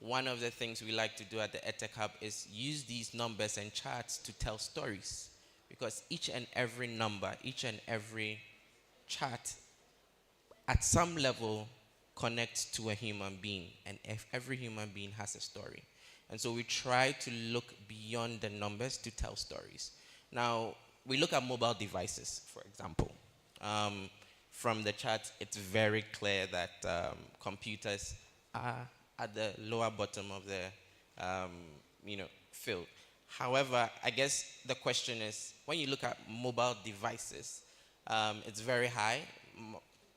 one of the things we like to do at the EdTech Hub is use these numbers and charts to tell stories. Because each and every number, each and every chart, at some level, connects to a human being. And every human being has a story. And so we try to look beyond the numbers to tell stories. Now, we look at mobile devices, for example. From the chart, it's very clear that computers are at the lower bottom of the field. However, I guess the question is, when you look at mobile devices, it's very high.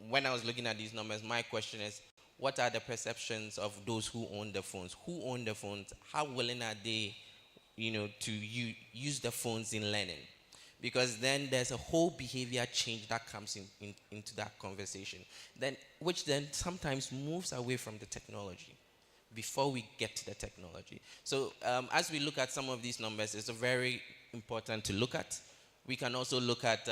When I was looking at these numbers, my question is, what are the perceptions of those who own the phones? Who own the phones? How willing are they, to use the phones in learning? Because then there's a whole behavior change that comes into that conversation, which then sometimes moves away from the technology. before we get to the technology. So as we look at some of these numbers, it's very important to look at. We can also look at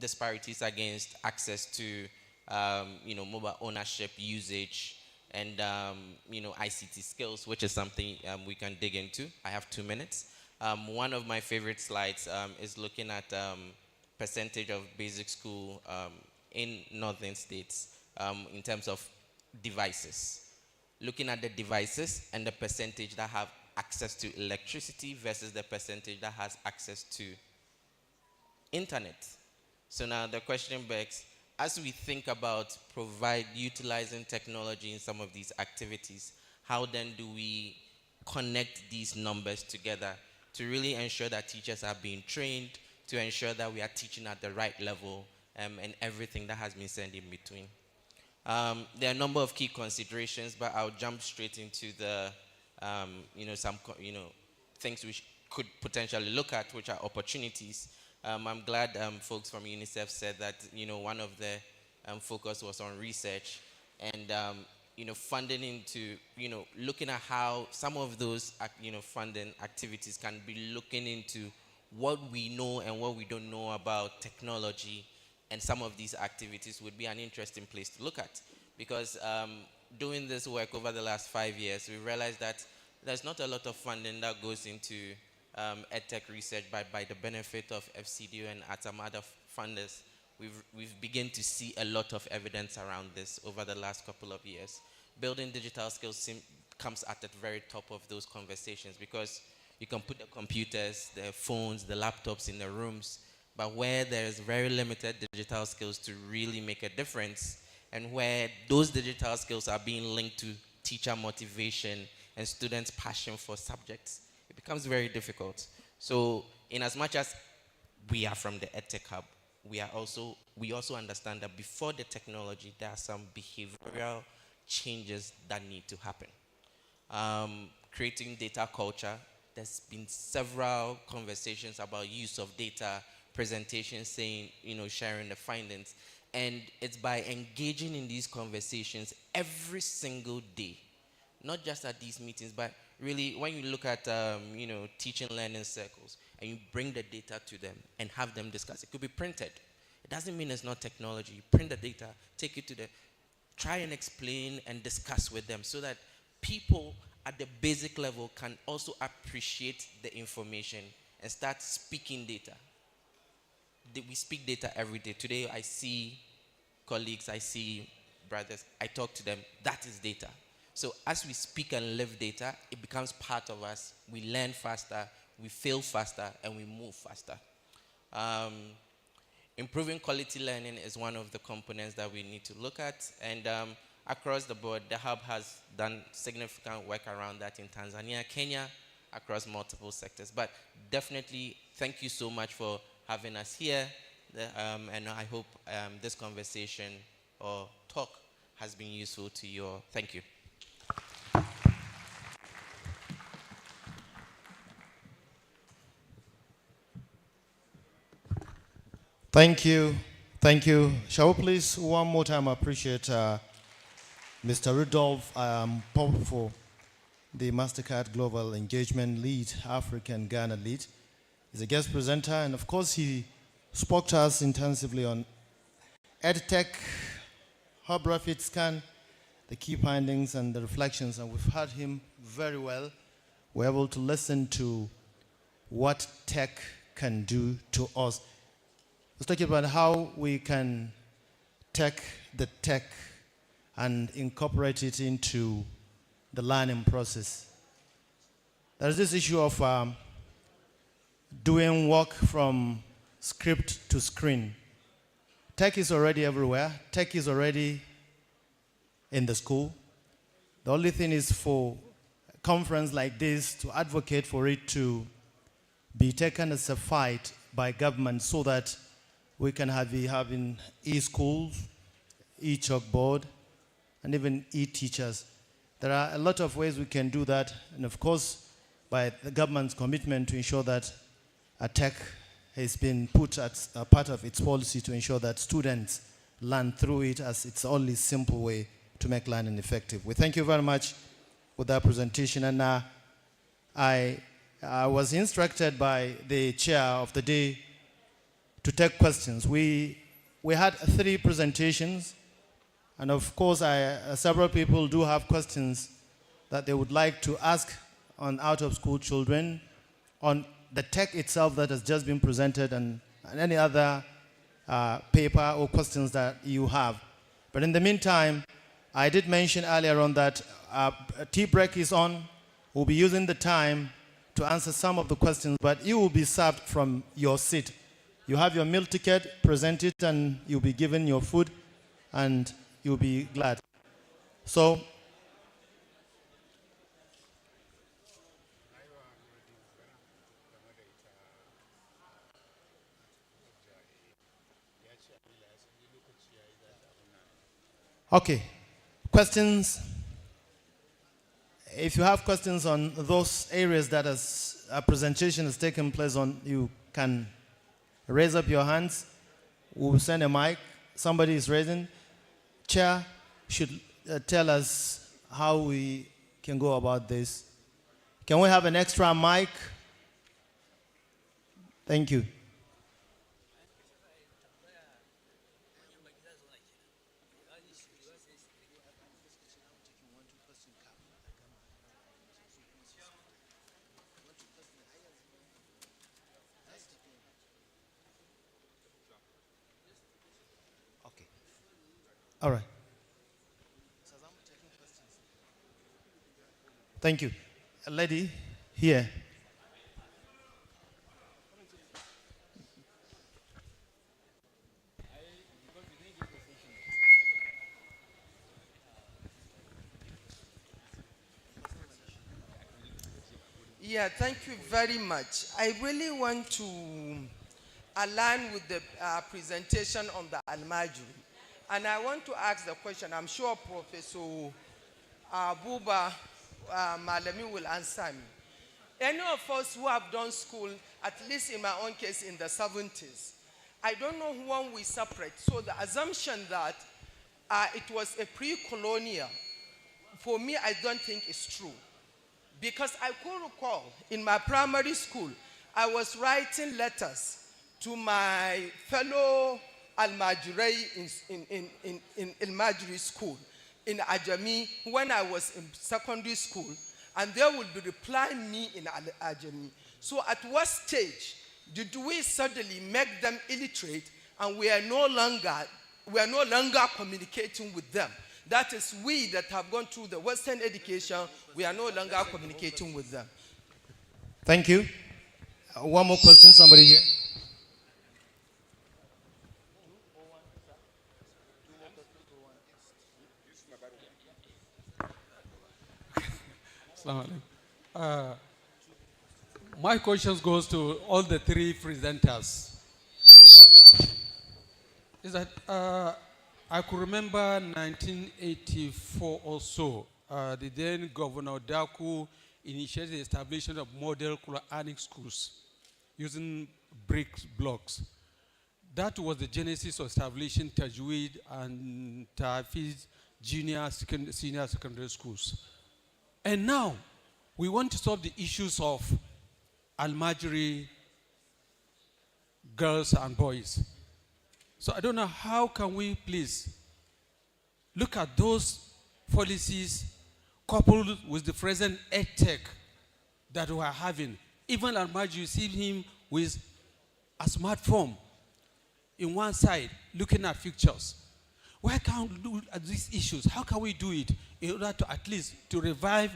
disparities against access to mobile ownership, usage, and ICT skills, which is something we can dig into. I have 2 minutes. One of my favorite slides is looking at percentage of basic school in northern states in terms of devices. Looking at the devices and the percentage that have access to electricity versus the percentage that has access to internet. So now the question begs, as we think about utilizing technology in some of these activities, how then do we connect these numbers together to really ensure that teachers are being trained, to ensure that we are teaching at the right level, and everything that has been said in between? There are a number of key considerations, but I'll jump straight into the, some things we could potentially look at, which are opportunities. I'm glad folks from UNICEF said that one of the focus was on research and funding into looking at how some of those funding activities can be looking into what we know and what we don't know about technology, and some of these activities would be an interesting place to look at, because doing this work over the last 5 years, we realized that there's not a lot of funding that goes into EdTech research by the benefit of FCDO and some other funders. We've begun to see a lot of evidence around this over the last couple of years. Building digital skills comes at the very top of those conversations, because you can put the computers, the phones, the laptops in the rooms, but where there's very limited digital skills to really make a difference, and where those digital skills are being linked to teacher motivation and students' passion for subjects, it becomes very difficult. So in as much as we are from the EdTech Hub, we also understand that before the technology, there are some behavioral changes that need to happen. Creating data culture, there's been several conversations about use of data, presentations saying, sharing the findings. And it's by engaging in these conversations every single day, not just at these meetings, but really when you look at, teaching learning circles and you bring the data to them and have them discuss. It could be printed. It doesn't mean it's not technology. You print the data, take it to them, try and explain and discuss with them so that people at the basic level can also appreciate the information and start speaking data. We speak data every day. Today I see colleagues, I see brothers, I talk to them. That is data. So as we speak and live data, it becomes part of us. We learn faster, we fail faster, and we move faster. Improving quality learning is one of the components that we need to look at. And across the board, the Hub has done significant work around that in Tanzania, Kenya, across multiple sectors. But definitely, thank you so much for having us here. And I hope this conversation or talk has been useful to you all. Thank you. Thank you. Thank you. Shall we please one more time appreciate Mr. Rudolph Powerful, the MasterCard Global Engagement Lead, African Ghana Lead. He's a guest presenter, and of course he spoke to us intensively on EdTech, Hub Rapid Scan, the key findings and the reflections, and we've heard him very well. We're able to listen to what tech can do to us. Let's talk about how we can take the tech and incorporate it into the learning process. There's this issue of doing work from script to screen. Tech is already everywhere. Tech is already in the school. The only thing is for a conference like this to advocate for it to be taken as a fight by government so that we can having e-schools, e-chalkboard, and even e-teachers. There are a lot of ways we can do that, and of course, by the government's commitment to ensure that a tech has been put as a part of its policy to ensure that students learn through it as its only simple way to make learning effective. We thank you very much for that presentation. And I was instructed by the chair of the day to take questions. We had 3 presentations, and of course, several people do have questions that they would like to ask on out-of-school children, on the tech itself that has just been presented, and any other paper or questions that you have. But in the meantime, I did mention earlier on that a tea break is on. We'll be using the time to answer some of the questions, but you will be served from your seat. You have your meal ticket, present it, and you'll be given your food, and you'll be glad. So, okay, questions? If you have questions on those areas that a presentation has taken place on, you can raise up your hands. We'll send a mic. Somebody is raising. Chair should tell us how we can go about this. Can we have an extra mic? Thank you. All right. Thank you. A lady here. Yeah, thank you very much. I really want to align with the presentation on the Almajiri. And I want to ask the question, I'm sure Professor Buba Malami will answer me. Any of us who have done school, at least in my own case, in the 70s, I don't know when we separate. So the assumption that it was a pre-colonial, for me, I don't think it's true. Because I could recall in my primary school, I was writing letters to my fellow Almajiri in Almajiri school in Ajami when I was in secondary school, and they would be replying me in Ajami. So at what stage did we suddenly make them illiterate and we are no longer communicating with them? That is, we that have gone through the Western education, we are no longer communicating with them. Thank you. One more question, somebody here. My question goes to all the 3 presenters. Is that I could remember 1984 or so, the then Governor Daku initiated the establishment of model Quranic schools using brick blocks. That was the genesis of establishing Tajweed and Tafiz senior secondary schools. And now, we want to solve the issues of Almajiri girls and boys. So I don't know, how can we please look at those policies coupled with the present EdTech that we are having. Even Almajiri, you see him with a smartphone in one side, looking at pictures. Why can't we look at these issues? How can we do it in order to at least to revive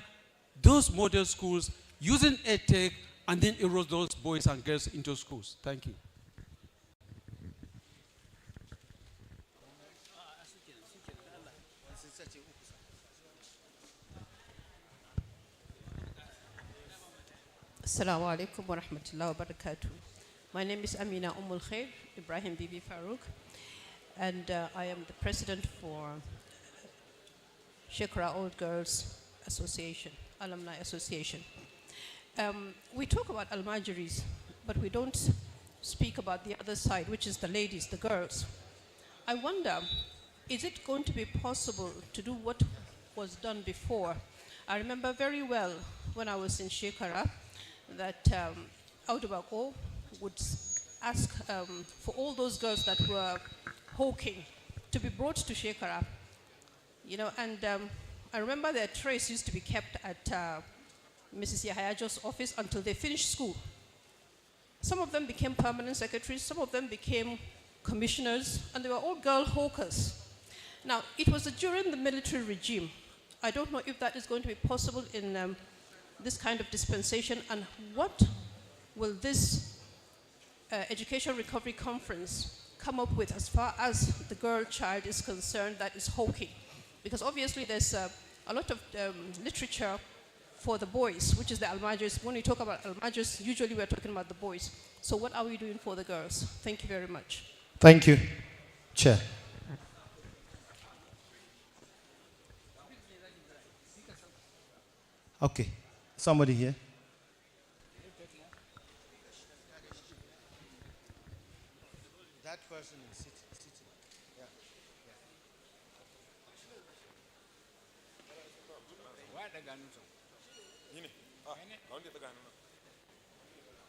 those model schools using EdTech and then enroll those boys and girls into schools? Thank you. Assalamu alaikum wa rahmatullahi wa barakatuh. My name is Amina Umul Khair Ibrahim Bibi Farouk, and I am the president for Shekra Old Girls Association, Alumni Association. We talk about Almajiris, but we don't speak about the other side, which is the ladies, the girls. I wonder, is it going to be possible to do what was done before? I remember very well when I was in Shekara that Audubako would ask for all those girls that were hawking to be brought to Shekara. You know, and I remember their trace used to be kept at Mrs. Yahayajo's office until they finished school. Some of them became permanent secretaries, some of them became commissioners, and they were all girl hawkers. Now, it was during the military regime. I don't know if that is going to be possible in this kind of dispensation, and what will this Education Recovery Conference come up with as far as the girl child is concerned that is hawking? Because obviously there's a lot of literature for the boys, which is the Almajis. When we talk about Almajis, usually we're talking about the boys. So what are we doing for the girls? Thank you very much. Thank you. Chair. Okay. Somebody here. That person is sitting. Yeah.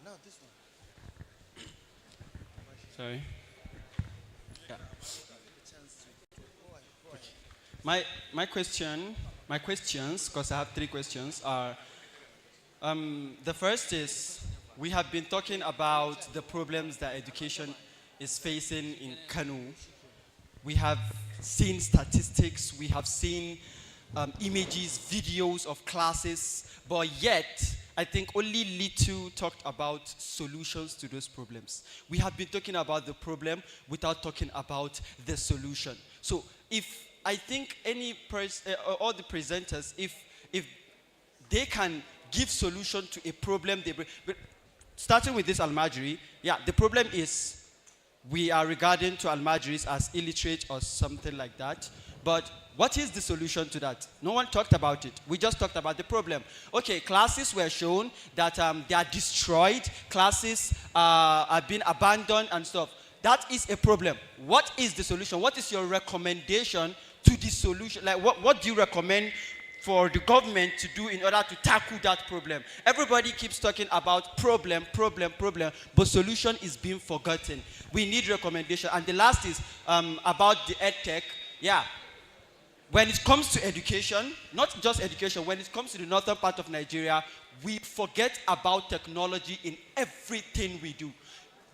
No, this one. Sorry. Yeah. Okay. My questions, because I have 3 questions, are the first is we have been talking about the problems that education is facing in Kano. We have seen statistics, we have seen images, videos of classes, but yet I think only little talked about solutions to those problems. We have been talking about the problem without talking about the solution. So if I think all the presenters, if they can give solution to a problem they bring, starting with this Almajiri, yeah, the problem is we are regarding to Almajiris as illiterate or something like that. But what is the solution to that? No one talked about it. We just talked about the problem. Okay, classes were shown that they are destroyed. Classes are being abandoned and stuff. That is a problem. What is the solution? What is your recommendation to the solution? Like, what do you recommend for the government to do in order to tackle that problem? Everybody keeps talking about problem, but solution is being forgotten. We need recommendation. And the last is about the EdTech. Yeah. When it comes to education, not just education, when it comes to the northern part of Nigeria, we forget about technology in everything we do.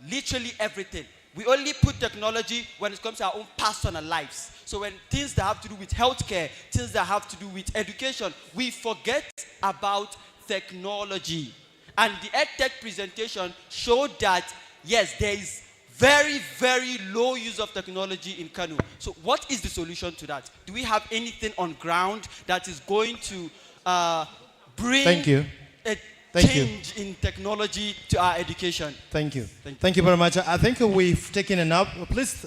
Literally everything. We only put technology when it comes to our own personal lives. So when things that have to do with healthcare, things that have to do with education, we forget about technology. And the EdTech presentation showed that, yes, there is very, very low use of technology in Kano. So what is the solution to that? Do we have anything on ground that is going to bring a change in technology to our education? Thank you. Thank you very much. I think we've taken enough. Please,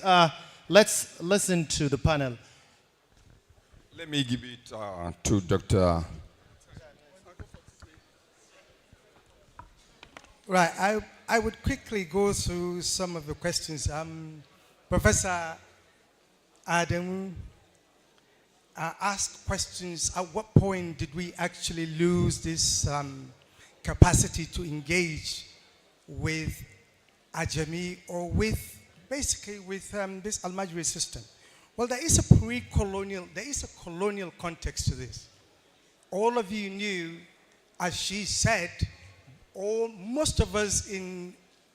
let's listen to the panel. Let me give it to Dr. Right, I would quickly go through some of the questions. Professor Adam asked questions. At what point did we actually lose this capacity to engage with Ajami or with, basically with this Almajiri system? Well, there is a colonial context to this. All of you knew, as she said, most of us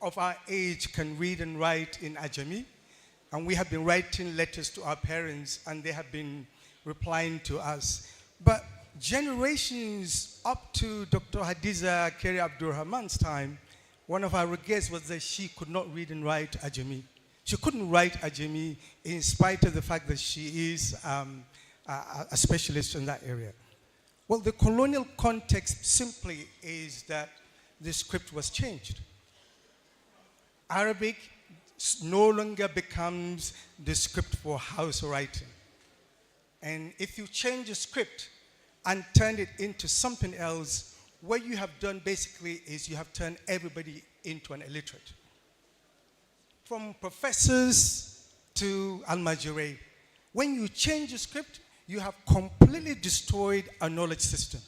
of our age can read and write in Ajami, and we have been writing letters to our parents, and they have been replying to us. But generations up to Dr. Hadiza Keri Abdurrahman's time, one of our regrets was that she could not read and write Ajami. She couldn't write Ajami in spite of the fact that she is a specialist in that area. Well, the colonial context simply is that the script was changed. Arabic no longer becomes the script for house writing. And if you change the script and turn it into something else, what you have done basically is you have turned everybody into an illiterate. From professors to Almajiri. When you change the script, you have completely destroyed a knowledge system.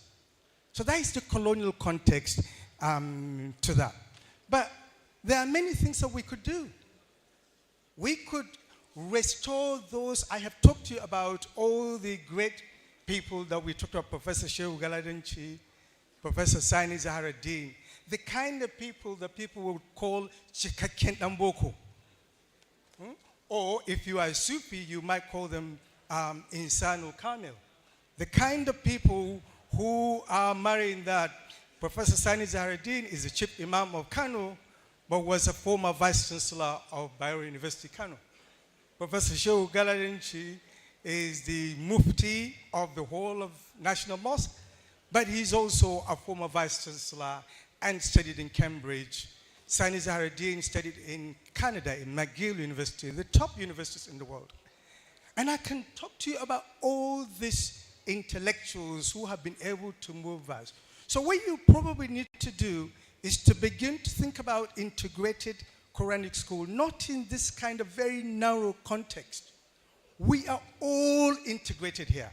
So that is the colonial context to that. But there are many things that we could do. We could restore those. I have talked to you about all the great people that we talked about, Professor Shehu Galadanchi, Professor Sani Zaharaddin, the kind of people that people would call Chikakken Namboko. Or if you are Sufi, you might call them Insanu Kamil. The kind of people who are marrying that. Professor Sani Zaharaddin is the chief imam of Kano, but was a former vice chancellor of Bayero University, Kano. Professor Shehu Galadanchi is the mufti of the whole of National Mosque, but he's also a former vice chancellor and studied in Cambridge. Sani Zaharaddin studied in Canada, in McGill University, the top universities in the world. And I can talk to you about all these intellectuals who have been able to move us. So what you probably need to do is to begin to think about integrated Quranic school, not in this kind of very narrow context. We are all integrated here,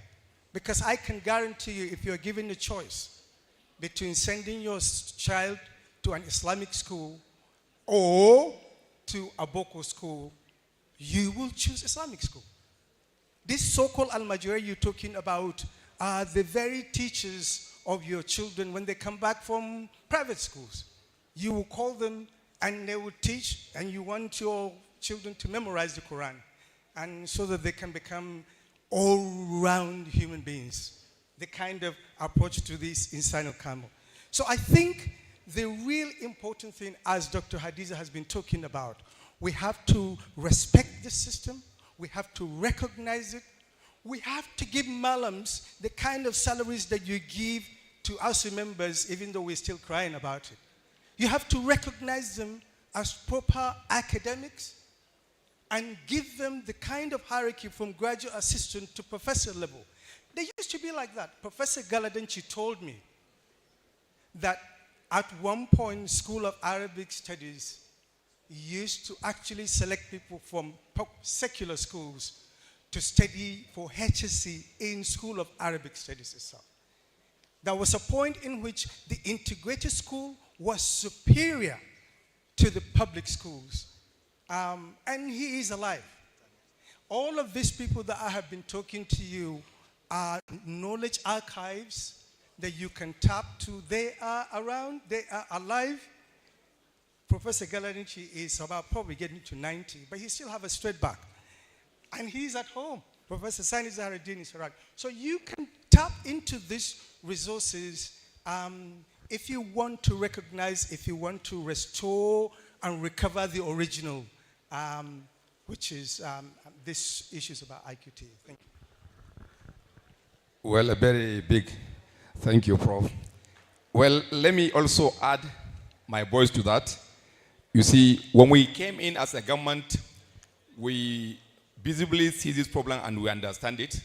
because I can guarantee you, if you're given a choice between sending your child to an Islamic school or to a Boko school, you will choose Islamic school. This so-called Al-Majuri you're talking about are the very teachers of your children when they come back from private schools. You will call them and they will teach, and you want your children to memorize the Quran, and so that they can become all-round human beings. The kind of approach to this in Sino Kamo. So I think the real important thing, as Dr. Hadiza has been talking about, we have to respect the system, we have to recognize it, we have to give malams the kind of salaries that you give to us members, even though we're still crying about it. You have to recognize them as proper academics and give them the kind of hierarchy from graduate assistant to professor level. They used to be like that. Professor Galadanchi told me that at one point, School of Arabic Studies used to actually select people from secular schools to study for HSC in School of Arabic Studies itself. There was a point in which the integrated school was superior to the public schools. And he is alive. All of these people that I have been talking to you are knowledge archives that you can tap to. They are around, they are alive. Professor Galadanchi is about probably getting to 90, but he still have a straight back. And he's at home. Professor Sani Zaharaddin is around. So you can tap into these resources if you want to recognize, if you want to restore and recover the original, which is this issues about IQT. Thank you. Well, a very big thank you, Prof. Well, let me also add my voice to that. You see, when we came in as a government, we visibly see this problem and we understand it.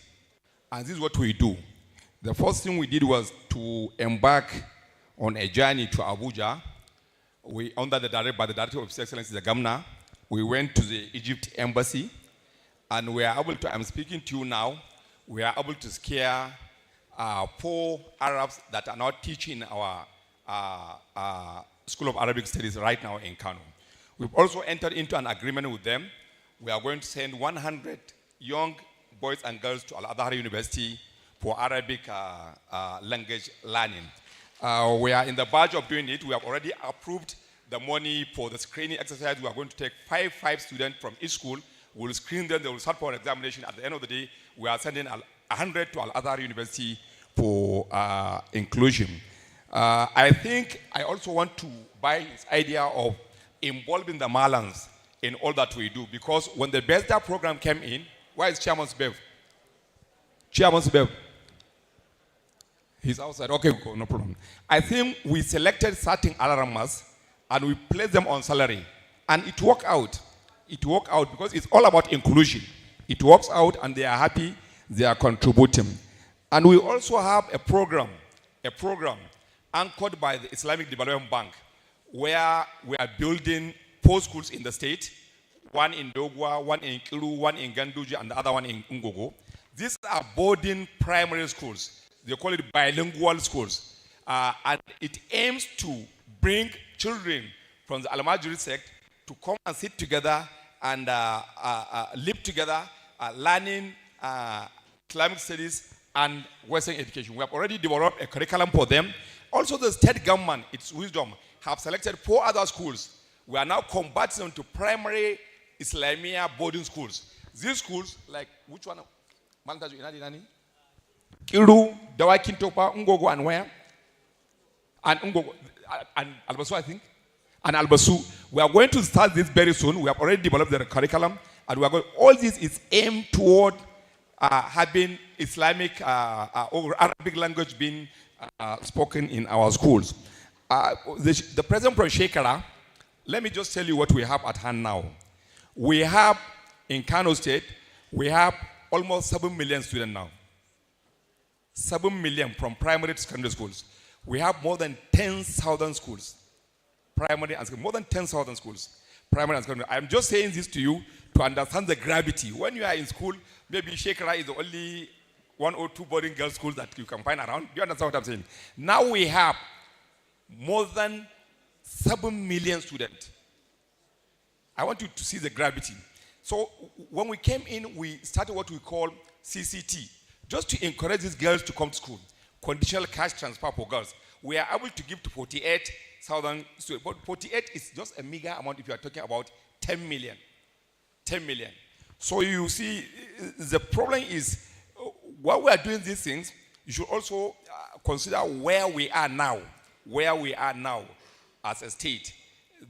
And this is what we do. The first thing we did was to embark on a journey to Abuja. By the Director of His Excellency, the Governor, we went to the Egypt embassy, and we are able to, I'm speaking to you now, we are able to scare poor Arabs that are not teaching our School of Arabic Studies right now in Kano. We've also entered into an agreement with them. We are going to send 100 young boys and girls to Al-Azhar University for Arabic language learning. We are in the verge of doing it. We have already approved the money for the screening exercise. We are going to take five students from each school. We'll screen them. They will start for an examination. At the end of the day, we are sending 100 to Al-Azhar University for inclusion. I think I also want to buy this idea of involving the Malans in all that we do, because when the BESDA program came in, where is Chairman Bev? Chairman Bev. He's outside. Okay, no problem. I think we selected certain alarmers and we placed them on salary. And it worked out. It worked out because it's all about inclusion. It works out and they are happy, they are contributing. And we also have a program anchored by the Islamic Development Bank, where we are building 4 schools in the state, one in Dogwa, one in Kilu, one in Ganduji, and the other one in Ungogo. These are boarding primary schools. They call it bilingual schools. And it aims to bring children from the Almajiri sect to come and sit together and live together, learning Islamic studies and Western education. We have already developed a curriculum for them. Also, the state government, its wisdom, have selected 4 other schools. We are now converting them to primary Islamia boarding schools. These schools, like which one? Maltaju Inadi Nani? Kiru, Dawakin Topa, Ungogo, and where? And Ungogo, and Albasu, I think. And Albasu. We are going to start this very soon. We have already developed the curriculum. And we are going, all this is aimed toward having Islamic or Arabic language being spoken in our schools. The President from Shekara, let me just tell you what we have at hand now. We have, in Kano State, we have almost 7 million students now. 7 million from primary to secondary schools. We have more than 10,000 schools. Primary and secondary, more than 10,000 schools. Primary and secondary. I'm just saying this to you to understand the gravity. When you are in school, maybe Shekara is the only 1 or 2 boarding girls schools that you can find around. Do you understand what I'm saying? Now we have more than 7 million students. I want you to see the gravity. So when we came in, we started what we call CCT, just to encourage these girls to come to school. Conditional cash transfer for girls. We are able to give to 48,000 students. But 48 is just a meager amount if you are talking about 10 million. 10 million. So you see, the problem is, while we are doing these things, you should also consider where we are now. Where we are now as a state.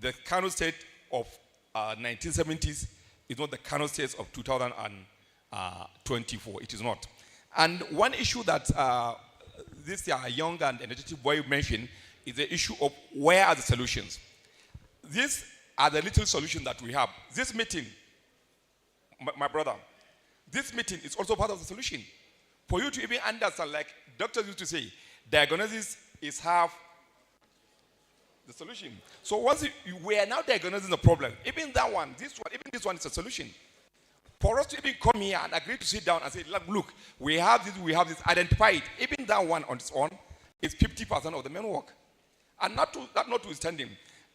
The Kano state of 1970s is not the Kano state of 2024. It is not. And one issue that this young and energetic boy mentioned is the issue of where are the solutions. These are the little solutions that we have. This meeting, my brother, this meeting is also part of the solution. For you to even understand, like doctors used to say, diagnosis is half the solution. So once we are now diagnosing the problem, even that one, even this one is a solution. For us to even come here and agree to sit down and say, look, we have this, identify it. Even that one on its own is 50% of the main work. And notwithstanding,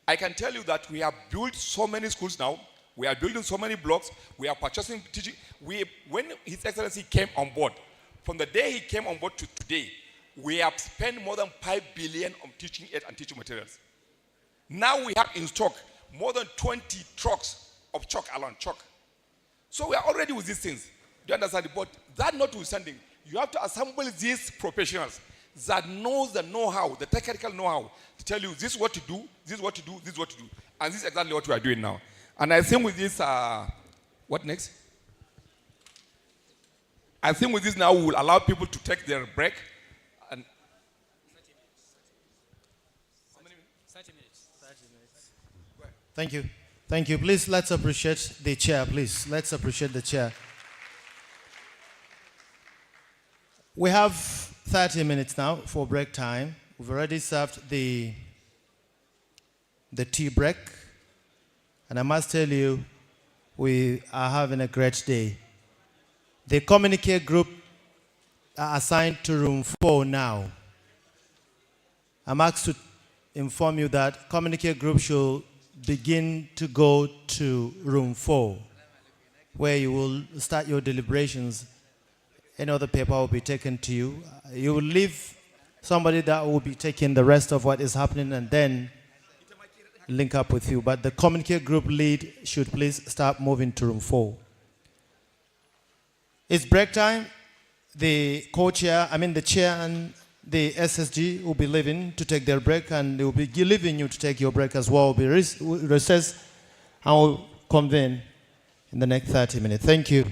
I can tell you that we have built so many schools now. We are building so many blocks. We are purchasing teaching. When His Excellency came on board, from the day he came on board to today, we have spent more than 5 billion on teaching aid and teaching materials. Now we have in stock more than 20 trucks of chalk alone, chalk. So we are already with these things. Do you understand? But that notwithstanding, you have to assemble these professionals that knows the know-how, the technical know-how, to tell you this is what to do, this is what to do, this is what to do. And this is exactly what we are doing now. And I think with this, what next? I think with this now we will allow people to take their break. And 30 minutes. Thank you. Thank you. Please, let's appreciate the chair, please. Let's appreciate the chair. We have 30 minutes now for break time. We've already served the tea break. And I must tell you, we are having a great day. The communique group are assigned to room 4 now. I'm asked to inform you that communique group should begin to go to room 4, where you will start your deliberations. Any other paper will be taken to you. You will leave somebody that will be taking the rest of what is happening and then link up with you. But the communique group lead should please start moving to room 4. It's break time. The co-chair, the chair and the SSG will be leaving to take their break, and they will be leaving you to take your break as well. We'll be recessed and we'll convene in the next 30 minutes. Thank you.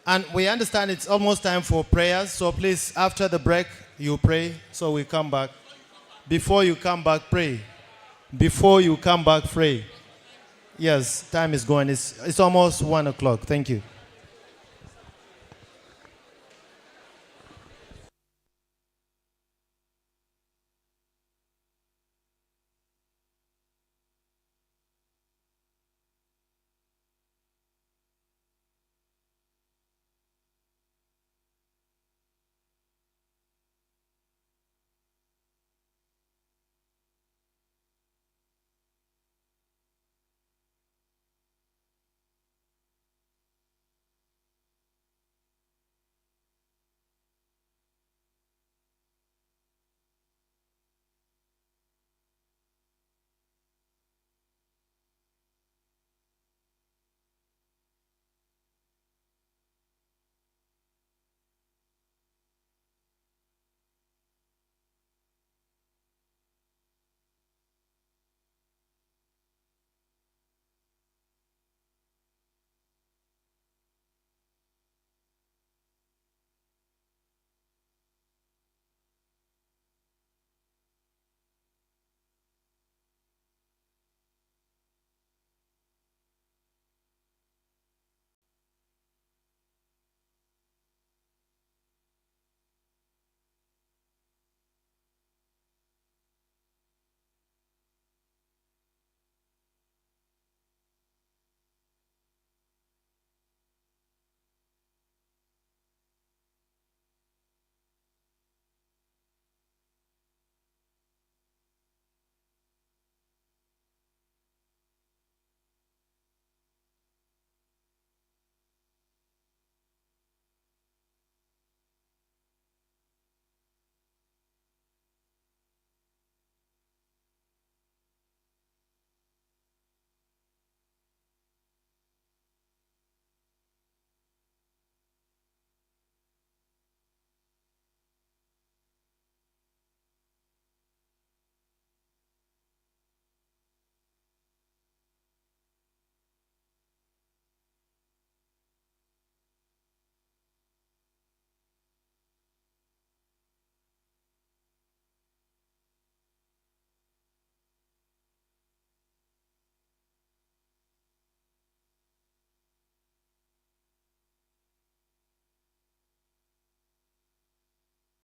And we understand it's almost time for prayers, so please, after the break, you pray, so we come back. Before you come back, pray. Before you come back, pray. Yes, time is going. It's almost 1 o'clock. Thank you.